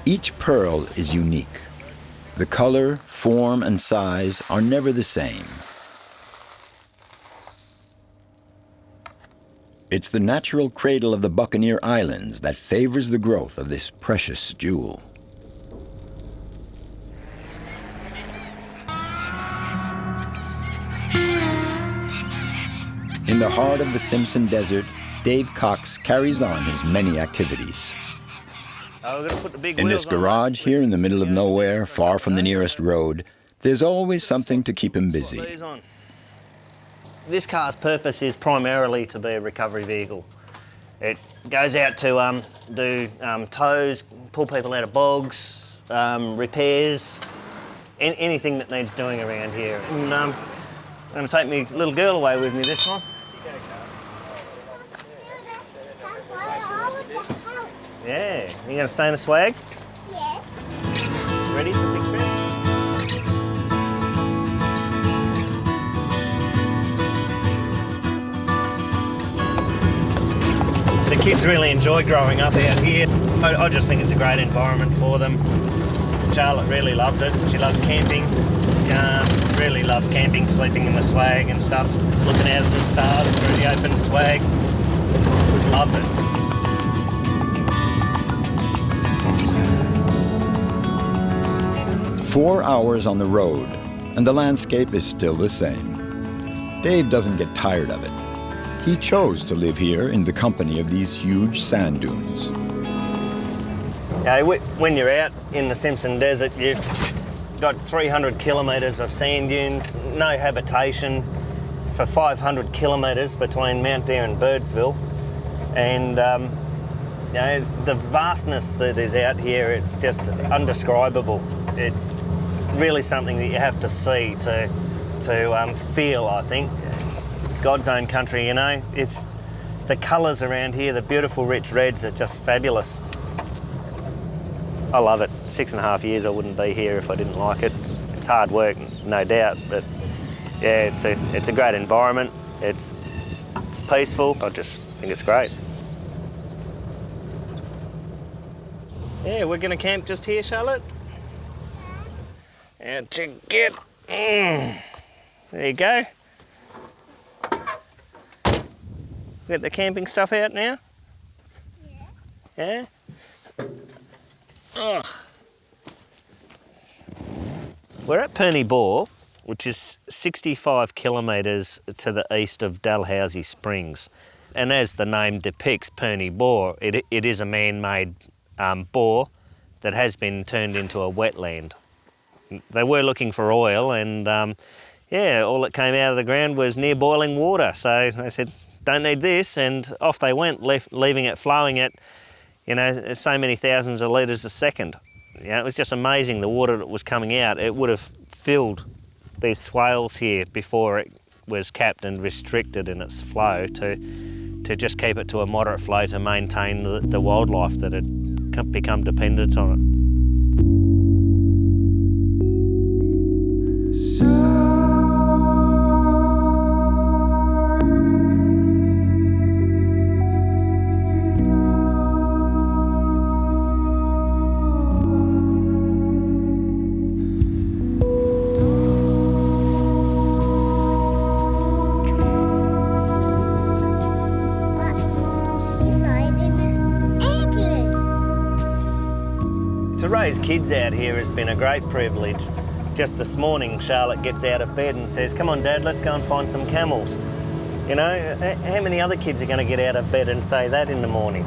Each pearl is unique. The color, form, and size are never the same. It's the natural cradle of the Buccaneer Islands that favors the growth of this precious jewel. In the heart of the Simpson Desert, Dave Cox carries on his many activities. In this garage here in the middle of nowhere, far from the nearest road, there's always something to keep him busy. This car's purpose is primarily to be a recovery vehicle. It goes out to do tows, pull people out of bogs, repairs, anything that needs doing around here. And I'm going to take my little girl away with me this time. Yeah, you going to stay in the swag? Yes. Ready for the big trip? The kids really enjoy growing up out here. I just think it's a great environment for them. Charlotte really loves it. She loves camping. Really loves camping, sleeping in the swag and stuff, looking out at the stars through the open swag. Loves it. 4 hours on the road, and the landscape is still the same. Dave doesn't get tired of it. He chose to live here in the company of these huge sand dunes. When you're out in the Simpson Desert, you've got 300 kilometres of sand dunes, no habitation for 500 kilometres between Mount Dare and Birdsville. And it's the vastness that is out here, it's just undescribable. It's really something that you have to see to feel, I think. It's God's own country, you know. It's the colours around here, the beautiful rich reds are just fabulous. I love it. 6.5 years I wouldn't be here if I didn't like it. It's hard work, no doubt, but yeah, it's a great environment. It's peaceful. I just think it's great. Yeah, we're going to camp just here, Charlotte. And to get, there you go. Get the camping stuff out now? Yeah. Oh. We're at Perny Bore, which is 65 kilometres to the east of Dalhousie Springs. And as the name depicts, Perny Bore, it is a man-made bore that has been turned into a wetland. They were looking for oil and yeah, all that came out of the ground was near boiling water. So they said, don't need this, and off they went, leaving it flowing at, you know, so many thousands of litres a second. You know, it was just amazing, the water that was coming out. It would have filled these swales here before it was capped and restricted in its flow to just keep it to a moderate flow to maintain the wildlife that had become dependent on it. To raise kids out here has been a great privilege. Just this morning, Charlotte gets out of bed and says, come on, Dad, let's go and find some camels. You know, how many other kids are going to get out of bed and say that in the morning?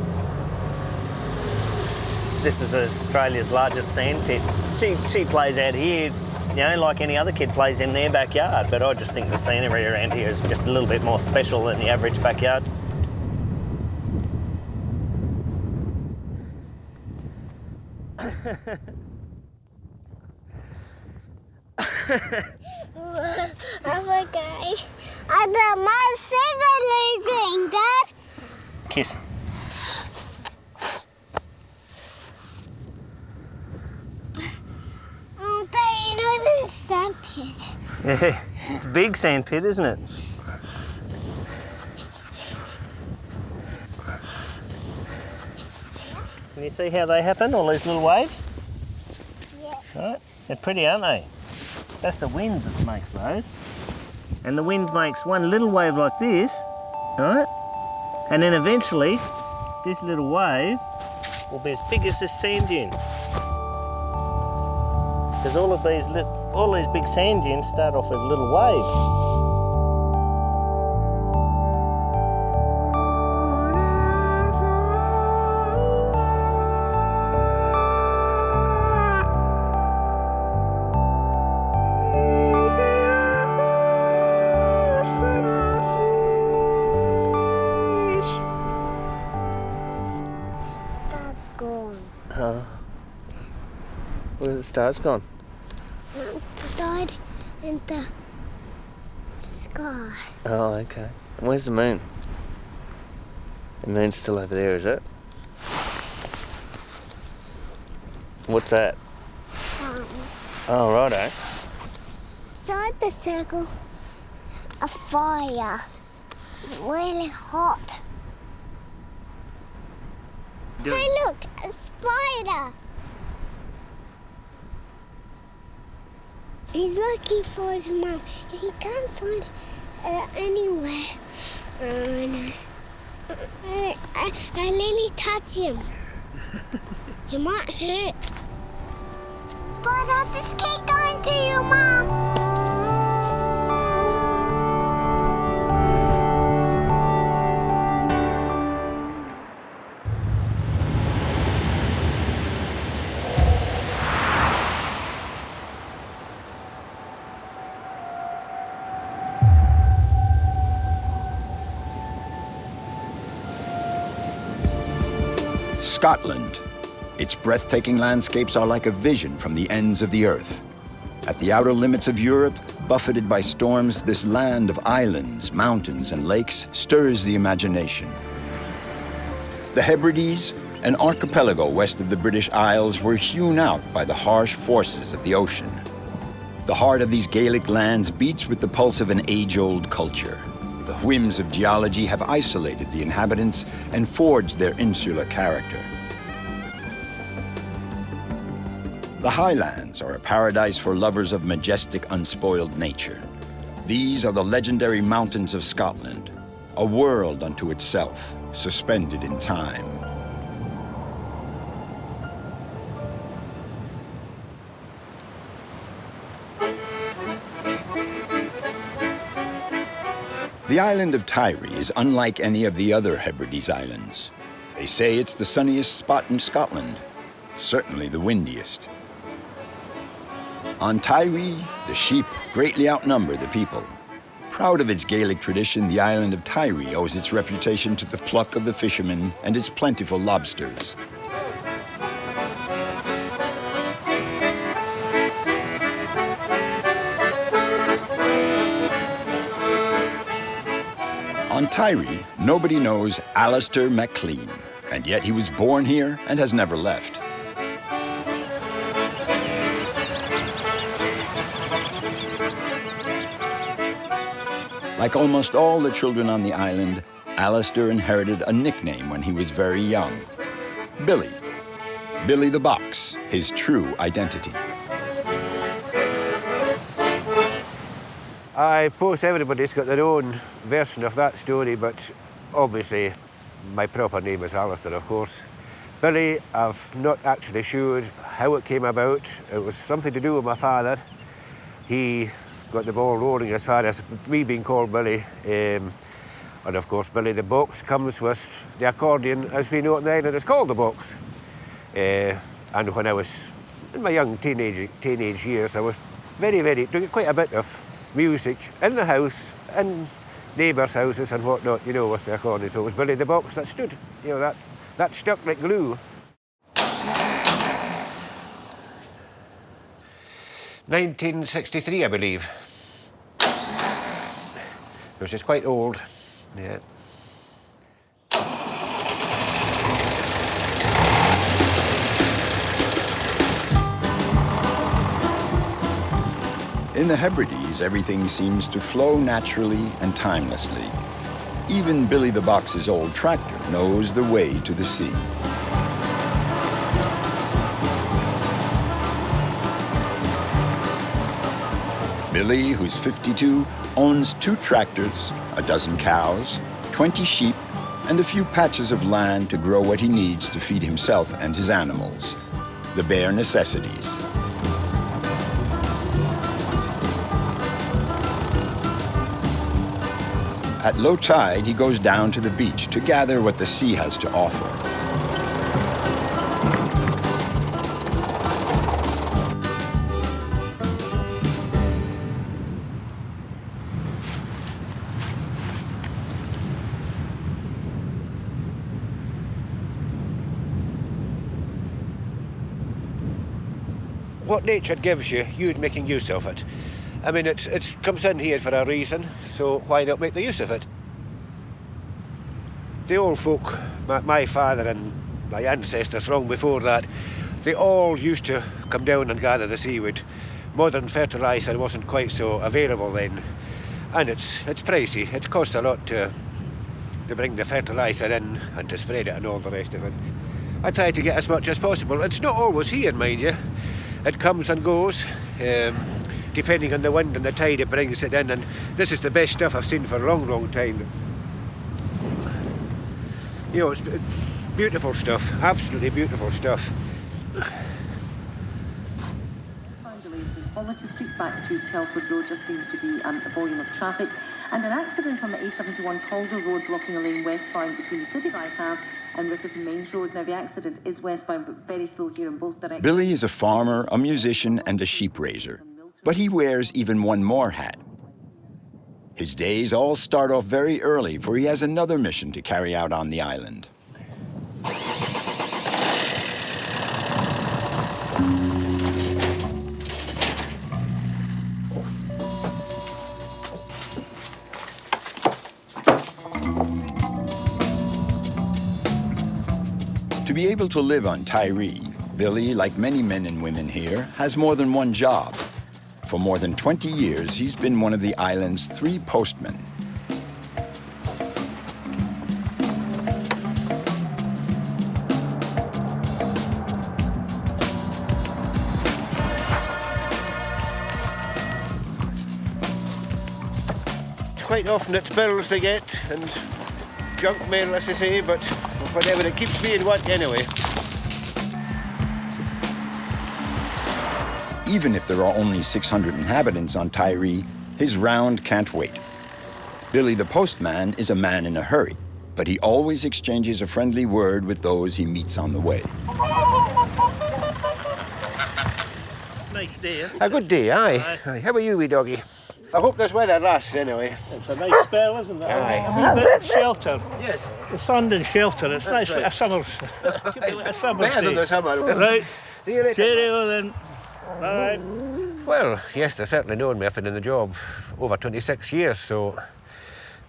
This is Australia's largest sand pit. She plays out here, you know, like any other kid plays in their backyard, but I just think the scenery around here is just a little bit more special than the average backyard. Okay. My scissors losing, Dad. Kiss. pit. Yeah, it's a big sand pit, isn't it? Can you see how they happen, all these little waves? Yeah. Right? They're pretty, aren't they? That's the wind that makes those. And the wind makes one little wave like this, right? And then eventually, this little wave will be as big as this sand dune. Because all these big sand dunes start off as little waves. Star's gone. Where's the stars gone? Died in the sky. Oh, okay. And where's the moon? The moon's still over there, is it? What's that? Oh, righto. Inside the circle, a fire. It's really hot. Hey, look, a spider. He's looking for his mom. He can't find her anywhere. I nearly touch him. He might hurt. Spider, just keep going to your mom. Scotland. Its breathtaking landscapes are like a vision from the ends of the earth. At the outer limits of Europe, buffeted by storms, this land of islands, mountains, and lakes stirs the imagination. The Hebrides, an archipelago west of the British Isles, were hewn out by the harsh forces of the ocean. The heart of these Gaelic lands beats with the pulse of an age-old culture. The whims of geology have isolated the inhabitants and forged their insular character. The highlands are a paradise for lovers of majestic, unspoiled nature. These are the legendary mountains of Scotland, a world unto itself, suspended in time. The island of Tiree is unlike any of the other Hebrides islands. They say it's the sunniest spot in Scotland, certainly the windiest. On Tiree, the sheep greatly outnumber the people. Proud of its Gaelic tradition, the island of Tiree owes its reputation to the pluck of the fishermen and its plentiful lobsters. On Tiree, nobody knows Alistair MacLean, and yet he was born here and has never left. Like almost all the children on the island, Alistair inherited a nickname when he was very young. Billy. Billy the Box, his true identity. I suppose everybody's got their own version of that story, but obviously my proper name is Alistair, of course. Billy, I've not actually sure how it came about. It was something to do with my father. He got the ball rolling as far as me being called Billy. And of course, Billy the Box comes with the accordion, as we know it in the island, it's called the box. And when I was in my young teenage years, I was doing quite a bit of music in the house, in neighbours' houses and whatnot, you know, with the accordion. So it was Billy the Box that stood, you know, that stuck like glue. 1963, I believe. Because it's quite old, yeah. In the Hebrides, everything seems to flow naturally and timelessly. Even Billy the Box's old tractor knows the way to the sea. Billy, who's 52, owns 2 tractors, a dozen cows, 20 sheep, and a few patches of land to grow what he needs to feed himself and his animals. The bare necessities. At low tide, he goes down to the beach to gather what the sea has to offer. What nature gives you, you're making use of it. I mean, it comes in here for a reason, so why not make the use of it? The old folk, my father and my ancestors long before that, they all used to come down and gather the seaweed. Modern fertiliser wasn't quite so available then, and it's pricey. It costs a lot to bring the fertiliser in and to spread it and all the rest of it. I try to get as much as possible. It's not always here, mind you. It comes and goes, depending on the wind and the tide it brings it in, and this is the best stuff I've seen for a long, long time. You know, it's beautiful stuff, absolutely beautiful stuff. Quality Street back to Telford Road just seems to be a volume of traffic. And an accident on the A71 Calder Road blocking a lane westbound between the City Bypass and Rickerton Mains Road. Now the accident is westbound but very slow here in both directions. Billy is a farmer, a musician, and a sheep raiser. But he wears even one more hat. His days all start off very early, for he has another mission to carry out on the island. To be able to live on Tiree, Billy, like many men and women here, has more than one job. For more than 20 years, he's been one of the island's 3 postmen. Quite often it's bills they get and junk mail, as they say, but whatever, it keeps me in work anyway. Even if there are only 600 inhabitants on Tiree, his round can't wait. Billy the postman is a man in a hurry, but he always exchanges a friendly word with those he meets on the way. Nice day, A good day, aye. Aye. How are you, wee doggy? I hope this weather lasts anyway. It's a nice spell, isn't it? Aye. A wee bit of shelter. Yes. The sun and shelter. It's nice like a summer's. A summer's Better day. than the summer. Right. See you later. Cheerio then. Bye. Well, yes, they've certainly known me. I've been in the job over 26 years, so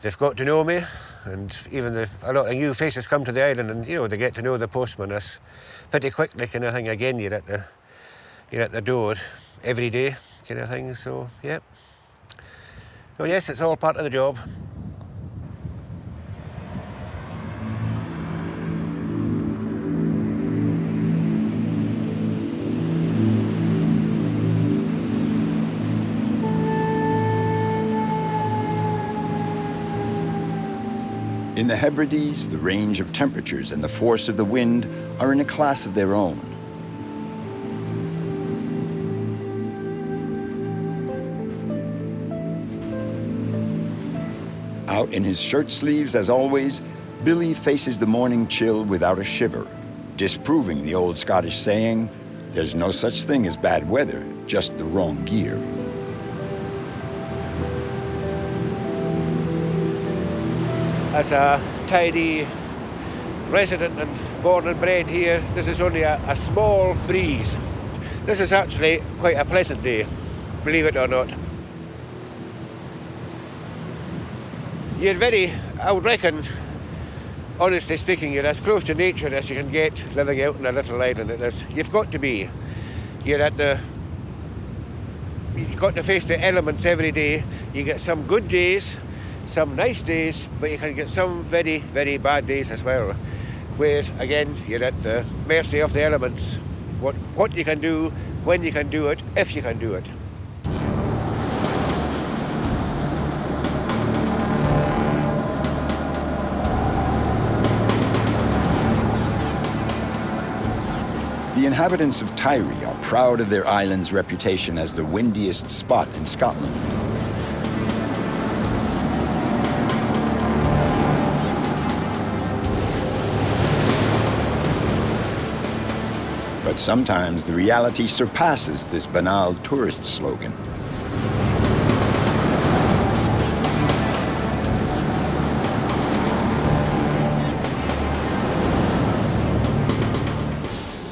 they've got to know me, and even a lot of new faces come to the island, and you know, they get to know the postman. That's pretty quickly kind of thing. Again, you're at the door every day kind of thing. So yeah. So yes, it's all part of the job. In the Hebrides, the range of temperatures and the force of the wind are in a class of their own. Out in his shirt sleeves, as always, Billy faces the morning chill without a shiver, disproving the old Scottish saying, "There's no such thing as bad weather, just the wrong gear." As a tidy resident and born and bred here, this is only a small breeze. This is actually quite a pleasant day, believe it or not. I would reckon, honestly speaking, you're as close to nature as you can get living out on a little island. You've got to be. You're at the you've got to face the elements every day. You get some good days, some nice days, but you can get some very, very bad days as well, where, again, you're at the mercy of the elements. What you can do, when you can do it, if you can do it. The inhabitants of Tiree are proud of their island's reputation as the windiest spot in Scotland. But sometimes the reality surpasses this banal tourist slogan.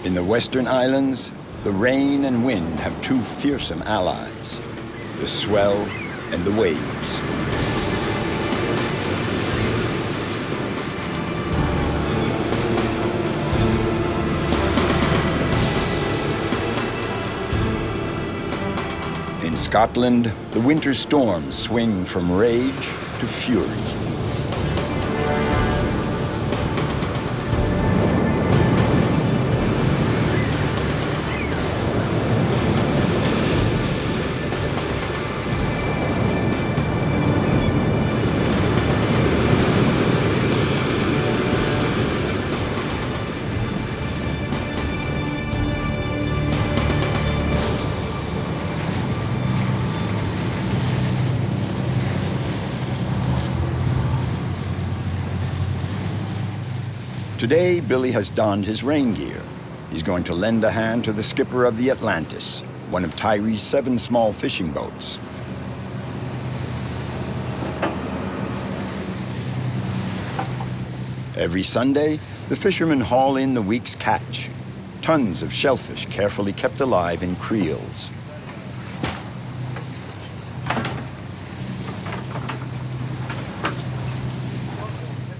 In the Western Islands, the rain and wind have two fearsome allies, the swell and the waves. In Scotland, the winter storms swing from rage to fury. Today, Billy has donned his rain gear. He's going to lend a hand to the skipper of the Atlantis, one of Tiree's 7 small fishing boats. Every Sunday, the fishermen haul in the week's catch, tons of shellfish carefully kept alive in creels.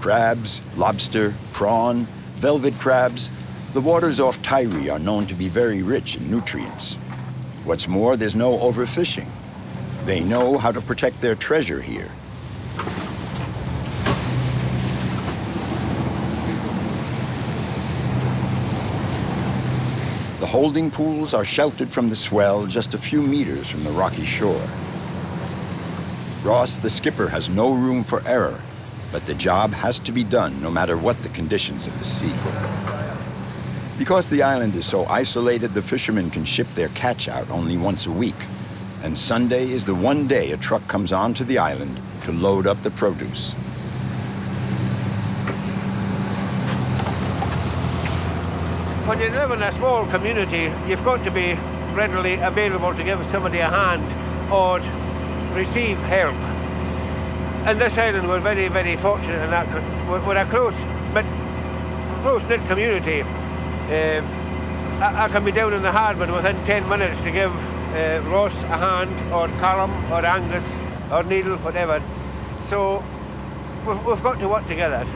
Crabs, lobster, prawn, velvet crabs, the waters off Tiree are known to be very rich in nutrients. What's more, there's no overfishing. They know how to protect their treasure here. The holding pools are sheltered from the swell just a few meters from the rocky shore. Ross, the skipper, has no room for error, but the job has to be done no matter what the conditions of the sea. Because the island is so isolated, the fishermen can ship their catch out only once a week, and Sunday is the one day a truck comes onto the island to load up the produce. When you live in a small community, you've got to be readily available to give somebody a hand or receive help. And this island, we're very, very fortunate in that we're a close-knit community. I can be down in the harbour within 10 minutes to give Ross a hand, or Callum, or Angus, or Neil, whatever. So we've got to work together.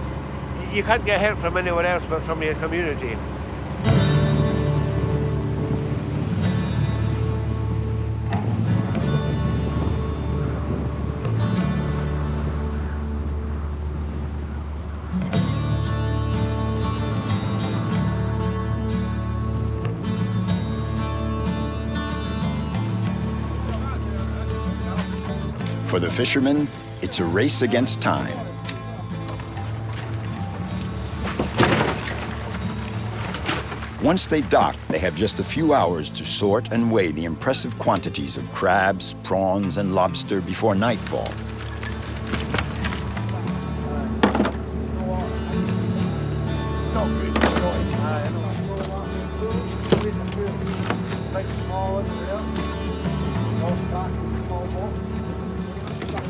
You can't get help from anywhere else but from your community. For the fishermen, it's a race against time. Once they dock, they have just a few hours to sort and weigh the impressive quantities of crabs, prawns, and lobster before nightfall.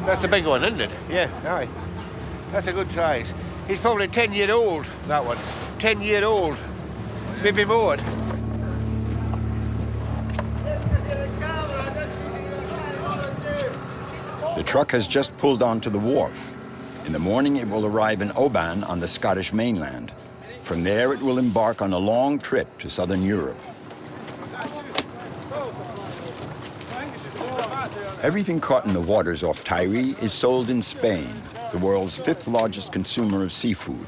That's a big one, isn't it? Yeah, aye. That's a good size. He's probably 10-year-old, that one. 10-year-old, maybe more. The truck has just pulled onto the wharf. In the morning, it will arrive in Oban on the Scottish mainland. From there, it will embark on a long trip to southern Europe. Everything caught in the waters off Tyre is sold in Spain, the world's 5th largest consumer of seafood.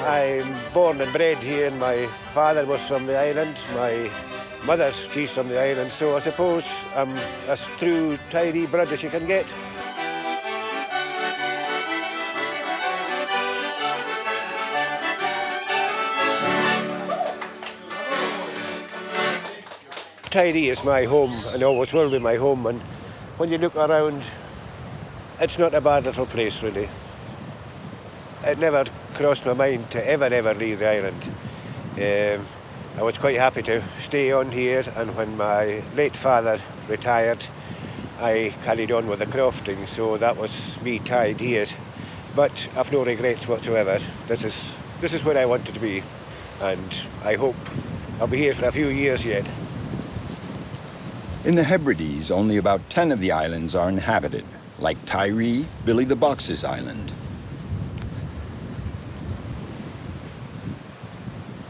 I'm born and bred here, and my father was from the island. My mother's, she's from the island, so I suppose I'm as true Tyre blood as you can get. Tyre is my home and always will be my home, and when you look around, it's not a bad little place really. It never crossed my mind to ever leave the island. I was quite happy to stay on here, and when my late father retired, I carried on with the crofting, so that was me tied here. But I've no regrets whatsoever. This is where I wanted to be, and I hope I'll be here for a few years yet. In the Hebrides, only about 10 of the islands are inhabited, like Tyre, Billy the Box's island.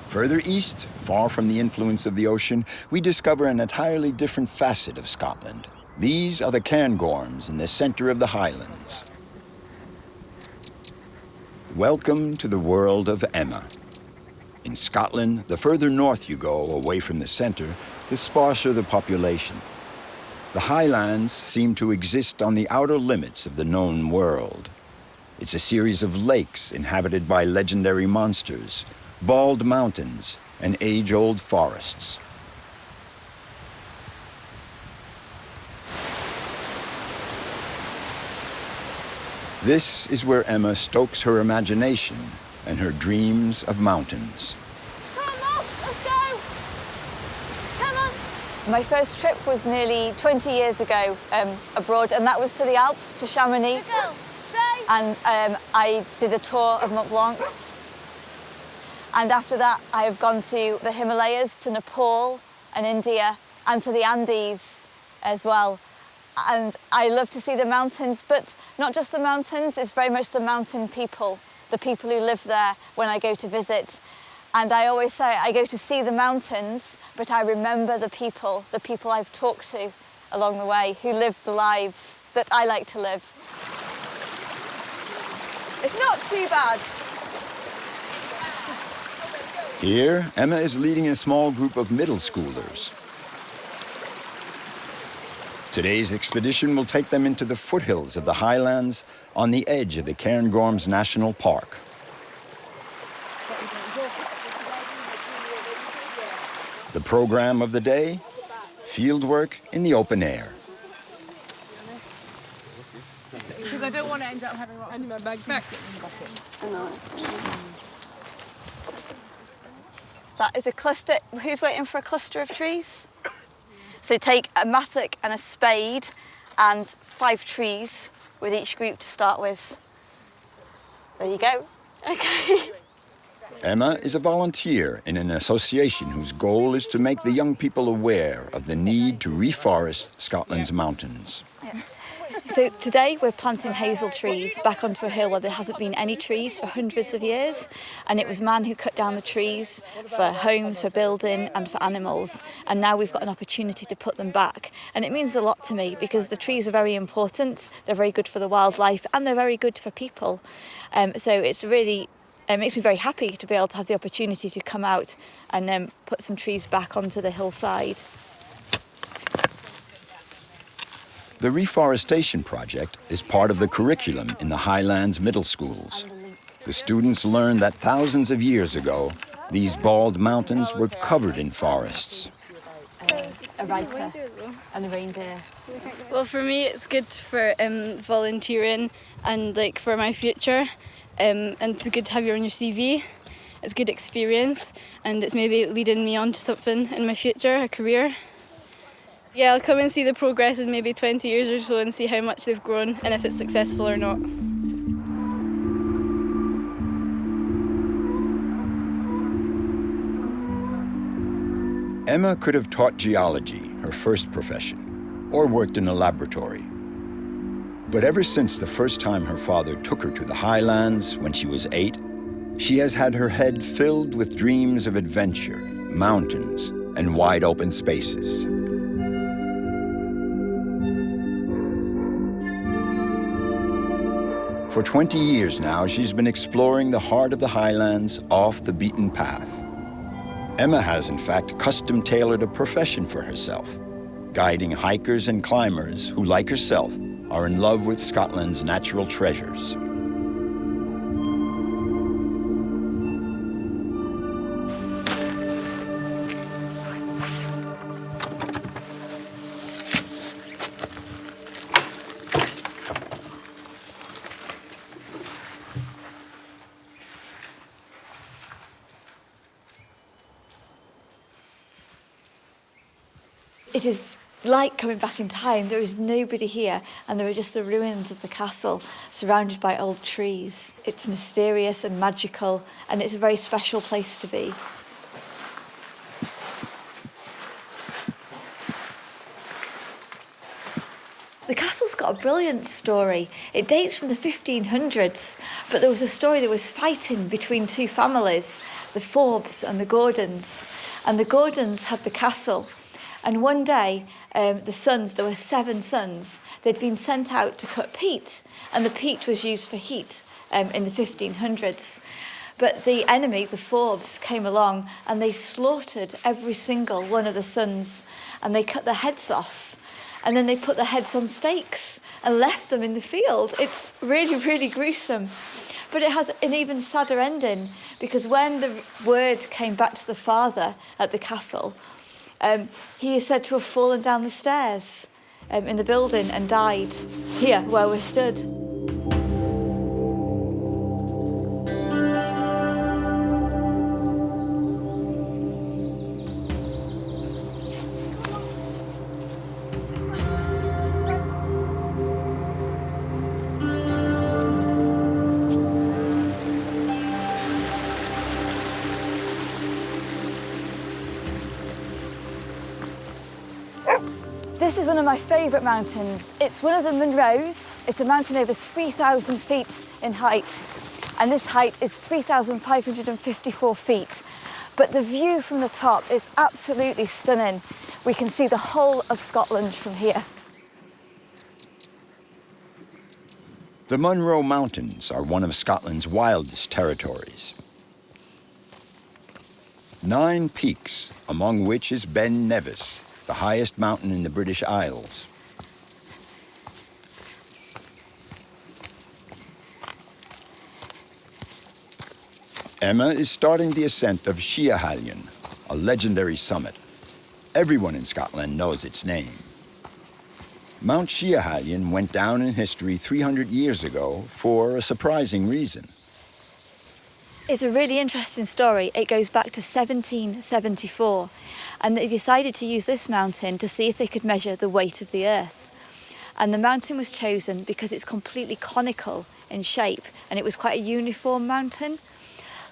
Further east, far from the influence of the ocean, we discover an entirely different facet of Scotland. These are the cairngorms in the center of the highlands. Welcome to the world of Emma. In Scotland, the further north you go, away from the center, the sparser the population. The highlands seem to exist on the outer limits of the known world. It's a series of lakes inhabited by legendary monsters, bald mountains, and age-old forests. This is where Emma stokes her imagination and her dreams of mountains. Come on, Moss, let's go! Come on! My first trip was nearly 20 years ago abroad, and that was to the Alps, to Chamonix. And I did a tour of Mont Blanc. And after that, I have gone to the Himalayas, to Nepal and India, and to the Andes as well. And I love to see the mountains, but not just the mountains, it's very much the mountain people, the people who live there when I go to visit. And I always say I go to see the mountains, but I remember the people I've talked to along the way, who lived the lives that I like to live. It's not too bad. Here, Emma is leading a small group of middle schoolers. Today's expedition will take them into the foothills of the highlands on the edge of the Cairngorms National Park. The program of the day, fieldwork in the open air. Because I don't want to end up having I need my bag back. That is a cluster. Who's waiting for a cluster of trees? So take a mattock and a spade and 5 trees with each group to start with. There you go. Okay. Emma is a volunteer in an association whose goal is to make the young people aware of the need to reforest Scotland's mountains. So today we're planting hazel trees back onto a hill where there hasn't been any trees for hundreds of years, and it was man who cut down the trees for homes, for building and for animals, and now we've got an opportunity to put them back. And it means a lot to me because the trees are very important, they're very good for the wildlife and they're very good for people. So it's really, it makes me very happy to be able to have the opportunity to come out and put some trees back onto the hillside. The reforestation project is part of the curriculum in the Highlands middle schools. The students learn that thousands of years ago, these bald mountains were covered in forests. A writer and a reindeer. Well, for me, it's good for volunteering and like for my future, and it's good to have you on your CV. It's a good experience, and it's maybe leading me on to something in my future, a career. Yeah, I'll come and see the progress in maybe 20 years or so and see how much they've grown and if it's successful or not. Emma could have taught geology, her first profession, or worked in a laboratory. But ever since the first time her father took her to the highlands when she was 8, she has had her head filled with dreams of adventure, mountains, and wide open spaces. For 20 years now, she's been exploring the heart of the highlands off the beaten path. Emma has, in fact, custom-tailored a profession for herself, guiding hikers and climbers who, like herself, are in love with Scotland's natural treasures. It is like coming back in time. There is nobody here, and there are just the ruins of the castle surrounded by old trees. It's mysterious and magical, and it's a very special place to be. The castle's got a brilliant story. It dates from the 1500s, but there was a story that was fighting between two families, the Forbes and the Gordons. And the Gordons had the castle. And one day, the sons, there were 7 sons, they'd been sent out to cut peat, and the peat was used for heat in the 1500s. But the enemy, the Forbes, came along and they slaughtered every single one of the sons, and they cut their heads off, and then they put their heads on stakes and left them in the field. It's really, really gruesome. But it has an even sadder ending, because when the word came back to the father at the castle, he is said to have fallen down the stairs in the building and died here where we're stood. This is one of my favourite mountains. It's one of the Munros. It's a mountain over 3,000 feet in height, and this height is 3,554 feet. But the view from the top is absolutely stunning. We can see the whole of Scotland from here. The Munro Mountains are one of Scotland's wildest territories. 9 peaks, among which is Ben Nevis, the highest mountain in the British Isles. Emma is starting the ascent of Highlands, a legendary summit. Everyone in Scotland knows its name. Mount Highlands went down in history 300 years ago for a surprising reason. It's a really interesting story. It goes back to 1774, and they decided to use this mountain to see if they could measure the weight of the earth. And the mountain was chosen because it's completely conical in shape, and it was quite a uniform mountain.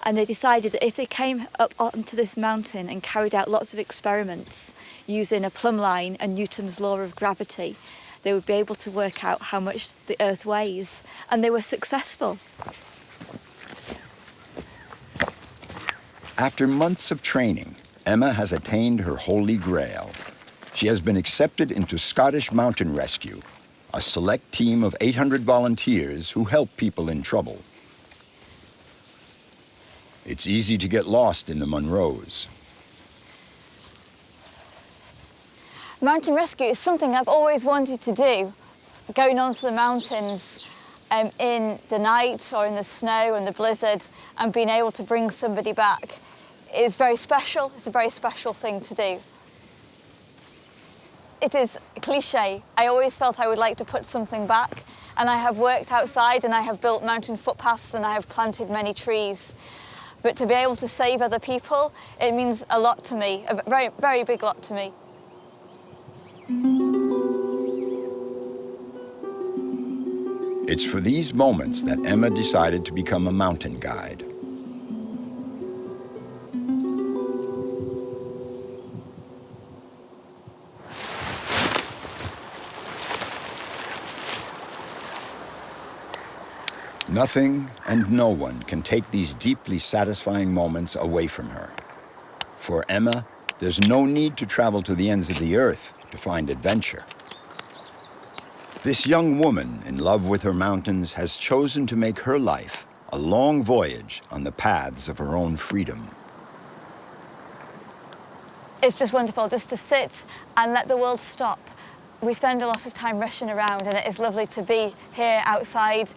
And they decided that if they came up onto this mountain and carried out lots of experiments using a plumb line and Newton's law of gravity, they would be able to work out how much the earth weighs. And they were successful. After months of training, Emma has attained her holy grail. She has been accepted into Scottish Mountain Rescue, a select team of 800 volunteers who help people in trouble. It's easy to get lost in the Munros. Mountain rescue is something I've always wanted to do, going onto the mountains in the night or in the snow and the blizzard, and being able to bring somebody back is very special. It's a very special thing to do. It is a cliche. I always felt I would like to put something back, and I have worked outside and I have built mountain footpaths and I have planted many trees. But to be able to save other people, it means a lot to me, a very, very big lot to me. It's for these moments that Emma decided to become a mountain guide. Nothing and no one can take these deeply satisfying moments away from her. For Emma, there's no need to travel to the ends of the earth to find adventure. This young woman in love with her mountains has chosen to make her life a long voyage on the paths of her own freedom. It's just wonderful just to sit and let the world stop. We spend a lot of time rushing around, and it is lovely to be here outside,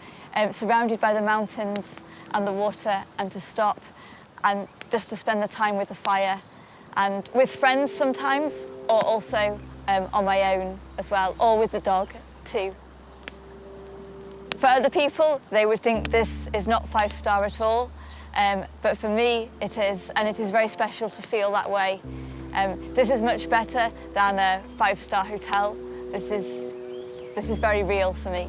surrounded by the mountains and the water, and to stop and just to spend the time with the fire and with friends sometimes, or also on my own as well, or with the dog too. For other people, they would think this is not 5-star at all, but for me it is, and it is very special to feel that way. This is much better than a 5-star hotel. This is very real for me.